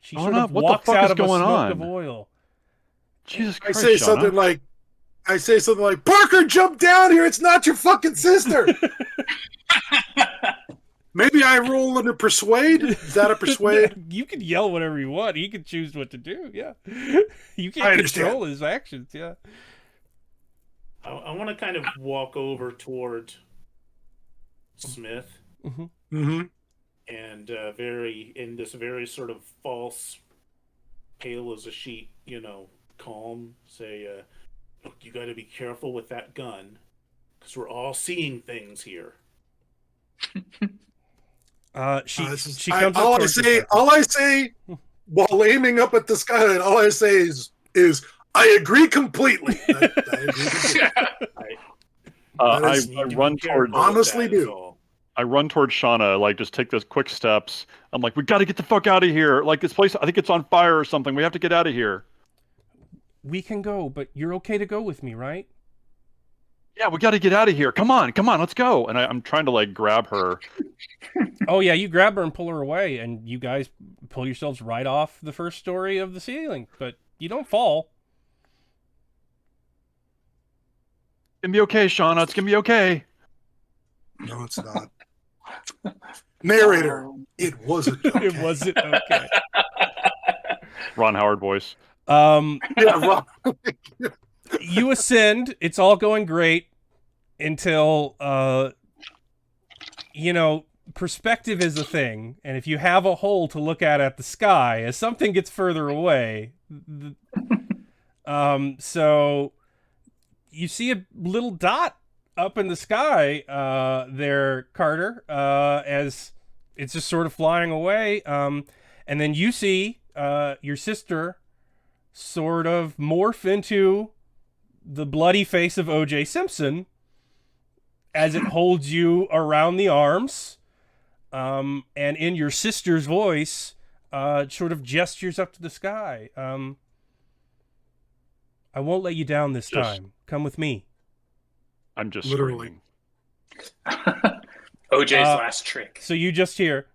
She sort of What the walks fuck out is of a going smoke on? of oil. Jesus I Christ, say Shauna. something like, Parker, jump down here. It's not your fucking sister. Maybe I roll under persuade. Is that a persuade? You can yell whatever you want. He can choose what to do. Yeah. You I can't understand. control his actions. Yeah. I want to kind of walk over toward Smith Mm-hmm. and in this very sort of false, pale as a sheet, calm, say, look, you got to be careful with that gun. because we're all seeing things here. She This she is- comes up all I towards you, say, Parker. all I say, while aiming up at the sky, all I say is I agree completely. I agree completely. That I is- run toward Honestly do. I run toward Shauna, like just take those quick steps. I'm like, we got to get the fuck out of here. Like this place, I think it's on fire or something. We have to get out of here. We can go, but you're okay to go with me, right? Yeah, we got to get out of here. Come on, let's go. And I'm trying to like grab her. Oh yeah, you grab her and pull her away, and you guys pull yourselves right off the first story of the ceiling, but you don't fall. It's gonna be okay, Shauna. It's gonna be okay. No, it's not. Narrator, it wasn't okay. It wasn't okay. Ron Howard voice. Um, Yeah, Rob. you ascend. It's all going great until perspective is a thing, and if you have a hole to look at the sky, as something gets further away, so you see a little dot up in the sky there, Carter, as it's just sort of flying away, and then you see your sister sort of morph into the bloody face of O.J. Simpson as it holds you around the arms, and in your sister's voice, sort of gestures up to the sky. I won't let you down this time. Come with me. I'm just Literally. screaming. OJ's last trick. So you just hear,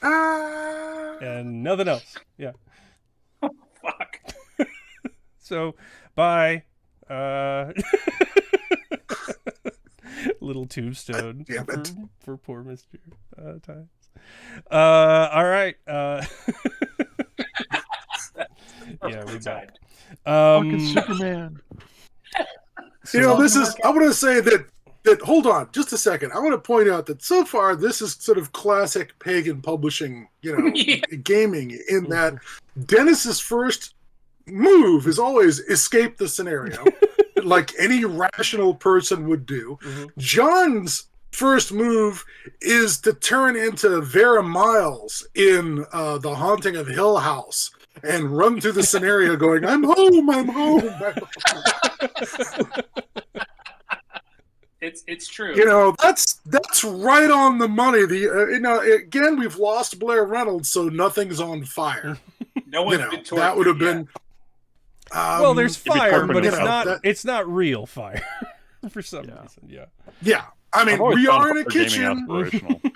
Ah. and nothing else. Yeah. Fuck. So, bye. Little tombstone God damn it. for poor Mr. Tynes. All right. Yeah, we're back. Fucking Superman. You know, this is. I want to say that. Hold on, just a second. I want to point out that so far this is sort of classic pagan publishing, Yeah. gaming. In that Dennis's first move is always escape the scenario, like any rational person would do. Mhm. John's first move is to turn into Vera Miles in The Haunting of Hill House and run through the scenario going, I'm home, I'm home. It's true. That's right on the money. Again, we've lost Blair Reynolds, so nothing's on fire. No one's been tortured That would have yet. been. Well, there's be fire, tortured but in it's the not. It's not real fire for some reason. Yeah. Yeah, I mean, I've always we found are in a horror gaming kitchen.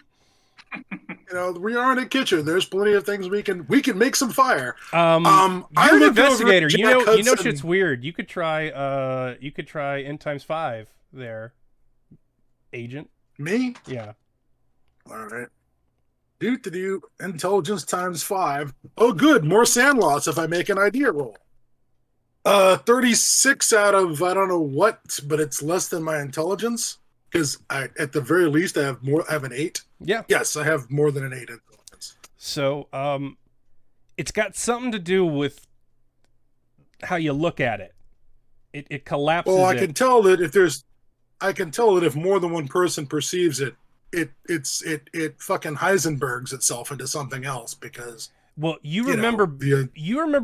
aspirational. We are in a kitchen. There's plenty of things we can make some fire. You're an I looked over investigator. at You Jack know Hudson. shit's weird. You could try N times 5 there, agent. Me? Yeah. All right. Do intelligence times 5. Oh, good. More sand loss if I make an idea roll. 36 out of I don't know what, but it's less than my intelligence because at the very least I have an 8. Yeah. Yes, I have more than an 8 intelligence. So, it's got something to do with how you look at it. It collapses. Well, I can tell that if more than one person perceives it, it fucking Heisenbergs itself into something else because. Well, you remember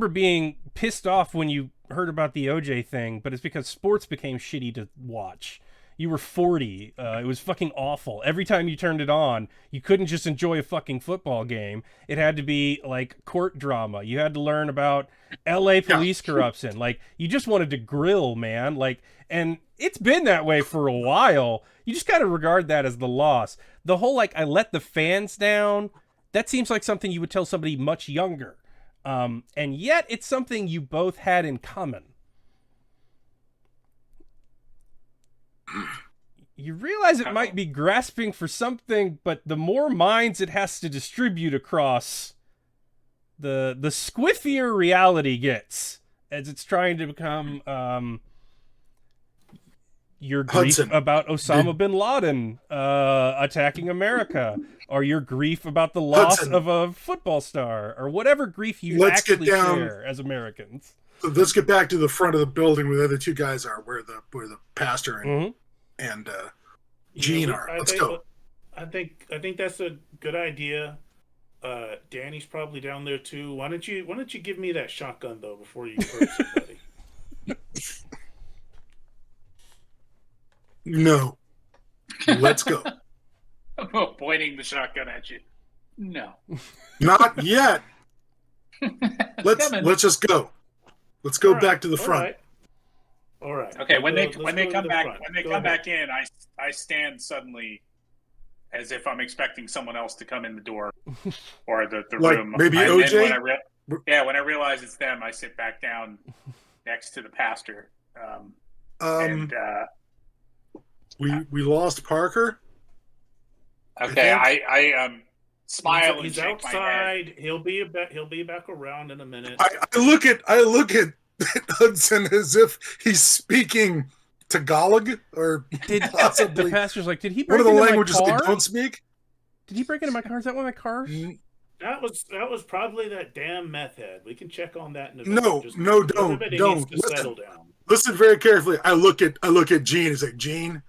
being pissed off when you heard about the OJ thing, but it's because sports became shitty to watch. You were 40. It was fucking awful. Every time you turned it on, you couldn't just enjoy a fucking football game. It had to be like court drama. You had to learn about LA police corruption. Like, you just wanted to grill, man. Like, and it's been that way for a while. You just gotta regard that as the loss. The whole, like, I let the fans down, that seems like something you would tell somebody much younger. And yet it's something you both had in common. You realize it might be grasping for something, but the more minds it has to distribute across, the squiffier reality gets as it's trying to become your grief Hudson. about Osama bin Laden attacking America, or your grief about the loss Hudson. of a football star, or whatever grief you Let's get actually down. share as Americans. let's get back to the front of the building where the other two guys are, where the pastor and Gene are. Let's go. I think that's a good idea. Danny's probably down there too. Why don't you give me that shotgun though before you hurt somebody? No. Let's go. I'm pointing the shotgun at you. No. Not yet. Let's just go. Let's go back to the front. All right. Okay. When they come back in, I stand suddenly, as if I'm expecting someone else to come in the door or the like room. Maybe OJ. When I realize it's them, I sit back down next to the pastor. We lost Parker. Okay, I smile. He's and outside. He'll be back around in a minute. I look at Hudson as if he's speaking Tagalog or possibly the pastor's like, did he break one of the into languages my car? they don't speak? Did he break into my car? Is that one of my cars? That was probably that damn meth head. We can check on that in a minute. No, don't. Settle down. Listen very carefully. I look at Gene. He's like, Gene.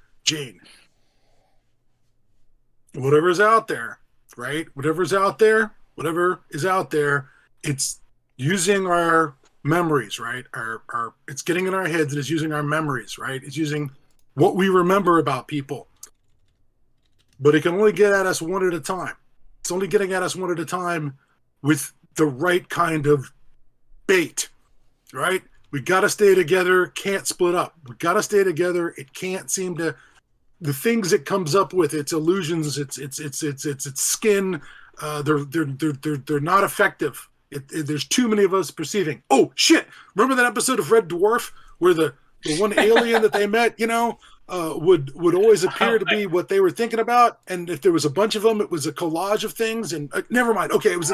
Whatever's out there, right? Whatever is out there, it's using our memories, right? Our it's getting in our heads and it's using our memories, right? It's using what we remember about people. But it can only get at us one at a time. It's only getting at us one at a time with the right kind of bait, right? We got to stay together, can't split up. We got to stay together. It can't seem to, the things it comes up with, its illusions, its skin, they're not effective. There's too many of us perceiving. Oh shit! Remember that episode of Red Dwarf where the one alien that they met, would always appear to be what they were thinking about, and if there was a bunch of them, it was a collage of things. And never mind. Okay, it was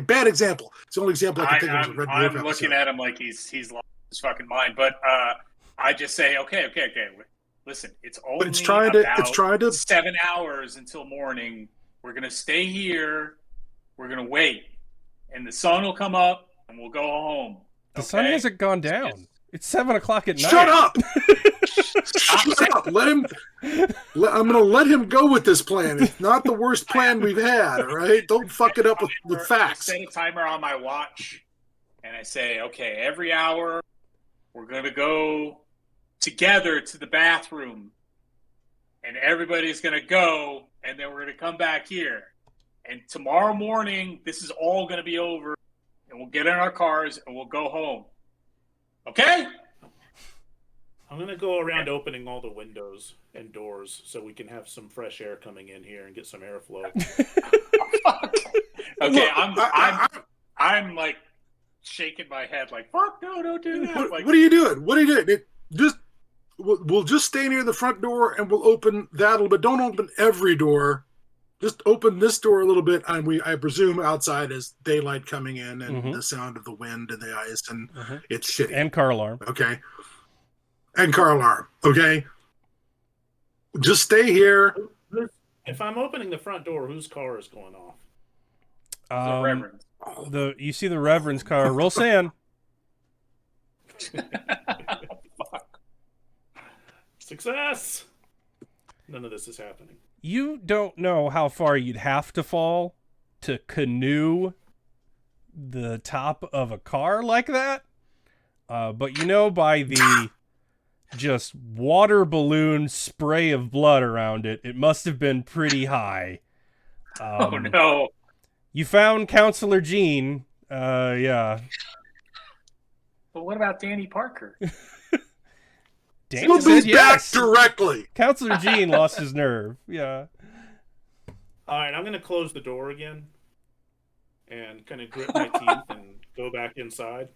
bad example. It's the only example I can think of. Was a Red Dwarf I'm looking at him like he's lost his fucking mind. But I just say, okay. Listen, it's only it's trying to 7 hours until morning. We're gonna stay here. We're gonna wait, and the sun will come up, and we'll go home. The sun hasn't gone down. It's 7 o'clock at night. Shut up! Shut up! I'm going to let him go with this plan. It's not the worst plan we've had. All right, don't fuck it up with facts. I set a timer on my watch, and I say, okay, every hour we're going to go together to the bathroom, and everybody's going to go, and then we're going to come back here. And tomorrow morning, this is all going to be over, and we'll get in our cars and we'll go home. Okay? I'm going to go around opening all the windows and doors so we can have some fresh air coming in here and get some airflow. Okay, I'm like shaking my head like, fuck, no, don't do that. What are you doing? We'll just stay near the front door and we'll open that a little bit. Don't open every door. Just open this door a little bit, and I presume outside is daylight coming in and the sound of the wind and the ice, and it's shitty. And car alarm. Okay. And car alarm. Okay. Just stay here. If I'm opening the front door, whose car is going off? The Reverend. You see the Reverend's car. Roll sand. Fuck. Success. None of this is happening. You don't know how far you'd have to fall to canoe the top of a car like that. But by the just water balloon spray of blood around it, it must have been pretty high. Oh, no. You found Counselor Gene. Yeah. But what about Danny Parker? Danny we'll said be yes. back directly. Counselor Gene lost his nerve. Yeah. All right, I'm going to close the door again and kind of grit my teeth and go back inside.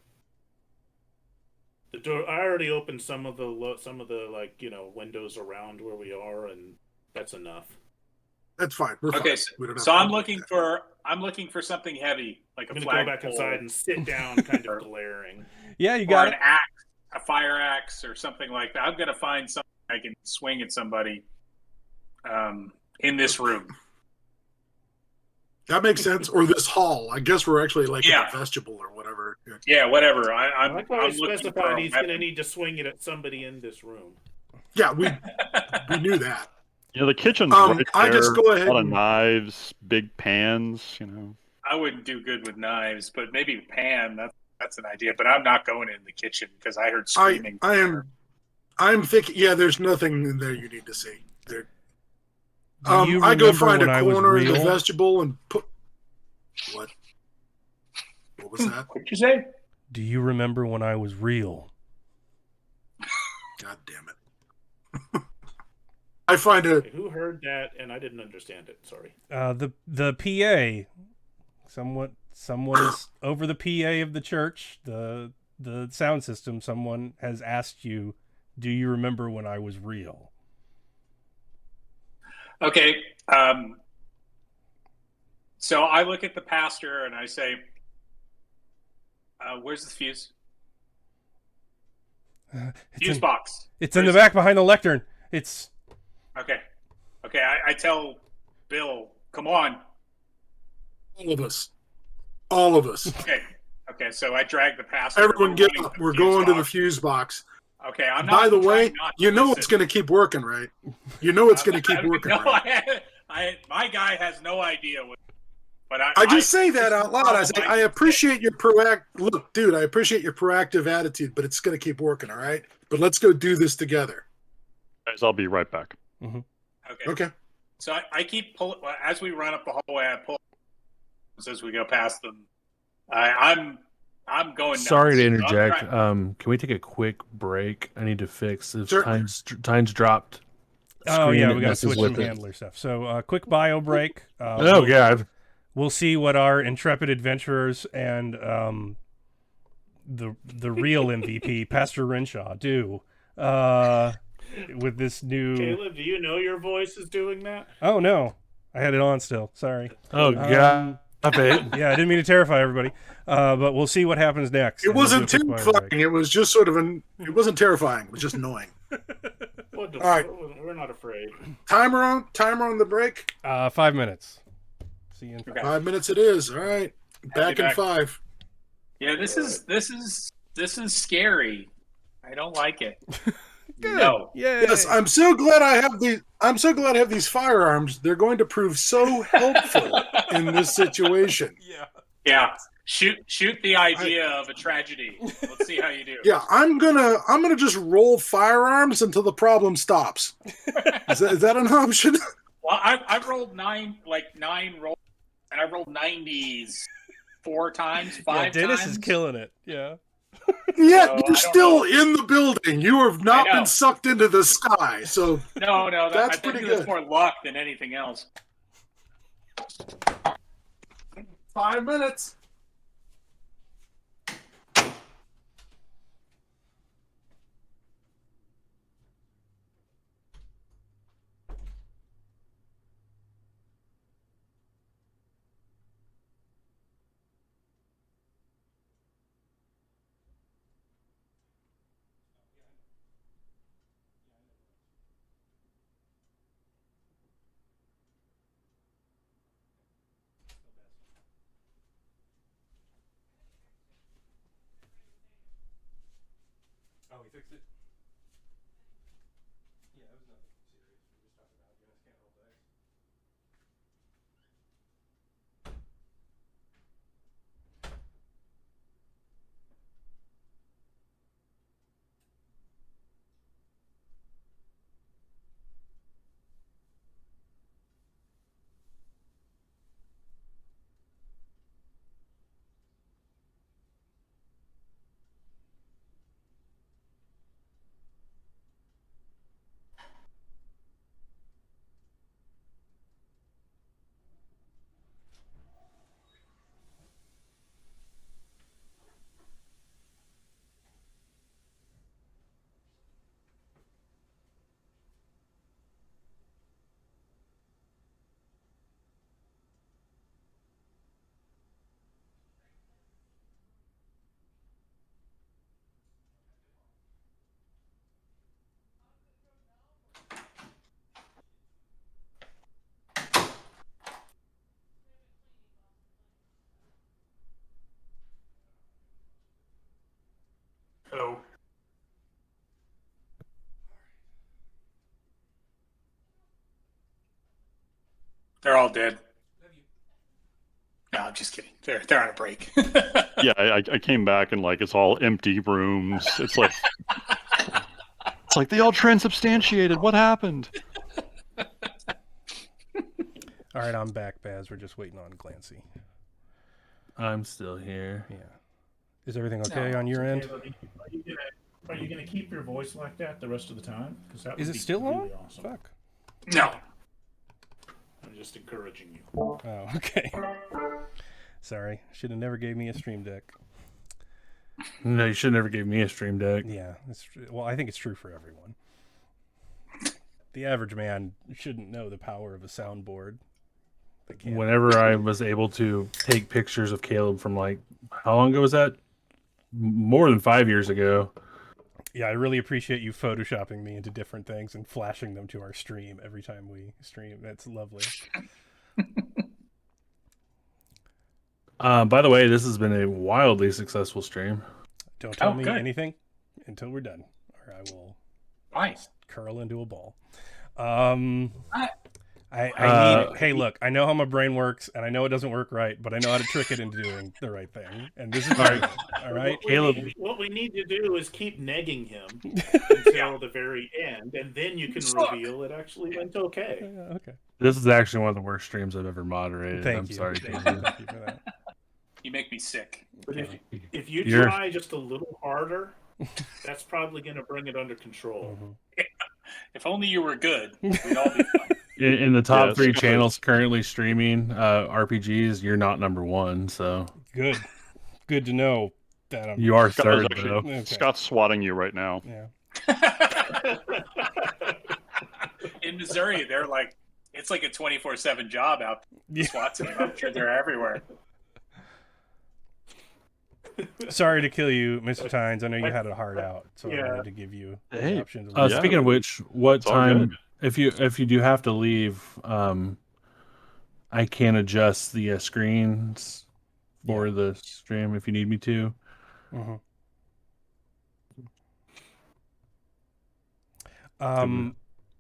The door. I already opened some of the windows around where we are, and that's enough. That's fine. We're Okay, fine. so I'm looking for something heavy, like I'm a going to flag go back pole, inside and sit down, kind of glaring. Yeah, you or got an it. axe, a fire axe, or something like that. I'm going to find something I can swing at somebody in this room. That makes sense. Or this hall. I guess we're actually like in Yeah. a vestibule or whatever. Yeah. Yeah, whatever. I I'm like how he looking for specified a he's going to weapon. need to swing it at somebody in this room. Yeah, we knew that. You know, the kitchen's right there. I just go ahead A lot of and knives, big pans. You know. I wouldn't do good with knives, but maybe pan. That's an idea. But I'm not going in the kitchen because I heard screaming. I'm thinking. Yeah, there's nothing in there you need to see. There. Do you I go remember find when a I was corner in the real? vestibule and put. What? What was that? What'd you say? Do you remember when I was real? God damn it! I find a. Okay, who heard that? And I didn't understand it. Sorry. The PA, someone is over the PA of the church, the sound system. Someone has asked you, "Do you remember when I was real?" Okay. So I look at the pastor and I say, "Where's the fuse? Fuse box." It's in the back behind the lectern. It's Okay. Okay. I tell Bill, "Come on." All of us. All of us. Okay. Okay. So I drag the pastor. Everyone We're get running up. the We're fuse going to the box. fuse box. Okay. I'm not. By the way, trying not to you know listen. it's going to keep working, right? You know it's going to keep working, No, right? my guy has no idea what. But I just say that out loud. I say, I appreciate your look, dude, I appreciate your proactive attitude, but it's going to keep working, all right? But let's go do this together. Guys, I'll be right back. Okay. Okay. So I keep pulling as we run up the hallway. I pull as we go past them. I'm going nuts. Sorry to I'm interject. trying- Can we take a quick break? I need to fix if Sure. Tynes dropped. oh screen, yeah, it we got to messes switch some with it. handler stuff. So quick bio break. Oh God. We'll see what our intrepid adventurers and the real MVP, Pastor Renshaw, do with this new. Caleb, do you know your voice is doing that? Oh no, I had it on still. Sorry. Oh God. Stop it. Yeah, I didn't mean to terrify everybody. But we'll see what happens next. It and we'll do a wasn't quick bio break. terrifying. It was just sort of it wasn't terrifying. It was just annoying. What the All right. We're not afraid. Timer on the break. 5 minutes. See you in 5. Okay. 5 minutes it is. All right. Back in back. 5. Yeah, this is scary. I don't like it. Good. No. Yay. Yes, I'm so glad I have these firearms. They're going to prove so helpful in this situation. Yeah. Yeah. Shoot the idea of a tragedy. Let's see how you do. Yeah, I'm gonna just roll firearms until the problem stops. Is that an option? Well, I've rolled nine rolls, and I rolled 90s 4 times, 5 Yeah, Dennis times. is killing it. Yeah. Yeah, So, I you're don't still know. in the building. You have not I know. been sucked into the sky. So No, That's I think pretty that's good. more luck than anything else. 5 minutes. Oh, he fixed it? Yeah, it was nothing serious. We just talked about Dennis can't roll dice. So They're all dead. No, I'm just kidding. They're on a break. Yeah, I came back and like it's all empty rooms. It's like they all transubstantiated. What happened? All right, I'm back, Baz. We're just waiting on Glancy. I'm still here. Yeah. Is everything okay No, on your end? Are you gonna keep your voice like that the rest of the time? Because that Is would it be still really on? awesome. Fuck. No. I'm just encouraging you. Oh, okay. Sorry. Should have never gave me a stream deck. No, you should never gave me a stream deck. Yeah. Well, I think it's true for everyone. The average man shouldn't know the power of a soundboard. Whenever I was able to take pictures of Caleb from like, how long ago was that? More than 5 years ago. Yeah, I really appreciate you photoshopping me into different things and flashing them to our stream every time we stream. That's lovely. By the way, this has been a wildly successful stream. Don't tell me good. anything until we're done, or I will Nice. curl into a ball. I need. Hey, look, I know how my brain works, and I know it doesn't work right, but I know how to trick it into doing the right thing. And this is right. All right, Caleb. What we need to do is keep negging him until the very end, and then you can reveal it actually went okay. Okay. This is actually one of the worst streams I've ever moderated. Thank I'm you. sorry, Thank Caleb. you for that. You make me sick. But if you You're- try just a little harder, that's probably going to bring it under control. Mhm. If only you were good, we'd all be fine. In the top Yes. 3 channels currently streaming RPGs, you're not number 1, so Good. Good to know that I'm. you are Scott is third, actually though. Okay. Scott's swatting you right now. Yeah. In Missouri, they're like, it's like a 24/7 job out there. Yeah. SWAT team. I'm sure they're everywhere. Sorry to kill you, Mr. Tynes. I know you had a hard out, so I Yeah. wanted to give you the Hey, options. Yeah. Speaking of which, what It's all time? good. If you do have to leave, I can adjust the screens for the stream if you need me to. Mhm.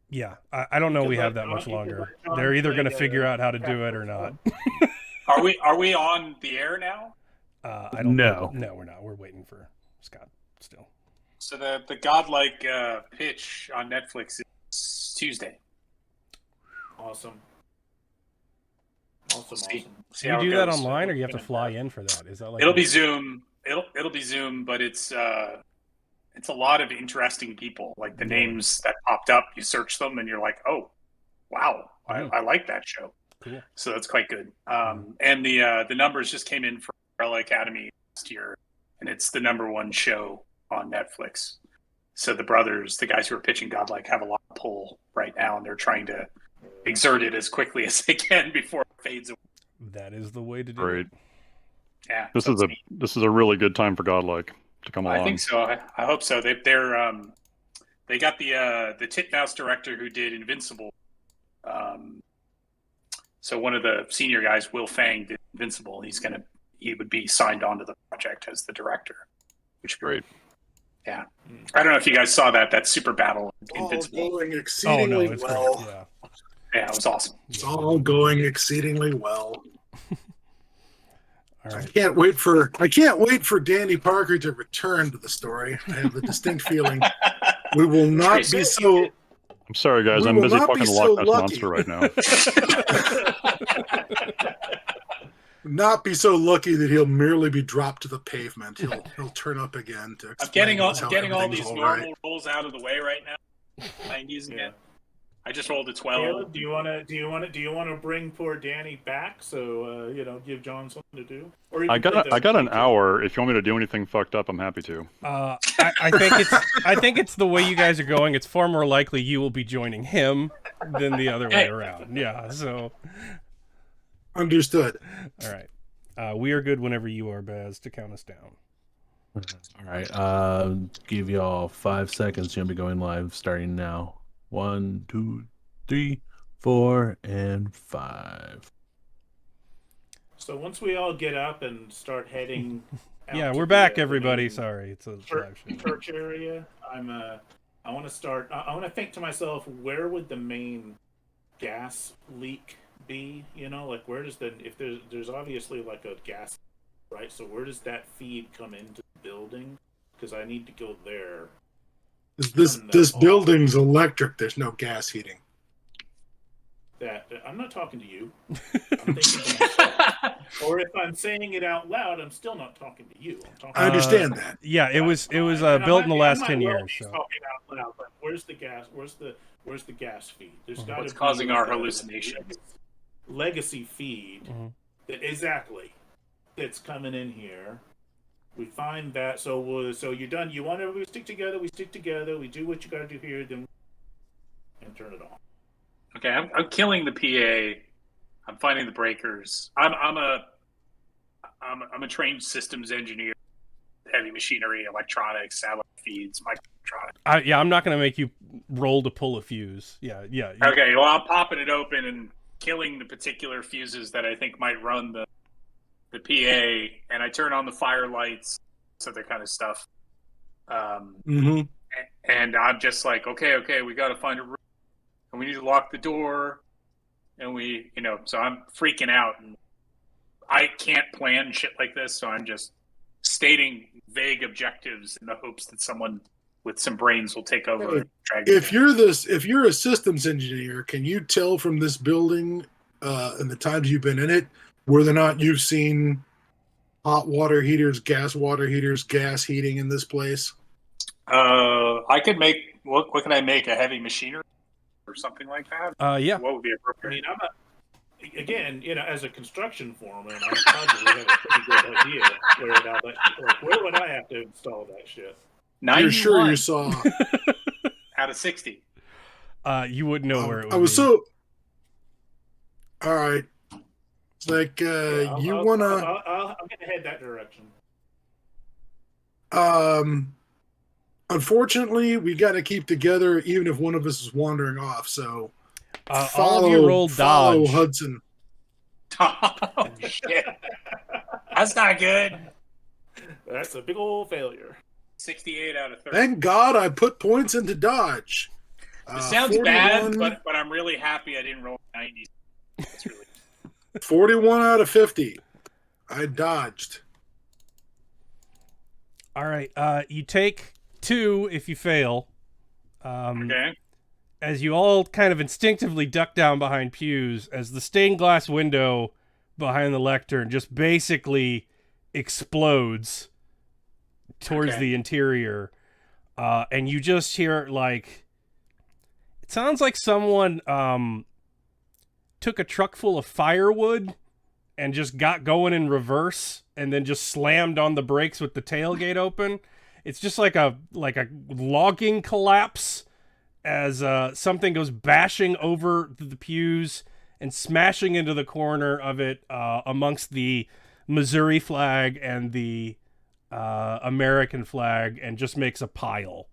Yeah, I don't know. We have that much longer. They're either going to figure out how to do it or not. Are we on the air now? I don't. No. No, we're not. We're waiting for Scott still. So the godlike pitch on Netflix is Tuesday. Awesome. See Do you how it do that goes. online, or you have to fly in for that? Is that like It'll be Zoom. It'll be Zoom, but it's a lot of interesting people. Like the names that popped up, you search them and you're like, oh, wow, I like that show. Cool. So that's quite good. And the numbers just came in for Umbrella Academy last year, and it's the #1 show on Netflix. So the brothers, the guys who are pitching Godlike, have a lot of pull right now, and they're trying to exert it as quickly as they can before it fades away. That is the way to do Great. it. Yeah, This so is it's neat. this is a really good time for Godlike to come along. I think so. I hope so. They got the Titmouse director who did Invincible. So one of the senior guys, Will Fang, did Invincible. He would be signed on to the project as the director, which Great. Yeah, I don't know if you guys saw that super battle in All Invincible. going Oh no, exceedingly it's well. great. Yeah. Yeah, it was awesome. It's all going exceedingly well. All I right. can't wait for Danny Parker to return to the story. I have the distinct feeling we will not be so I'm sorry, guys. We I'm will busy not fucking be the so Loch Ness lucky. Monster right now. not be so lucky that he'll merely be dropped to the pavement. He'll turn up again to I'm explain getting all how getting all everything's these all normal right. rolls out of the way right now. 90s again. Yeah. I just rolled a 12. Caleb, do you want to bring poor Danny back so give John something to do? Or you I can play got the I got an DJ. hour. If you want me to do anything fucked up, I'm happy to. I think it's the way you guys are going. It's far more likely you will be joining him than the other way around. Yeah. So. Understood. All right. We are good whenever you are, Baz, to count us down. All right. Give y'all 5 seconds. You'll be going live starting now. 1, 2, 3, 4, and 5. So once we all get up and start heading Yeah, to we're the, back, the everybody. main Sorry, it's a live show. church area. I want to start. I want to think to myself, where would the main gas leak be? You know, like where does if there's obviously like a gas, right? So where does that feed come into the building? Because I need to go there. This building's electric. There's no gas heating. That I'm not talking to you. I'm thinking to myself. Or if I'm saying it out loud, I'm still not talking to you. I'm talking. I understand that. Yeah, it was built in the last 10 years. So. Talking out loud, but where's the gas? Where's the gas feed? There's got to be What's causing our a hallucinations? Legacy feed. Exactly. That's coming in here. We find that. So you're done. You want everybody to stick together. We stick together. We do what you got to do here. Then and turn it on. Okay, I'm killing the PA. I'm finding the breakers. I'm a trained systems engineer, heavy machinery, electronics, satellite feeds, microelectronics. Yeah, I'm not going to make you roll to pull a fuse. Yeah. Okay, well, I'm popping it open and killing the particular fuses that I think might run the PA, and I turn on the fire lights, other kind of stuff. And I'm just like, okay, we got to find a room. And we need to lock the door, and so I'm freaking out, and I can't plan shit like this, so I'm just stating vague objectives in the hopes that someone with some brains will take over. If you're a systems engineer, can you tell from this building and the times you've been in it whether or not you've seen hot water heaters, gas heating in this place? I could make what can I make? A heavy machinery or something like that? Yeah. What would be appropriate? I mean, again, as a construction foreman, I probably have a pretty good idea where would I have to install that shit? 91 You're sure you saw out of 60. You wouldn't know where it would I was be. so. All right. It's like you want to. I'm going to head that direction. Unfortunately, we got to keep together even if one of us is wandering off. So all of you roll follow dodge. Hudson. Oh, shit. That's not good. That's a big old failure. 68 out of 30. Thank God I put points into dodge. It sounds bad, but I'm really happy I didn't roll 90. That's really 41 out of 50. I dodged. All right. You take 2 if you fail. okay. As you all kind of instinctively duck down behind pews, as the stained glass window behind the lectern just basically explodes towards the interior, and you just hear it sounds like someone took a truck full of firewood and just got going in reverse and then just slammed on the brakes with the tailgate open. It's just like a logging collapse as something goes bashing over the pews and smashing into the corner of it amongst the Missouri flag and the American flag, and just makes a pile.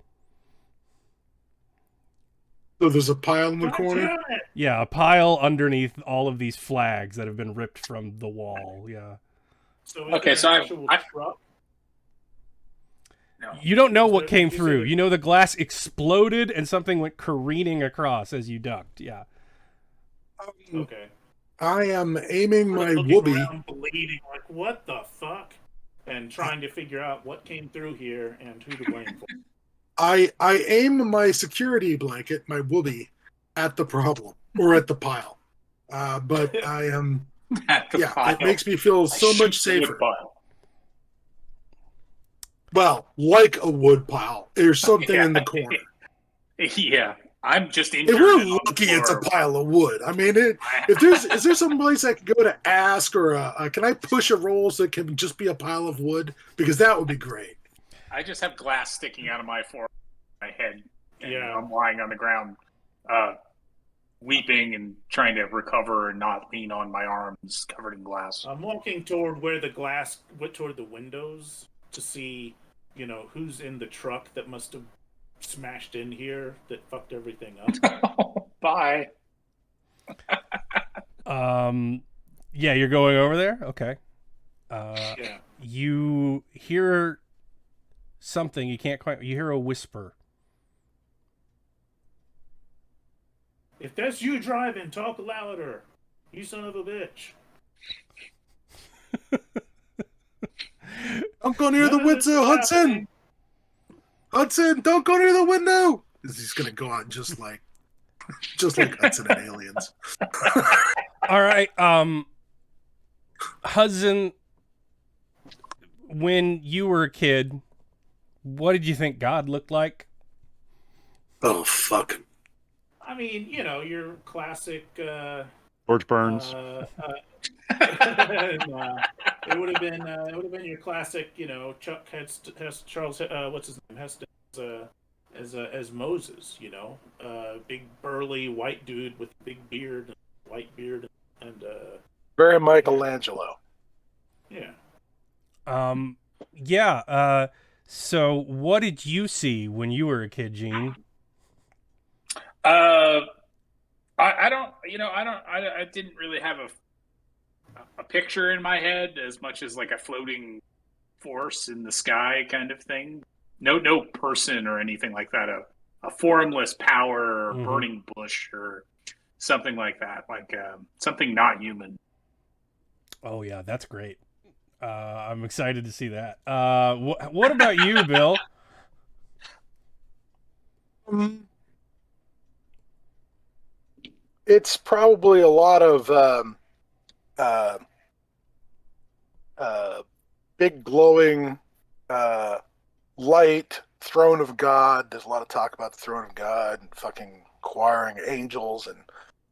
So there's a pile in the corner? Yeah, a pile underneath all of these flags that have been ripped from the wall. Yeah. So truck? No. You don't know what came through. You know the glass exploded and something went careening across as you ducked. Yeah. Okay. I am aiming my Looking whoopee. around, bleeding, like what the fuck, and trying to figure out what came through here and who to blame for. I aim my security blanket, my whoopee, at the problem or at the pile. But I am. It makes me feel so much safer. Well, like a wood pile. There's something in the corner. Yeah, I'm just. If we're lucky, it's a pile of wood. I mean, is there some place I can go to ask, or can I push a roll so it can just be a pile of wood? Because that would be great. I just have glass sticking out of my head. And Yeah. I'm lying on the ground, weeping and trying to recover and not lean on my arms covered in glass. I'm walking toward toward the windows to see, who's in the truck that must have smashed in here that fucked everything up. Bye. Yeah, you're going over there? Okay. you hear something you can't quite. You hear a whisper. If that's you driving, talk louder. You son of a bitch. Don't go near the window, Hudson. Hudson, don't go near the window. He's gonna go out just like Hudson and Aliens. All right, Hudson. When you were a kid, what did you think God looked like? Oh fuck. I mean, your classic. George Burns. Nah, it would have been your classic, Chuck Charles, what's his name, Heston, as Moses, big burly white dude with big beard, white beard, and very Michelangelo. Yeah. Yeah. So, what did you see when you were a kid, Gene? I didn't really have a picture in my head as much as like a floating force in the sky kind of thing. No person or anything like that. A formless power or burning bush or something like that. Like something not human. Oh yeah, that's great. I'm excited to see that. What about you, Bill? It's probably a lot of big glowing light, throne of God. There's a lot of talk about the throne of God and fucking acquiring angels, and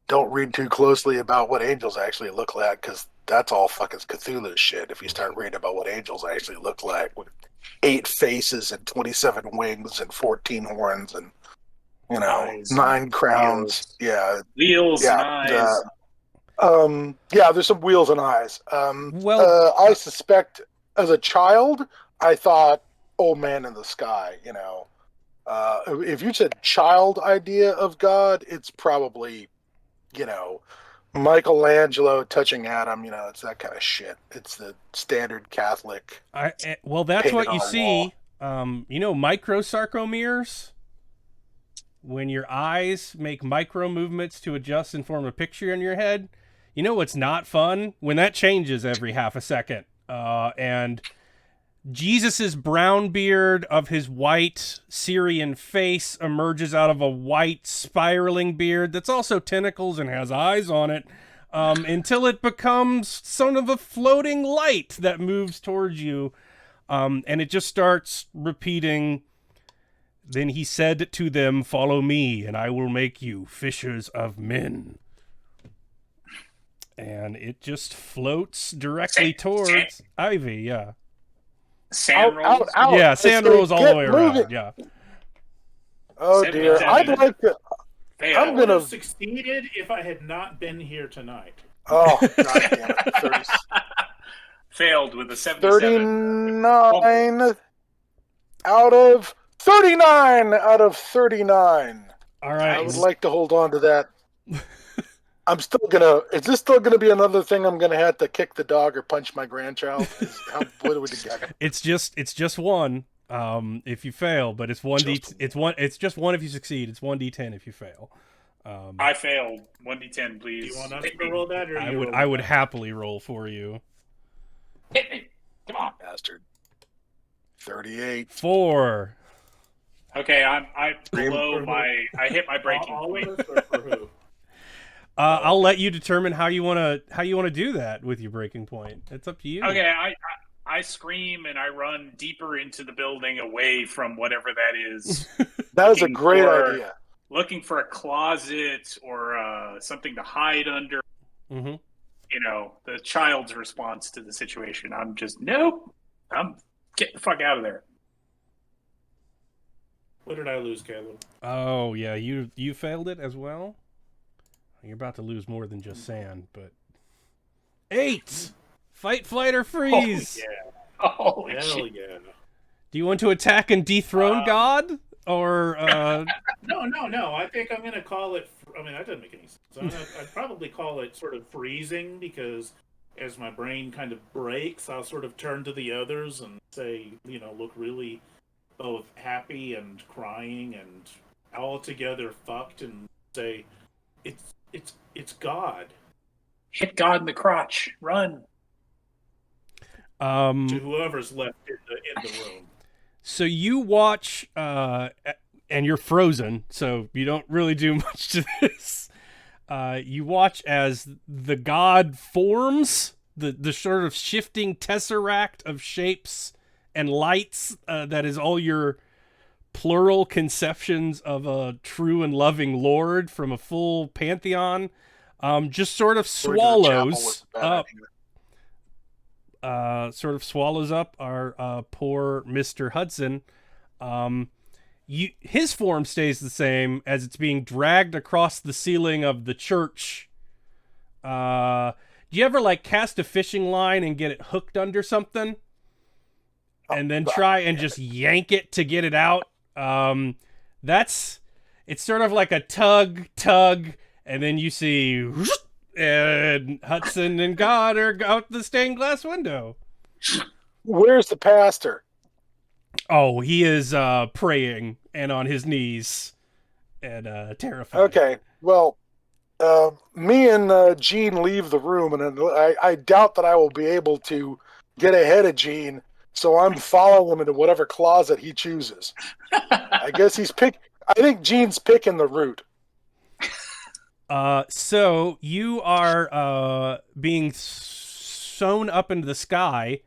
don't read too closely about what angels actually look like, because that's all fucking Cthulhu shit if you start reading about what angels actually look like, with 8 faces and 27 wings and 14 horns and eyes, 9 crowns. Wheels and eyes. There's some wheels and eyes. I suspect as a child, I thought old man in the sky, if you said child idea of God, it's probably, Michelangelo touching Adam, it's that kind of shit. It's the standard Catholic. That's what you see. Microsarcomeres. When your eyes make micro movements to adjust and form a picture in your head, what's not fun? When that changes every half a second. And Jesus's brown beard of his white Syrian face emerges out of a white spiraling beard that's also tentacles and has eyes on it, until it becomes sort of a floating light that moves towards you. And it just starts repeating, "Then he said to them, 'Follow me, and I will make you fishers of men.'" And it just floats directly towards Ivy, yeah. Sand rolls? Yeah, sand rolls all the way around, yeah. Oh dear, I'd like to... I would have succeeded if I had not been here tonight. Oh, God damn it. Failed with a 77. 39 out of 39 out of 39. All right. I would like to hold on to that. Is this still gonna be another thing I'm gonna have to kick the dog or punch my grandchild? What do we get? It's just one. If you fail, but it's one it's just one if you succeed. It's 1d10 if you fail. I failed. 1d10, please. Do you want us to roll that, or I would happily roll for you. Hit me. Come on, bastard. 38. 4. Okay, I hit my breaking point. All of us, or for who? I'll let you determine how you want to do that with your breaking point. It's up to you. Okay, I scream and I run deeper into the building away from whatever that is. That is a great idea. Looking for a closet or something to hide under. Mm-hmm. The child's response to the situation. I'm just, nope. I'm getting the fuck out of there. What did I lose, Caleb? Oh yeah, you failed it as well. You're about to lose more than just sand, but 8. Fight, flight, or freeze. Oh yeah. Hell yeah. Do you want to attack and dethrone God, or? No. I think I'm gonna call it. I mean, that doesn't make any sense. I'd probably call it sort of freezing, because as my brain kind of breaks, I'll sort of turn to the others and say, look really both happy and crying and all together fucked, and say, it's God. Hit God in the crotch. Run. To whoever's left in the room. So you watch, and you're frozen, so you don't really do much to this. You watch as the god forms, the sort of shifting tesseract of shapes and lights that is all your plural conceptions of a true and loving Lord from a full pantheon, just sort of swallows up. Sort of swallows up our poor Mr. Hudson. His form stays the same as it's being dragged across the ceiling of the church. Do you ever like cast a fishing line and get it hooked under something, and then try and just yank it to get it out? It's sort of like a tug, and then you see. And Hudson and God are out the stained glass window. Where's the pastor? Oh, he is praying and on his knees and terrified. Okay, well, me and Gene leave the room, and I doubt that I will be able to get ahead of Gene, so I'm following him into whatever closet he chooses. I guess I think Gene's picking the route. So you are being sewn up into the sky,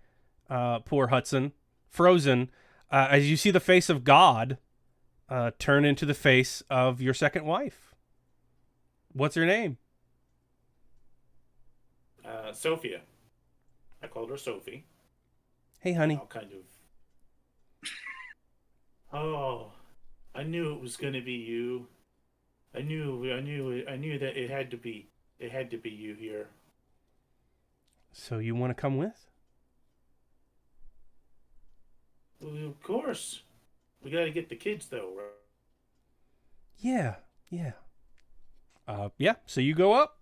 poor Hudson, frozen, as you see the face of God turn into the face of your second wife. What's her name? Sophia. I called her Sophie. Hey, honey. Kind of. Oh, I knew it was gonna be you. I knew that it had to be you here. So you want to come with? Well, of course. We got to get the kids though, right? Yeah. Yeah. So you go up.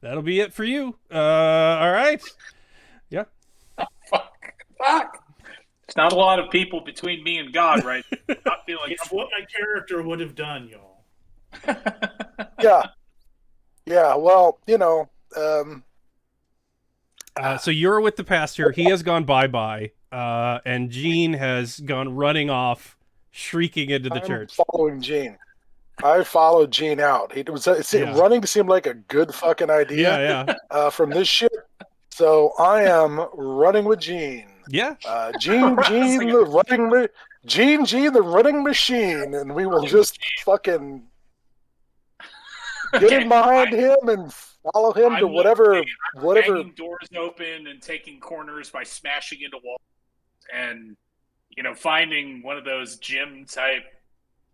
That'll be it for you. All right. Yeah. Fuck. There's not a lot of people between me and God, right? Not feeling. It's what my character would have done, y'all. Yeah. Well, so you're with the pastor. He has gone bye-bye, and Gene has gone running off, shrieking into the church. Following Gene. I followed Gene out. Running seemed like a good fucking idea. Yeah. From this shit. So I am running with Gene. Yeah. Gene, the running machine, and we will just fucking get in behind him and follow him to whatever. Banging doors open and taking corners by smashing into walls, and finding one of those gym type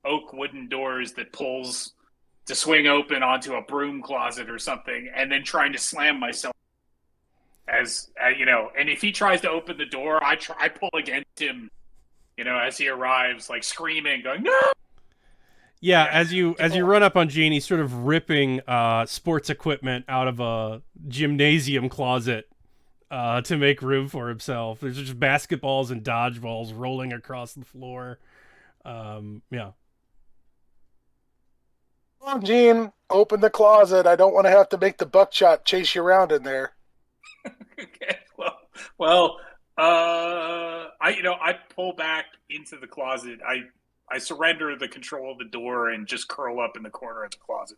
oak wooden doors that pulls to swing open onto a broom closet or something, and then trying to slam myself as and if he tries to open the door, I pull against him, as he arrives, like screaming, going no. Yeah, as you run up on Gene, he's sort of ripping sports equipment out of a gymnasium closet to make room for himself. There's just basketballs and dodgeballs rolling across the floor. Yeah. Come on, Gene, open the closet. I don't want to have to make the buckshot chase you around in there. Okay. Well, I pull back into the closet. I surrender the control of the door and just curl up in the corner of the closet.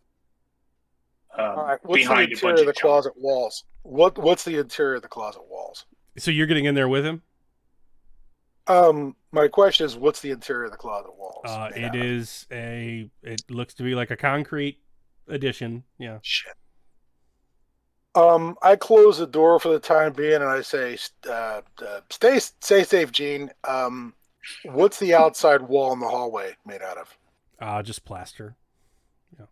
All right. What's the interior of the closet walls? What's the interior of the closet walls? So you're getting in there with him? My question is, what's the interior of the closet walls? It looks to be like a concrete addition. Yeah. Shit. I close the door for the time being, and I say, stay safe, Gene. What's the outside wall in the hallway made out of? Just plaster. Yeah.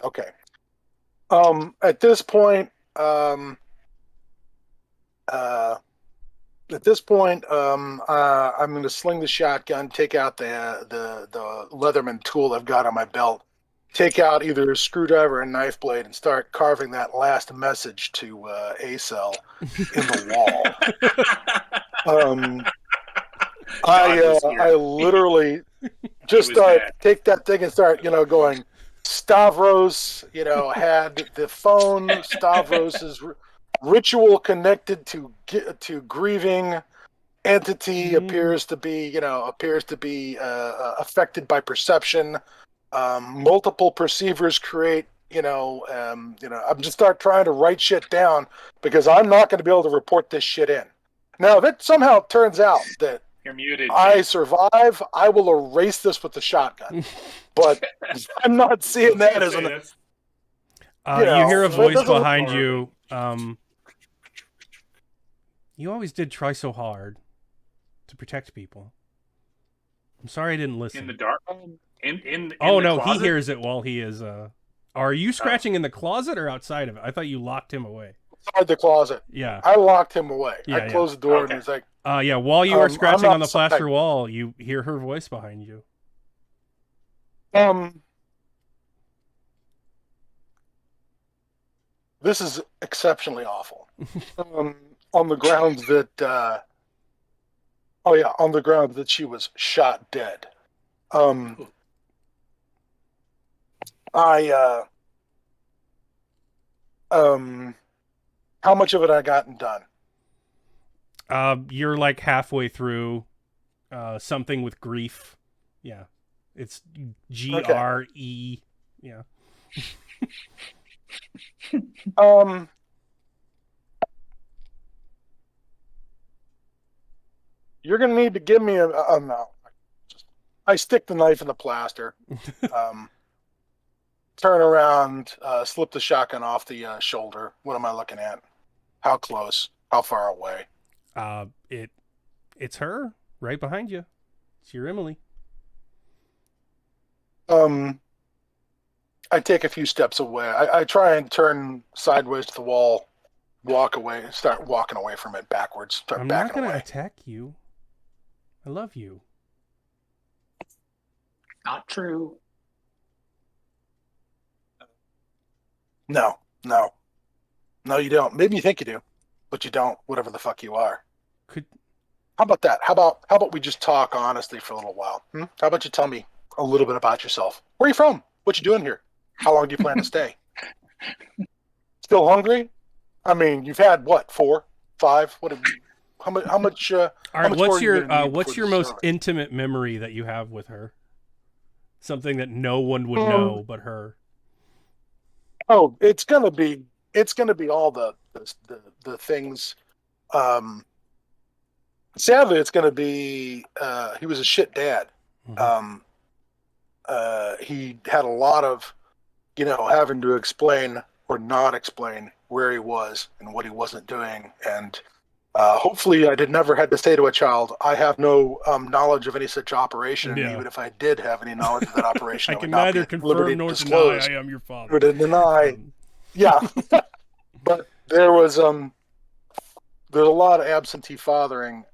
Okay. At this point, I'm going to sling the shotgun, take out the Leatherman tool I've got on my belt, take out either a screwdriver or a knife blade and start carving that last message to A-Cell in the wall. I literally just take that thing and start, going, Stavros, had the phone, Stavros's ritual connected to grieving entity appears to be affected by perception. Multiple perceivers create, I'm just start trying to write shit down because I'm not going to be able to report this shit in. Now, if it somehow turns out that you're muted, I survive, I will erase this with the shotgun. But I'm not seeing that as an. You hear a voice behind you. You always did try so hard to protect people. I'm sorry I didn't listen. In the dark? In oh, the no, closet? he hears it while he is... Are you scratching in the closet or outside of it? I thought you locked him away. Inside the closet. Yeah. I locked him away. Yeah, I closed the door and he's like... yeah, while you were scratching on the plaster wall, you hear her voice behind you. This is exceptionally awful. On the grounds that... on the grounds that she was shot dead. How much of it I gotten done? You're like halfway through something with grief. Yeah. It's GRE. Yeah. You're going to need to give me a no. I stick the knife in the plaster. Turn around, slip the shotgun off the shoulder. What am I looking at? How close? How far away? It's her right behind you. It's your Emily. I take a few steps away. I try and turn sideways to the wall, walk away, start walking away from it backwards. I'm not going to attack you. I love you. Not true. No, you don't. Maybe you think you do, but you don't. Whatever the fuck you are. How about that? How about we just talk honestly for a little while? How about you tell me a little bit about yourself? Where are you from? What you doing here? How long do you plan to stay? Still hungry? I mean, you've had what? 4, 5? What? How much? All right. What's your most intimate memory that you have with her? Something that no one would know but her. Oh, it's gonna be all the things. Sadly, it's gonna be. He was a shit dad. Mm-hmm. He had a lot of, having to explain or not explain where he was and what he wasn't doing, and hopefully, I never had to say to a child, "I have no knowledge of any such operation." Yeah. Even if I did have any knowledge of that operation, I can neither confirm nor deny I am your father. Or to deny, yeah. But there's a lot of absentee fathering.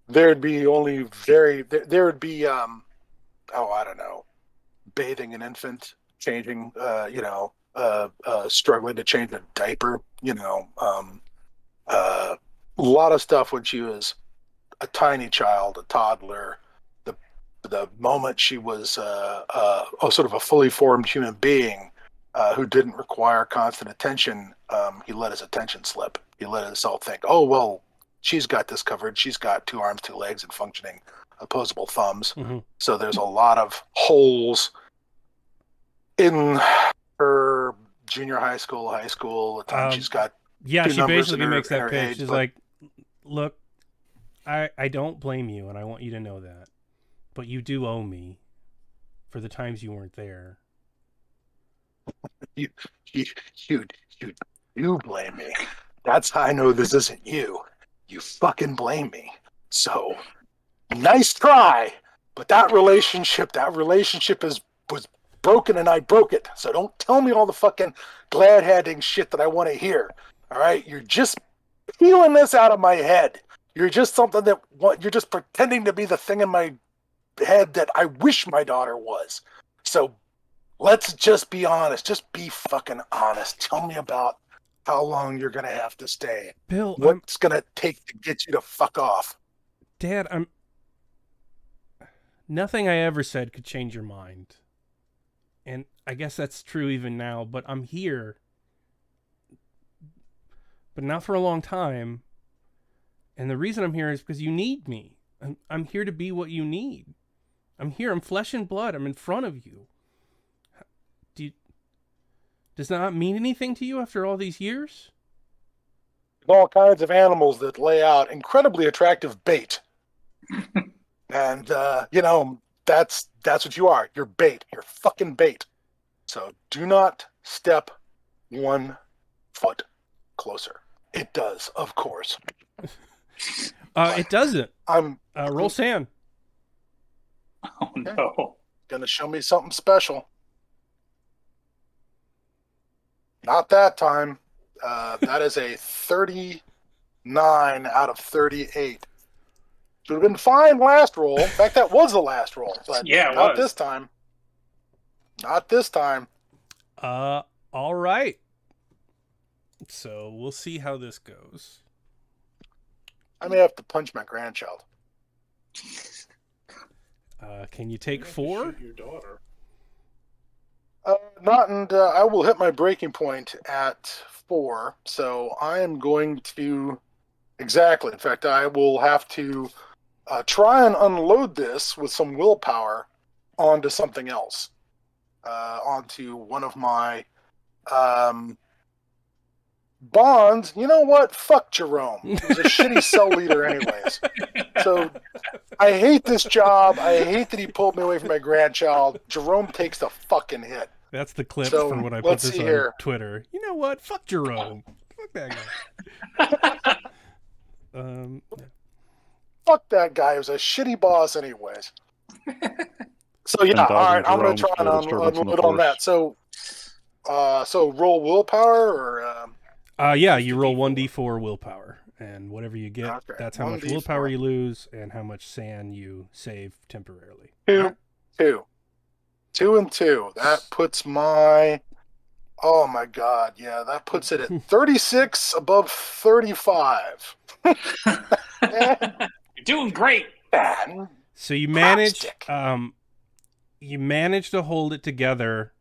There'd be I don't know, bathing an infant, changing, struggling to change a diaper, a lot of stuff when she was a tiny child, a toddler. The moment she was sort of a fully formed human being who didn't require constant attention, he let his attention slip. He let himself think, oh, well, she's got this covered. She's got 2 arms, 2 legs, and functioning opposable thumbs. Mm-hmm. So there's a lot of holes in her junior high school, the time she's got. Yeah, she basically makes that pitch. She's like, look, I don't blame you, and I want you to know that. But you do owe me for the times you weren't there. You do blame me. That's how I know this isn't you. You fucking blame me. So, nice try, but that relationship was broken and I broke it. So don't tell me all the fucking glad-handing shit that I want to hear. All right? You're just peeling this out of my head. You're just you're just pretending to be the thing in my head that I wish my daughter was. So let's just be honest. Just be fucking honest. Tell me about how long you're going to have to stay. Bill, What's going to take to get you to fuck off? Dad, nothing I ever said could change your mind. And I guess that's true even now, but I'm here. But not for a long time. And the reason I'm here is because you need me. I'm here to be what you need. I'm here. I'm flesh and blood. I'm in front of you. Does that not mean anything to you after all these years? All kinds of animals that lay out incredibly attractive bait. And, that's what you are. You're bait. You're fucking bait. So do not step 1 foot closer. It does, of course. It doesn't. I'm roll sand. Oh no! Gonna show me something special. Not that time. That is a 39 out of 38. Should have been fine last roll. In fact, that was the last roll. But Yeah, it not was. this time. Not this time. All right. So we'll see how this goes. I may have to punch my grandchild. Can you take You have to 4? shoot your daughter. I will hit my breaking point at 4. So I am going to exactly. In fact, I will have to try and unload this with some willpower onto something else, onto one of my bonds. You know what? Fuck Jerome. He was a shitty cell leader, anyways. So I hate this job. I hate that he pulled me away from my grandchild. Jerome takes the fucking hit. That's the clip So, for when I put let's this see on here. Twitter. You know what? Fuck Jerome. Fuck that guy. Fuck that guy. He was a shitty boss, anyways. So yeah, 10,000 all right. I'm gonna Jerome's try and full disturbance in the unload on that. force. So roll willpower or Yeah, you roll 1d4 willpower, and whatever you get, Okay, that's how much 1d4. willpower you lose and how much sand you save temporarily. 2 and 2. That puts my. Oh my god, yeah, that puts it at 36 above 35. You're doing great. Man, So you managed, stick. you managed to hold it together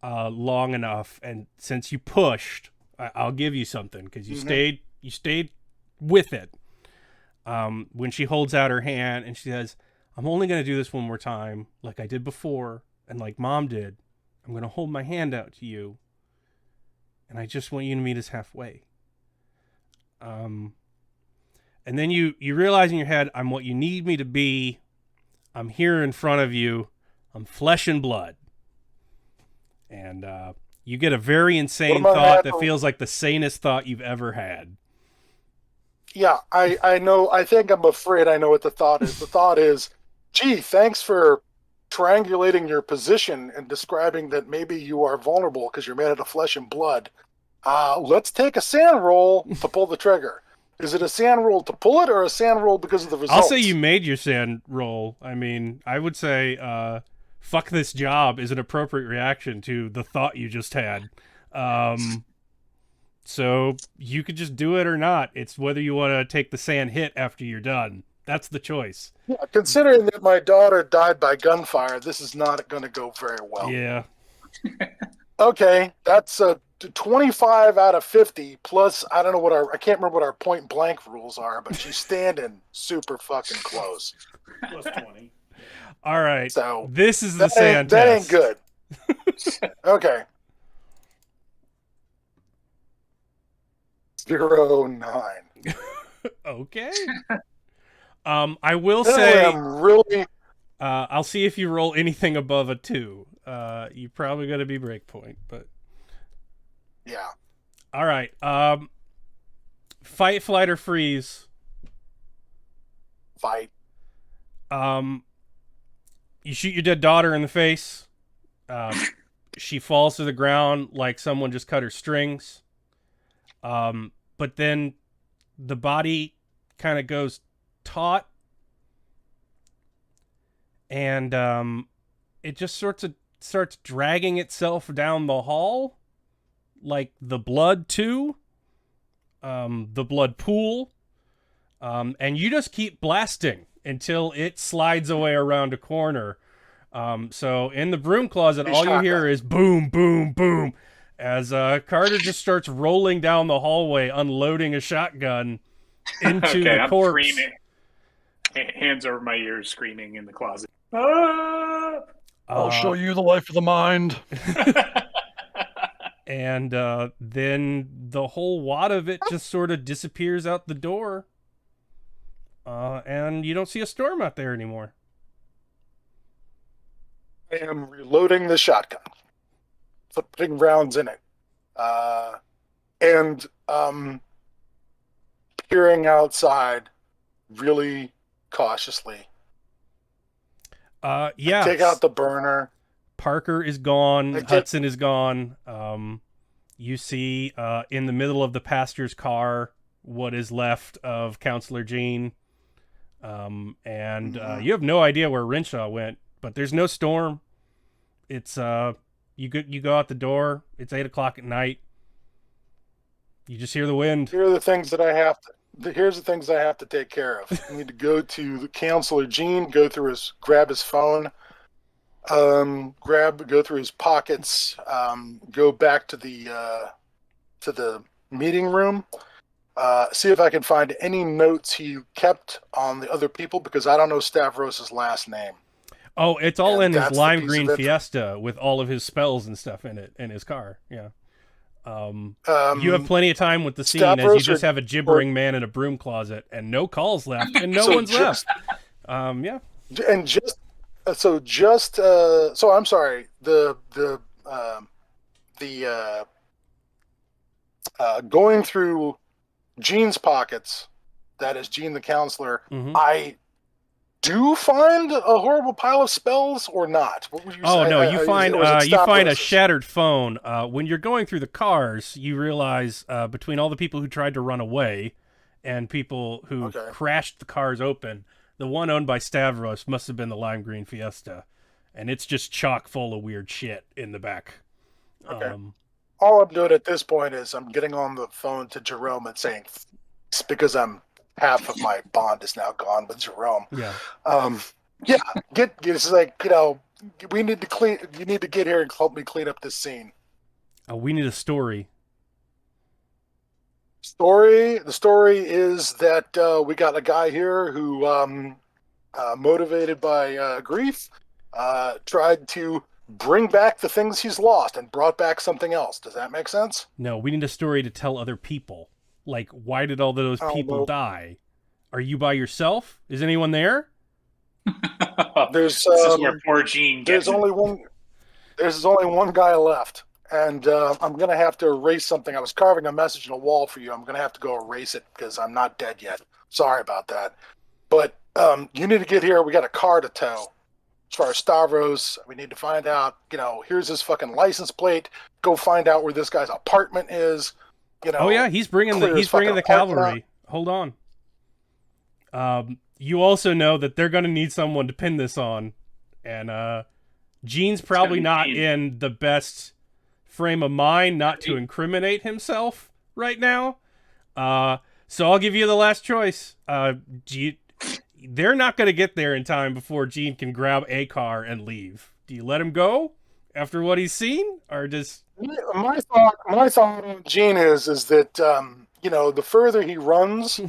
long enough, and since you pushed, I'll give you something because you stayed with it. When she holds out her hand and she says, "I'm only going to do this one more time, like I did before, and like Mom did. I'm going to hold my hand out to you, and I just want you to meet us halfway." And then you realize in your head, I'm what you need me to be. I'm here in front of you. I'm flesh and blood. And you get a very insane What am I thought at that for- feels like the sanest thought you've ever had. Yeah, I know. I think I'm afraid I know what the thought is. The thought is, gee, thanks for triangulating your position and describing that maybe you are vulnerable because you're made out of flesh and blood. Let's take a sand roll to pull the trigger. Is it a sand roll to pull it or a sand roll because of the results? I'll say you made your sand roll. I mean, I would say fuck this job is an appropriate reaction to the thought you just had. So you could just do it or not. It's whether you want to take the sand hit after you're done. That's the choice. Yeah, considering that my daughter died by gunfire, this is not going to go very well. Yeah. Okay, that's a 25 out of 50 plus. I don't know I can't remember what our point blank rules are, but she's standing super fucking close. Plus 20. All right. So This is the sand that test. ain't good. Okay. 09. Okay. I will I say am really. I'll see if you roll anything above a 2. You're probably going to be breakpoint, but Yeah. all right. Fight, flight, or freeze. Fight. You shoot your dead daughter in the face. She falls to the ground like someone just cut her strings. But then the body kind of goes taut, and it just sorts of starts dragging itself down the hall, like the blood too, the blood pool, and you just keep blasting until it slides away around a corner. So in the broom closet, all you hear is boom, boom, boom, as Carter just starts rolling down the hallway, unloading a shotgun into the I'm corpse. screaming. Hands over my ears, screaming in the closet. Ah! I'll show you the life of the mind. And then the whole wad of it just sort of disappears out the door. And you don't see a storm out there anymore. I am reloading the shotgun, putting rounds in it, and peering outside really cautiously. Yeah. Take out the burner. Parker is gone. Hudson is gone. You see in the middle of the pastor's car what is left of Counselor Jean. And you have no idea where Renshaw went, but there's no storm. It's you go out the door. It's 8:00 at night. You just hear the wind. Here are the things that I have to. Here's the things I have to take care of. I need to go to the Counselor Jean, grab his phone, go through his pockets, go back to the meeting room, see if I can find any notes he kept on the other people, because I don't know Stavros' last name. Oh, it's all in his lime green of Fiesta with all of his spells and stuff in it, in his car. Yeah. You have plenty of time with the scene, as you just have a gibbering man in a broom closet and no calls left and no one's left. Yeah. And so I'm sorry. Going through Jean's pockets, that is Jean the counselor, I do find a horrible pile of spells or not? What would you say? Oh no, you find a shattered phone. When you're going through the cars, you realize between all the people who tried to run away and people who crashed the cars open, the one owned by Stavros must have been the lime green Fiesta, and it's just chock full of weird shit in the back. Okay. All I'm doing at this point is I'm getting on the phone to Jerome and saying, because half of my bond is now gone with Jerome. Yeah. It's like, we need to clean. You need to get here and help me clean up this scene. We need a story. The story is that we got a guy here who, motivated by grief, tried to bring back the things he's lost and brought back something else. Does that make sense? No, we need a story to tell other people. Like, why did all those people die? Are you by yourself? Is anyone there? This is where poor Jean gets There's only one guy left. And I'm going to have to erase something. I was carving a message in a wall for you. I'm going to have to go erase it because I'm not dead yet. Sorry about that. But you need to get here. We got a car to tow. As far as Stavros, we need to find out, here's his fucking license plate. Go find out where this guy's apartment is. Oh yeah, he's bringing the cavalry. Hold on. You also know that they're going to need someone to pin this on. And Gene's probably not in the best frame of mind not to incriminate himself right now. So I'll give you the last choice. They're not going to get there in time before Gene can grab a car and leave. Do you let him go after what he's seen, or just... My thought on Gene is that the further he runs,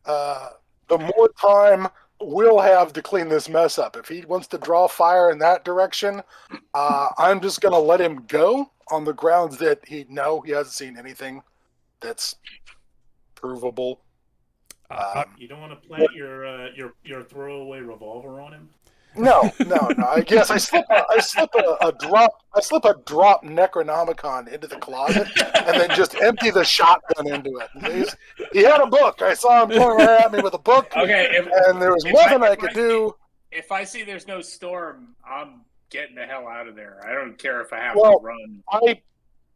the more time we'll have to clean this mess up. If he wants to draw fire in that direction, I'm just going to let him go on the grounds that he hasn't seen anything that's provable. You don't want to plant your throwaway revolver on him? No. I guess I slip a drop Necronomicon into the closet and then just empty the shotgun into it. He had a book. I saw him pointing right at me with a book. Okay, and there was nothing I could do. If I see there's no storm, I'm getting the hell out of there. I don't care if I have to run.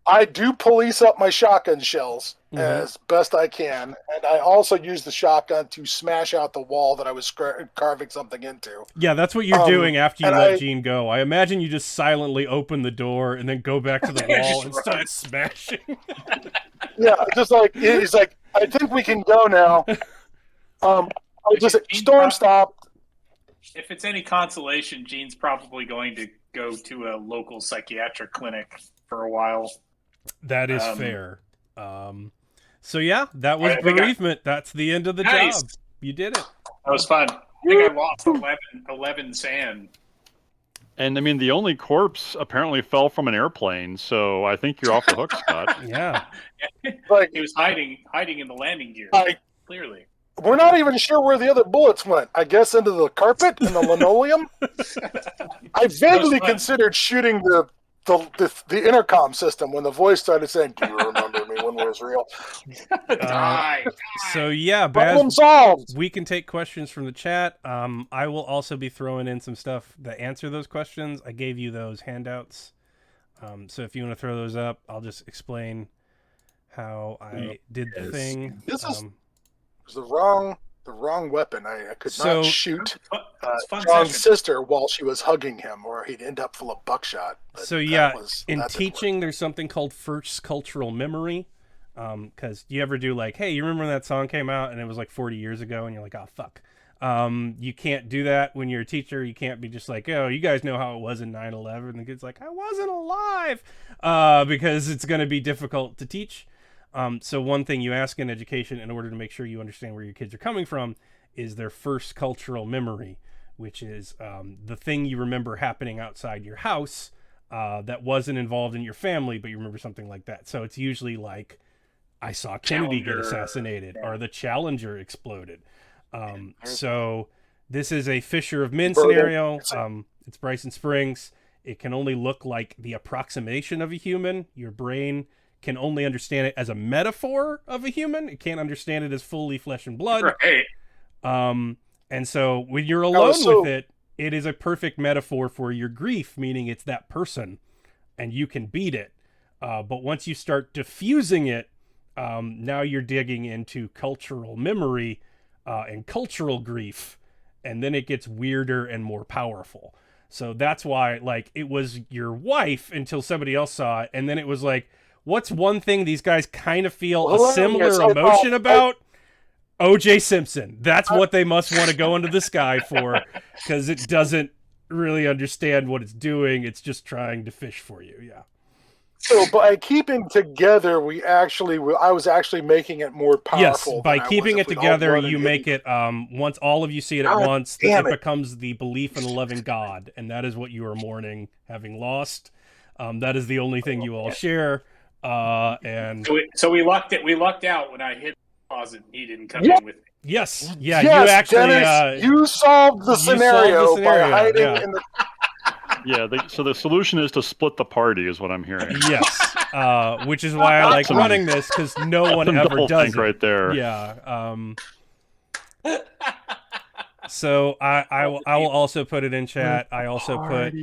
I do police up my shotgun shells as best I can, and I also use the shotgun to smash out the wall that I was carving something into. Yeah, that's what you're doing after you and let I- Gene go. I imagine you just silently open the door and then go back to the wall Just and run. start smashing. Yeah, just like he's like, I think we can go now. I just storm stopped. If it's any consolation, Gene's probably going to go to a local psychiatric clinic for a while. That is fair. So yeah, that was bereavement. That's the end of the job. You did it. That was fun. I think I lost 11 sand. And I mean, the only corpse apparently fell from an airplane, so I think you're off the hook, Scott. Yeah. Like, He was hiding in the landing gear. Clearly. We're not even sure where the other bullets went. I guess into the carpet and the linoleum. I vaguely considered shooting the intercom system when the voice started saying, "Do you remember me when it was real?" Die. So yeah, Problem Baz, solved. we can take questions from the chat. I will also be throwing in some stuff that answer those questions. I gave you those handouts. So if you want to throw those up, I'll just explain how I did the thing. This is the wrong weapon. I could not shoot John's sister while she was hugging him, or he'd end up full of buckshot. But so yeah, in teaching, there's something called first cultural memory. Because you ever do like, hey, you remember when that song came out and it was like 40 years ago, and you're like, oh fuck. You can't do that when you're a teacher. You can't be just like, oh, you guys know how it was in 9/11. And the kid's like, I wasn't alive, because it's going to be difficult to teach. So one thing you ask in education in order to make sure you understand where your kids are coming from is their first cultural memory, which is the thing you remember happening outside your house that wasn't involved in your family, but you remember something like that. So it's usually like, I saw Kennedy get assassinated, or the Challenger exploded. So this is a Fisher of Men scenario. It's Bryson Springs. It can only look like the approximation of a human. Your brain can only understand it as a metaphor of a human. It can't understand it as fully flesh and blood. Right. And so when you're alone with it, it is a perfect metaphor for your grief, meaning it's that person and you can beat it. But once you start diffusing it, now you're digging into cultural memory and cultural grief, and then it gets weirder and more powerful. So that's why, like, it was your wife until somebody else saw it, and then it was like, what's one thing these guys kind of feel a similar emotion about? O.J. Simpson. That's what they must want to go into the sky for, because it doesn't really understand what it's doing. It's just trying to fish for you. Yeah. So by keeping together, I was actually making it more powerful. Yes, by keeping it together, you make it, once all of you see it at once, it becomes the belief in a loving God, and that is what you are mourning, having lost. That is the only thing you all share. And so we lucked out when I hit the closet. He didn't come in with me. Yes, yeah, yes, you actually Dennis, you solved the scenario by hiding in the. Yeah, so the solution is to split the party, is what I'm hearing. Yes, which is why I like running this, because no one ever does it. Right there. Yeah. So I will also put it in chat. I also put.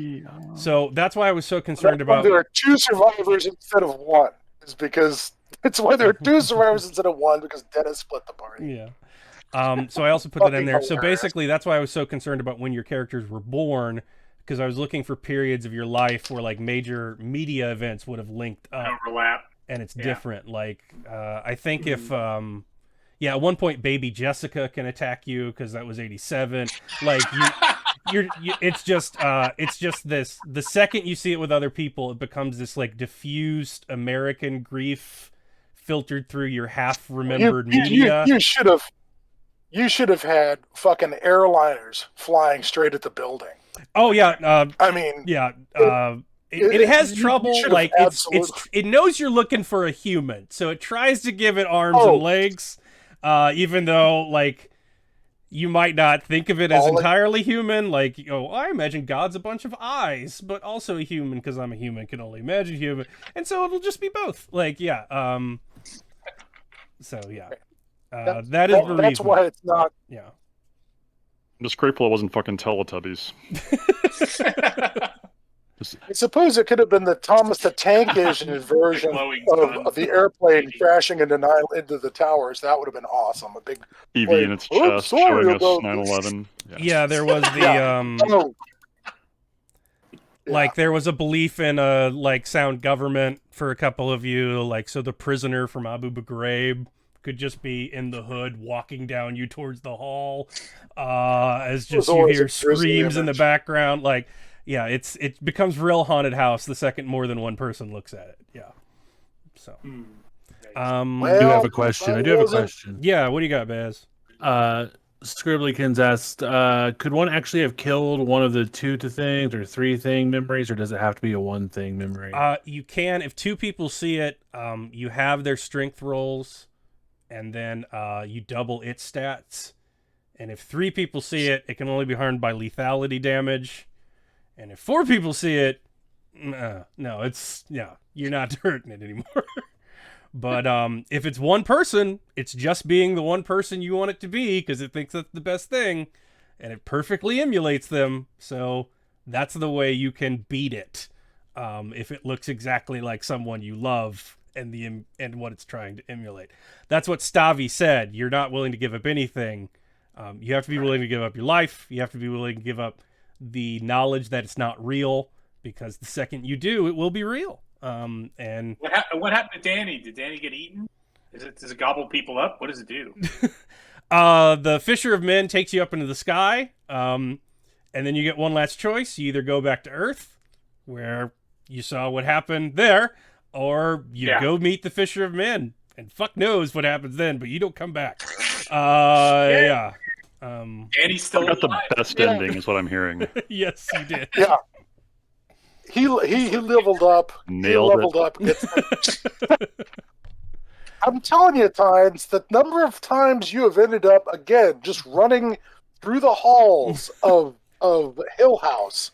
So that's why I was so concerned about. There are two survivors instead of one. Is because it's why there are two survivors instead of one, because Dennis split the party. Yeah. So I also put that in there. So basically, that's why I was so concerned about when your characters were born, because I was looking for periods of your life where like major media events would have linked up, overlap, and it's different. Like I think if at one point baby Jessica can attack you because that was 87. Like it's just this. The second you see it with other people, it becomes this like diffused American grief filtered through your half remembered media. You should have had fucking airliners flying straight at the building. Oh yeah, I mean, yeah. It has trouble. Like it knows you're looking for a human, so it tries to give it arms and legs, even though like you might not think of it as entirely human. Like, I imagine God's a bunch of eyes, but also a human because I'm a human, can only imagine human, and so it'll just be both. Like, yeah. So yeah, that is bereavement. That's why it's not. Yeah. I'm just grateful it wasn't fucking Teletubbies. I suppose it could have been the Thomas the Tank Engine version Glowing sun. of the airplane crashing into the towers. That would have been awesome. A big EV plane. in its "I'm chest sorry showing us about 9/11. Yeah, there was the Yeah. Oh. like there was a belief in a like sound government for a couple of you, like so the prisoner from Abu Ghraib could just be in the hood walking down you towards the hall, as just you always hear a grisly screams in the image. background. Like, yeah, it becomes real haunted house the second more than one person looks at it. Yeah. So, Well, I do have a question. I I do have a wasn't- question. yeah, what do you got, Baz? Scribblykins asked, could one actually have killed one of the 2 things or 3 thing memories, or does it have to be a 1 thing memory? You can, if 2 people see it, you have their strength rolls, and then you double its stats. And if 3 people see it, it can only be harmed by lethality damage. And if 4 people see it, no, you're not hurting it anymore. But if it's 1 person, it's just being the 1 person you want it to be because it thinks that's the best thing, and it perfectly emulates them. So that's the way you can beat it. If it looks exactly like someone you love and what it's trying to emulate. That's what Stavi said. You're not willing to give up anything. You have to be willing to give up your life. You have to be willing to give up the knowledge that it's not real, because the second you do, it will be real. And What happened to Danny? Did Danny get eaten? Does it gobble people up? What does it do? The Fisher of Men takes you up into the sky, and then you get one last choice. You either go back to Earth, where you saw what happened there, or you go meet the Fisher of Men, and fuck knows what happens then, but you don't come back. Yeah. Danny's still Got the alive. best ending, is what I'm hearing. Yes, you did. Yeah. He leveled up. Nailed he leveled up. I'm telling you, Tynes, the number of times you have ended up again just running through the halls of Hill House,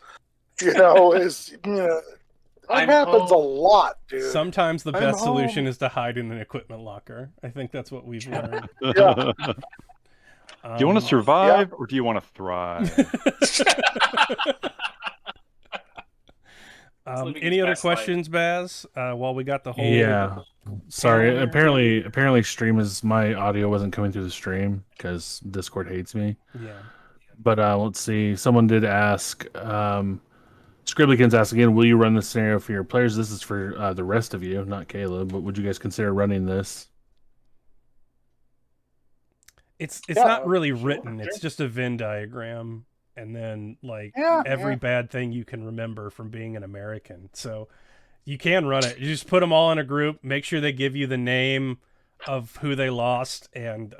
is that happens a lot, dude. Sometimes the I'm best solution home. is to hide in an equipment locker. I think that's what we've learned. Yeah. Do you want to survive or do you want to thrive? Living Any his other best life. questions, Baz? While we got the whole Yeah. Sorry. Yeah. Apparently, my audio wasn't coming through the stream because Discord hates me. Yeah. But let's see. Someone did ask. Scribblykins asked again, will you run this scenario for your players? This is for the rest of you, not Caleb. But would you guys consider running this? It's not really written. It's just a Venn diagram, and then every bad thing you can remember from being an American. So you can run it. You just put them all in a group. Make sure they give you the name of who they lost and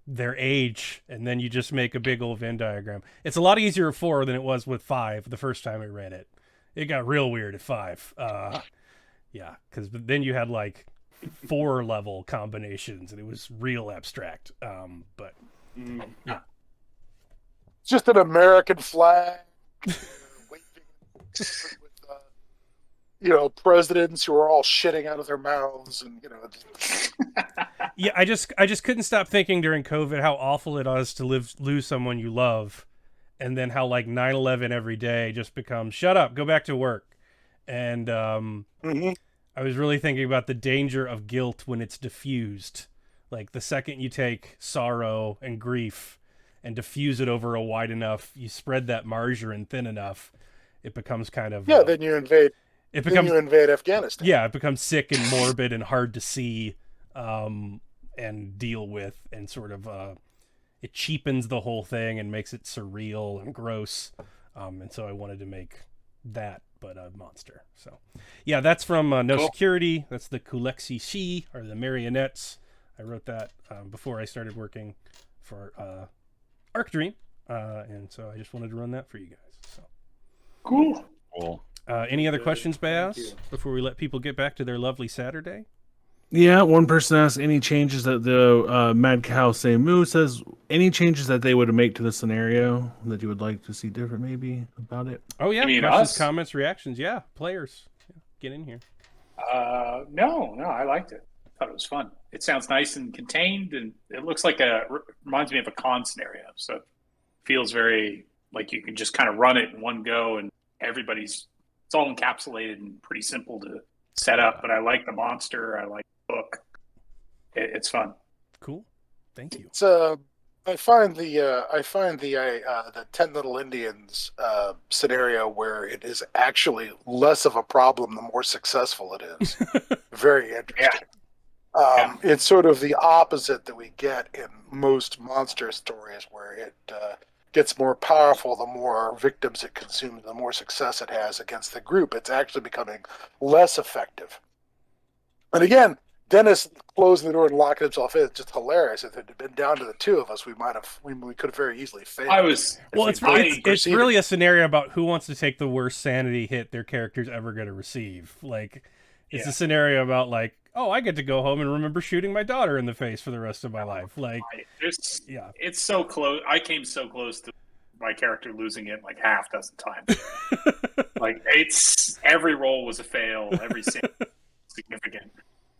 their age, and then you just make a big old Venn diagram. It's a lot easier with 4 than it was with 5 the first time I ran it. It got real weird at 5. Yeah, because then you had 4 level combinations, and it was real abstract. But yeah, It's just an American flag, waving with, presidents who are all shitting out of their mouths, and yeah. I just couldn't stop thinking during COVID how awful it is to lose someone you love, and then how 9/11 every day just becomes shut up, go back to work, and I was really thinking about the danger of guilt when it's diffused. The second you take sorrow and grief and diffuse it over a wide enough, you spread that margarine thin enough, it becomes kind of then you invade. it Then becomes you invade Afghanistan. yeah, it becomes sick and morbid and hard to see and deal with, and sort of it cheapens the whole thing and makes it surreal and gross. And so I wanted to make that, but a monster. So yeah, that's from No Security. That's the Kulexi Shi, or the marionettes. I wrote that before I started working for Arc Dream, and so I just wanted to run that for you guys. So Cool. any other questions, Baz, before we let people get back to their lovely Saturday? Yeah, one person asked any changes that the Mad Cow Say Moo says, any changes that they would make to the scenario that you would like to see different, maybe, about it? Oh yeah, You mean questions, us? comments, reactions. Yeah, players, get in here. No, I liked it. I thought it was fun. It sounds nice and contained, and it looks like reminds me of a con scenario. So it feels very like you can just kind of run it in one go and it's all encapsulated and pretty simple to set up. But I like the monster. I like the book. It's fun. Cool. Thank you. It's I find the 10 Little Indians scenario where it is actually less of a problem the more successful it is. Very interesting. It's sort of the opposite that we get in most monster stories, where it gets more powerful the more victims it consumes, the more success it has against the group. It's actually becoming less effective. And again, Dennis closing the door and locking himself in, it's just hilarious. If it had been down to the two of us, we could have very easily failed. It's really a scenario about who wants to take the worst sanity hit their character's ever going to receive. Like, it's a scenario about, like, oh, I get to go home and remember shooting my daughter in the face for the rest of my life. Like, it's so close. I came so close to my character losing it like half a dozen times. Like, every roll was a fail. Every scene was significant.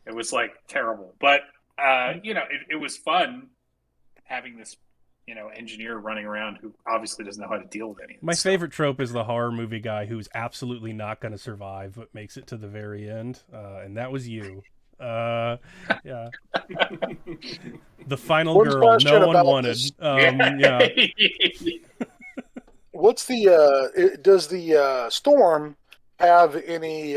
It was like terrible, but it was fun having this, engineer running around who obviously doesn't know how to deal with any of this. My favorite trope is the horror movie guy who's absolutely not going to survive but makes it to the very end, and that was you. The final girl no one wanted. What's does the storm have any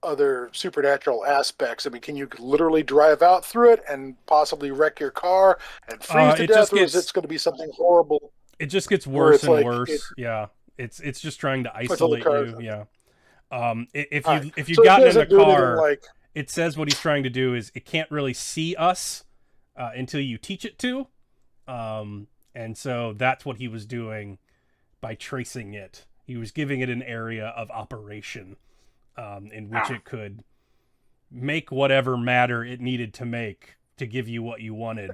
other supernatural aspects? I mean, can you literally drive out through it and possibly wreck your car and freeze to death, or is it going to be going to be horrible? It just gets worse and worse. It's just trying to isolate you. Yeah. If you've gotten in a car, it says what he's trying to do is it can't really see us until you teach it to, and so that's what he was doing by tracing it. He was giving it an area of operation in which it could make whatever matter it needed to make to give you what you wanted.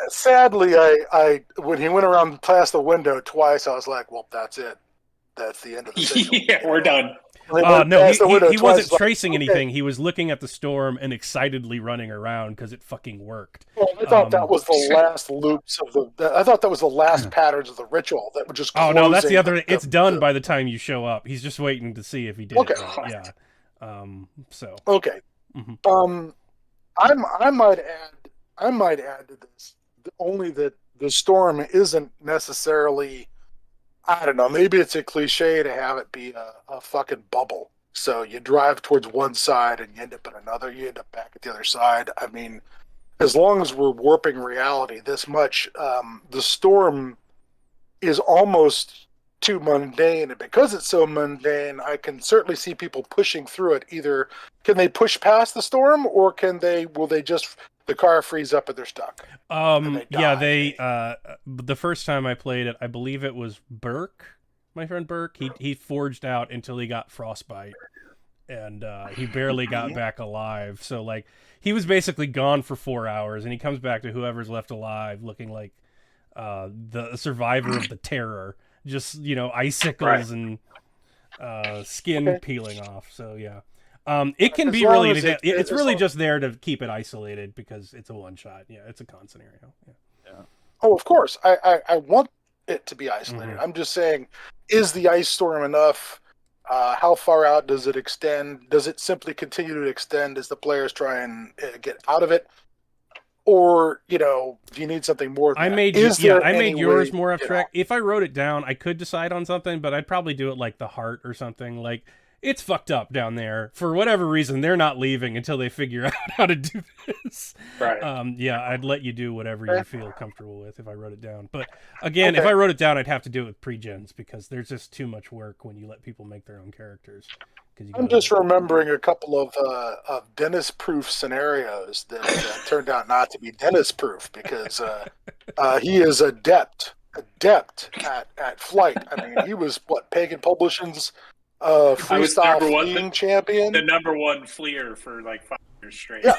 Sadly, I when he went around past the window twice, I was like, well, that's it. That's the end of the signal. We're done. No, he wasn't tracing anything. He was looking at the storm and excitedly running around because it fucking worked. Well, I thought that was the last loops of I thought that was the last patterns of the ritual that would just. Oh no, that's the other. It's done by the time you show up. He's just waiting to see if he did. Okay. It right. Yeah. So. Okay. Mm-hmm. I might add to this only that the storm isn't necessarily. I don't know, maybe it's a cliche to have it be a fucking bubble. So you drive towards one side and you end up in another, you end up back at the other side. I mean, as long as we're warping reality this much, the storm is almost too mundane. And because it's so mundane, I can certainly see people pushing through it. Either can they push past the storm, or will they just the car freeze up and they're stuck? The first time I played it, I believe it was Burke, my friend Burke. He forged out until he got frostbite, and he barely got back alive. So like he was basically gone for 4 hours, and he comes back to whoever's left alive, looking like the survivor of the terror, just icicles and skin peeling off. So yeah. It can be really anything. It's really just there to keep it isolated because it's a one shot. Yeah, it's a con scenario. Yeah. Oh, of course. I want it to be isolated. I'm just saying, is the ice storm enough? How far out does it extend? Does it simply continue to extend as the players try and get out of it? Or, do you need something more than I made yours more abstract. If I wrote it down, I could decide on something, but I'd probably do it like the heart or something. Like, it's fucked up down there. For whatever reason, they're not leaving until they figure out how to do this. Right. I'd let you do whatever you feel comfortable with if I wrote it down. But again, if I wrote it down, I'd have to do it with pre-gens because there's just too much work when you let people make their own characters. I'm just remembering a couple of Dennis-proof scenarios that turned out not to be Dennis-proof because he is adept at flight. I mean, he was Pagan Publishing's freestyle fleeing champion, the number one fleer for like 5 years straight. Yeah,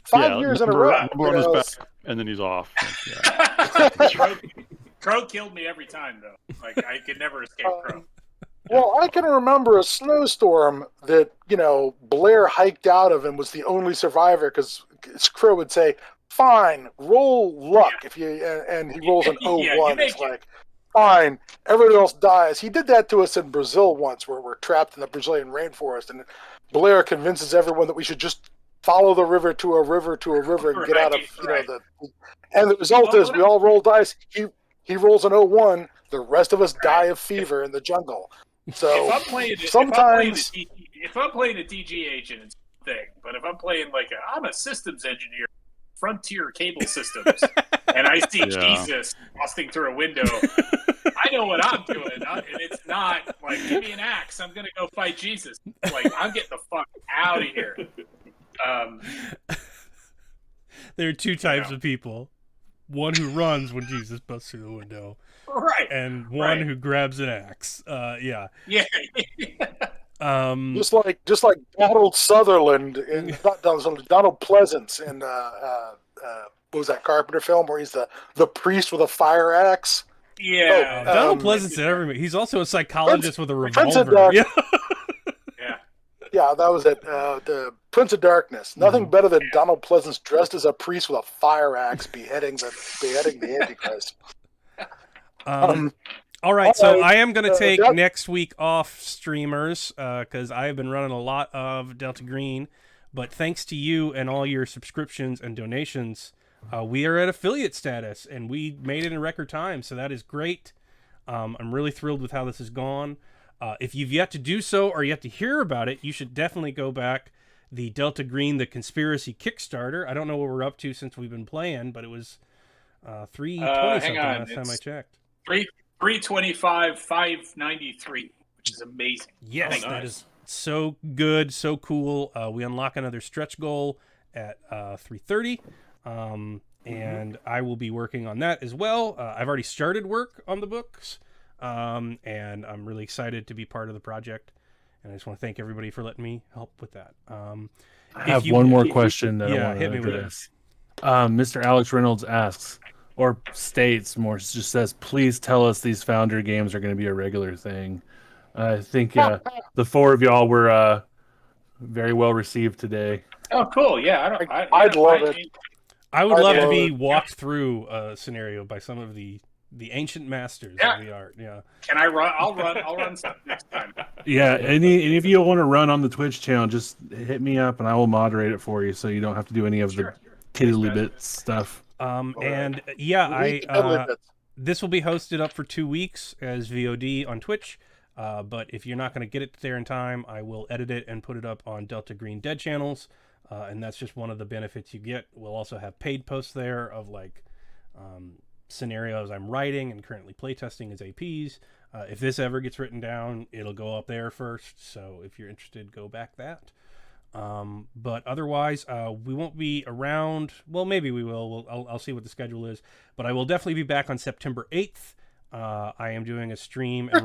5 years in a row. Number on his back, and then he's off. Crow killed me every time though. Like I could never escape Crow. Well, I can remember a snowstorm that Blair hiked out of and was the only survivor because Crow would say, "Fine, roll luck if you," and he rolls an 0-1. It's like, fine. Everybody else dies. He did that to us in Brazil once, where we're trapped in the Brazilian rainforest, and Blair convinces everyone that we should just follow the river to a river to a river and get out of the. And the result is we all roll dice. He rolls an 01. The rest of us die of fever in the jungle. So if I'm playing a DG agent, it's a thing. But if I'm playing I'm a systems engineer, Frontier Cable Systems, and I see Jesus busting through a window, I know what I'm doing, and it's not like, give me an axe, I'm gonna go fight Jesus. Like, I'm getting the fuck out of here. There are two types of people: one who runs when Jesus busts through the window, right, and one who grabs an axe. Yeah. Just like Donald Sutherland in not Donald Sutherland, Donald Pleasance in what was that Carpenter film where he's the priest with a fire axe? Yeah, Donald Pleasance and everything. He's also a psychologist with a revolver. Yeah, that was it. The Prince of Darkness. Nothing better than Donald Pleasance dressed as a priest with a fire axe beheading the Antichrist. All right, so I am going to take next week off, streamers, because I have been running a lot of Delta Green. But thanks to you and all your subscriptions and donations, we are at affiliate status, and we made it in record time, so that is great. I'm really thrilled with how this has gone. If you've yet to do so or yet to hear about it, you should definitely go back. The Delta Green, the Conspiracy Kickstarter. I don't know what we're up to since we've been playing, but it was 320 something last time I checked. 325, 593, which is amazing. Yes, that is so good, so cool. We unlock another stretch goal at 330, and I will be working on that as well. I've already started work on the books, and I'm really excited to be part of the project. And I just want to thank everybody for letting me help with that. I have one more question that I want to hit me with address. Mr. Alex Reynolds asks, or states more, just says, please tell us these Founder games are going to be a regular thing. I think the four of y'all were very well received today. Oh, cool. Yeah, I'd love it. I would love to be walked through a scenario by some of the ancient masters of the art. Yeah. Can I run? I'll run stuff next time. Yeah, any of you want to run on the Twitch channel, just hit me up and I will moderate it for you, so you don't have to do any of the kiddly bits stuff. And this will be hosted up for 2 weeks as VOD on Twitch. But if you're not going to get it there in time, I will edit it and put it up on Delta Green Dead channels. And that's just one of the benefits you get. We'll also have paid posts there of scenarios I'm writing and currently playtesting as APs. If this ever gets written down, it'll go up there first. So if you're interested, go back that. But otherwise, we won't be around. Well, maybe we will. I'll see what the schedule is. But I will definitely be back on September 8th. I am doing a stream and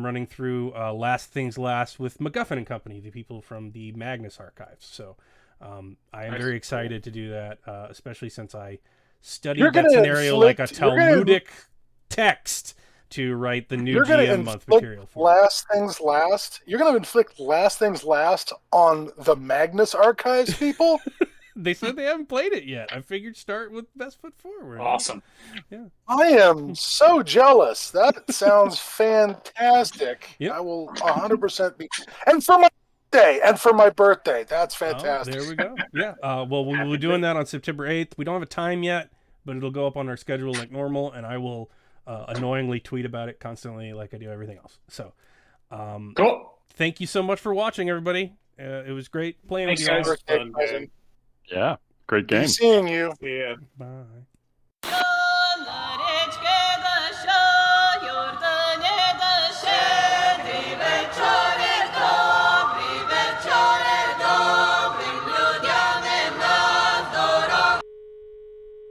running through Last Things Last with MacGuffin and Company, the people from the Magnus archives. So I am very excited to do that, especially since I studied that scenario like a Talmudic text to write the new GM month material for. Last Things Last? You're going to inflict Last Things Last on the Magnus archives people? They said they haven't played it yet. I figured start with Best Foot Forward. Awesome. Yeah. I am so jealous. That sounds fantastic. Yep. I will 100% be. And for my birthday. That's fantastic. Oh, there we go. Yeah. Well, we'll be doing that on September 8th. We don't have a time yet, but it'll go up on our schedule like normal, and I will annoyingly tweet about it constantly like I do everything else. So, cool. Thank you so much for watching, everybody. It was great playing with you guys. Yeah, great game. Seeing you. Yeah. Bye.